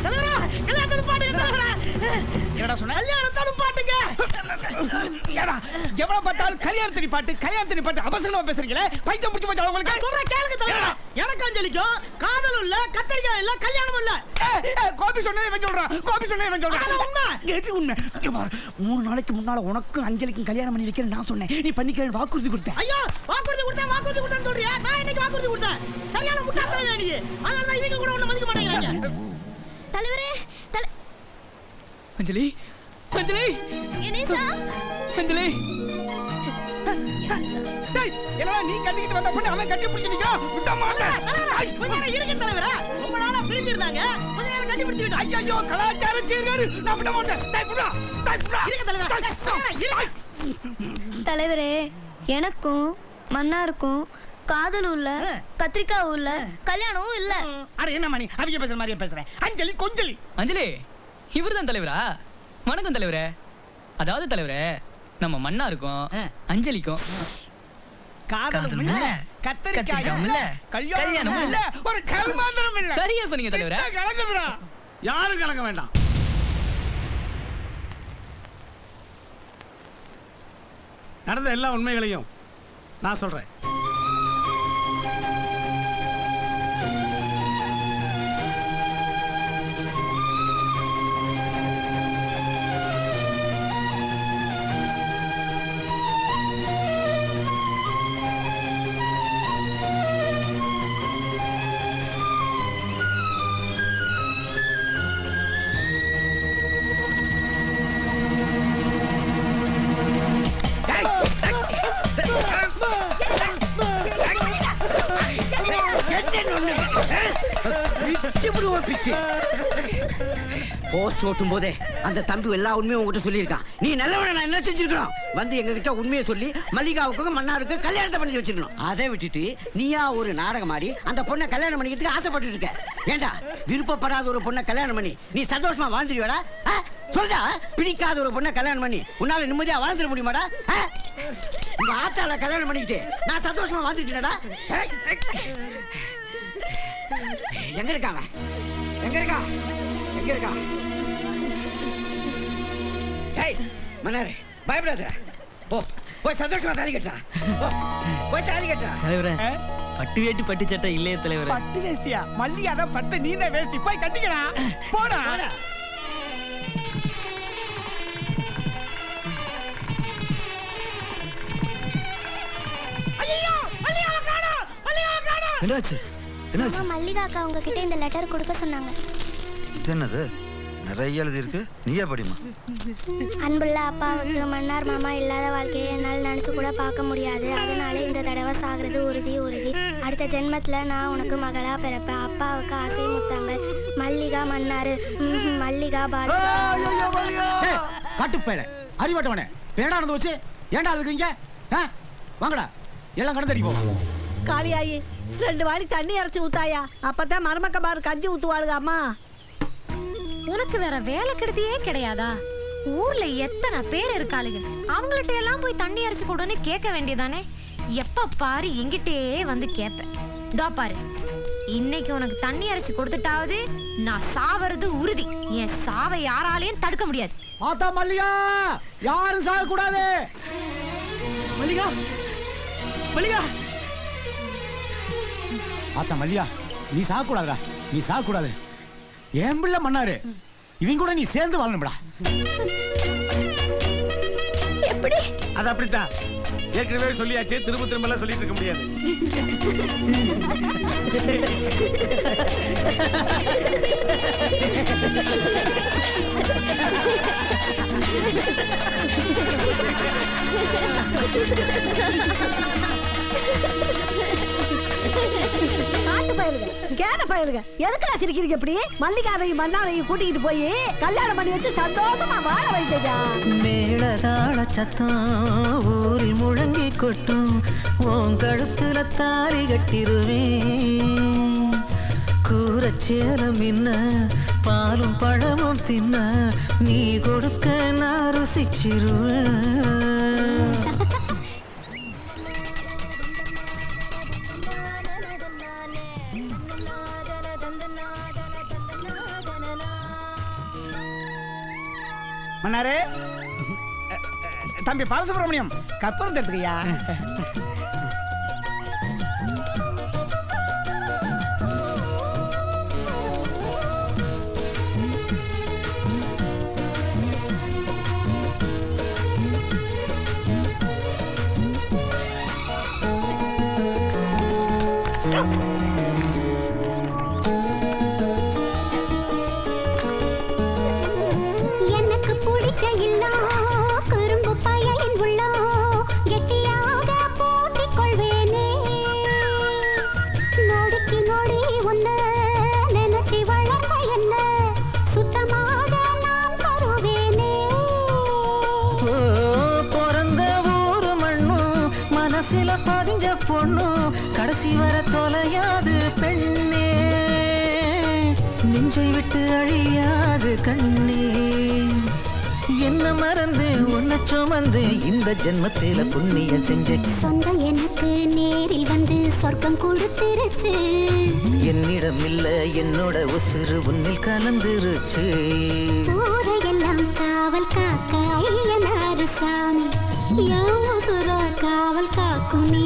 தலைவரே கல்யாணத்தை பாட்டுங்க தலைவரே. என்னடா சொன்ன? கல்யாணத்தை பாட்டுங்க. ஏடா எவ்வளவு பார்த்தாலும் கல்யாணத்தை பாட்டு அவசரமா பேசுறீங்களே, பைத்தியம் பிடிச்சு போச்சு உங்களுக்கு. சொல்ற கேளுங்க தலைவரே. எனக்கு அஞ்சலிக்கும் காதலும் இல்ல கத்திரிக்காய் இல்ல கல்யாணமும் இல்ல. கோபி சொன்னதே இவன் சொல்றான். அது உண்மை. எது உண்மை? 3 நாளைக்கு முன்னால உனக்கும் அஞ்சலிக்கும் கல்யாணம் பண்ணி வைக்கிறேன் நான் சொன்னேன். நீ பண்ணிக்கிறேன்னு வாக்குறுதி கொடுத்தேன். ஐயோ வாக்குறுதி கொடுத்தேன்னு சொல்றியா? நான் இன்னைக்கு வாக்குறுதி கொடுத்தேன். சரியான முட்டாள்தனமே நீ. அதனால தான் இவங்க கூட ஒண்ணு மதிக்க மாட்டேங்கிறாங்க. தலைவரே அஞ்சலி அஞ்சலி கணேசா அஞ்சலி டேய் என்னடா நீ கட்டிக்கிட்டு வந்த பொண்ணு அவன் கட்டி பிடிச்சு நிக்கறான். விட மாட்டேன். கொஞ்ச நேரம் இருங்க தலைவரே. ரொம்ப நாளா பிரிஞ்சிருந்தாங்க. கொஞ்ச நேரம் கட்டி பிடிச்சு விட்டு. ஐயோ கலாச்சார சீர்கேடு. நான் விட மாட்டேன். டேய் புடா. இருங்க தலைவரே. தலைவரே எனக்கும் மன்னாருக்கும் காதலும் இல்ல கத்திரிக்காவும் இல்ல கல்யாணமும் இல்ல. அட என்ன மணி அவிய பேசுற மாதிரியே பேசுறேன். அஞ்சலி கொஞ்சலி. அஞ்சலி இவர்தான் தலைவரா? வணக்கம் தலைவரே. அதாவது தலைவரே நம்ம மன்னாருக்கும் அஞ்சலிக்கும் காதலும் இல்ல கத்திரிக்காயும் இல்ல கல்யாணமும் இல்ல ஒரு கல்மாந்திரம் இல்ல. சரியா சொன்னீங்க தலைவரே. கலக்குதுடா. யாரும் கலக்க வேண்டாம். நடந்த எல்லா உண்மைகளையும் நான் சொல்றேன். போஸ்ட் ஓட்டும் போதே அந்த தம்பி எல்லா உண்மையும் உங்ககிட்ட சொல்லியிருக்கான். நீ நல்லவன நான் என்ன செஞ்சிருக்கணும்? வந்து எங்க கிட்ட உண்மையை சொல்லி மல்லிகாவுக்கும் மன்னாருக்கு கல்யாணத்தை பண்ணி வச்சிருக்கணும். அதை விட்டுட்டு நீயா ஒரு நாடகம் ஆடி அந்த பொண்ணை கல்யாணம் பண்ணிக்கிறதுக்கு ஆசைப்பட்டு இருக்க. ஏண்டா விருப்பப்படாத ஒரு பொண்ணை கல்யாணம் பண்ணி நீ சந்தோஷமா வாழ்ந்துருவாடா? சொல்றா. பிடிக்காத ஒரு பொண்ணை கல்யாணம் பண்ணி உன்னால நிம்மதியா வாழ்ந்துட முடியுமாடா? உங்க ஆத்தால கல்யாணம் பண்ணிக்கிட்டு நான் சந்தோஷமா வாழ்ந்துட்டேனடா. எங்க இருக்காங்க? எங்க இருக்கா? எங்க இருக்கா? டேய் மன்னாரே பயப்படாதடா. போ போய் சந்தோஷமா தாலி கட்டா. போய் தாலி கட்டா. தலைவரே பட்டு வேட்டி பட்டு சட்டை இல்லையே தலைவரே. பட்டு வேஷ்டியா? மல்லிகாத பட்டு நீ தான் வேஷ்டி. போய் கட்டிக்கடா. போடா. ஐயோ மல்லிகா காணோம். மல்லிகா காணோம். என்னாச்சு? மல்லிகா அக்கா உங்ககிட்ட இந்த லெட்டர் கொடுக்க சொன்னாங்க. என்னது? நிறைய எழுதி இருக்கு, நீயே படிமா. அன்புள்ள அப்பாவுக்கு மன்னார் மாமா இல்லாத வாழ்க்கையை என்னால் நினச்சி கூட பார்க்க முடியாது. அதனால இந்த தடவை சாகிறது உறுதி உறுதி. அடுத்த ஜென்மத்தில் நான் உனக்கு மகளா பிறப்பேன். அப்பாவுக்கு ஆசை முத்தங்கள். மல்லிகா மன்னாரு. மல்லிகா பாலு. காட்டுப்பேட அறிவாட்டவனே, பேடா நடந்து வச்சு ஏன்டா இருக்கிறீங்க? வாங்கடா, எல்லாம் கடந்தடி போ. காளியாயி 2 வாளி தண்ணி இறச்சி ஊத்தாயா, அப்பதான் மருமக்க பாரு கஞ்சி ஊத்துவாளுங்க. அம்மா உனக்கு வேற வேலை கிடையவே கிடையாதா? ஊர்ல எத்தனை பேர் இருக்காளுங்க, அவங்கள்ட்ட எல்லாம் போய் தண்ணி அரைச்சு கொடுன்னு கேட்க வேண்டியதானே? எப்ப பாரு எங்கிட்டே வந்து கேட்பேன். இதோ பாரு, இன்னைக்கு உனக்கு தண்ணி அரைச்சு கொடுத்துட்டாவது நான் சாவறது உறுதி. என் சாவை யாராலையும் தடுக்க முடியாது. ஆத்தா மல்லிகா, யாரும் சாக கூடாது. மல்லிகா, மல்லிகா. ஆத்தா மல்லிகா, நீ சாக கூடாதுடா, நீ சாக கூடாது. என் பிள்ளை மன்னாரு, இவங்க கூட நீ சேர்ந்து வாழணும்டா. எப்படி? அது அப்படித்தான். ஏற்கனவே சொல்லியாச்சு, திரும்ப திரும்ப எல்லாம் சொல்லிட்டு இருக்க முடியாது. காட்டு பயலுங்க, கேன பயலுங்க, எதுக்குடா சிரிக்கிறீங்க இப்படி? மல்லிகாவையும் மன்னாரையும் கூட்டிக்கிட்டு போய் கல்யாணம் பண்ணி வச்சு சந்தோஷமா வாழ வைத்தேஜா. மேளதாள சத்தம் ஊரில் முழங்கி கொட்டும், உன் கழுத்துல தாலி கட்டிருவேன். கூரச்சேலம் என்ன பாலும் பழமும் தின்ன, நீ கொடுக்க நான் ருசிச்சிருவேன். மன்னாரே, தம்பி பாலசுப்ரமணியம், கற்பூரம் எடுத்துக்கையா. எனக்கு பிடிச்ச இல்லம் கரும்பு பயலின் உள்ளம் கெட்டியாக பூட்டிக் கொள்வேனே. நொடிக்கு நொடி உன்னை நினைச்சி வளர்ந்த என்ன சுத்தமாக நான் தருவேனே. பிறந்த ஊரு மண்ணும் மனசுல பதிஞ்ச பொண்ணும் கடைசி வர தொலையாது பெண்ணே. நெஞ்சை விட்டு அழியாது கண்ணே. என்ன மறந்து உன்னை சுமந்து இந்த ஜென்மத்தில புண்ணியம் செஞ்சு சொந்தம் எனக்கு நேரில் வந்து சொர்க்கம் கொடுத்துருச்சு. என்னிடம் இல்ல என்னோட உசுறு உன்னில் கலந்துருச்சு. ஊரையெல்லாம் காவல் காக்க ஐயனாரு சாமி, என் உசுர காவல் காக்கும் நீ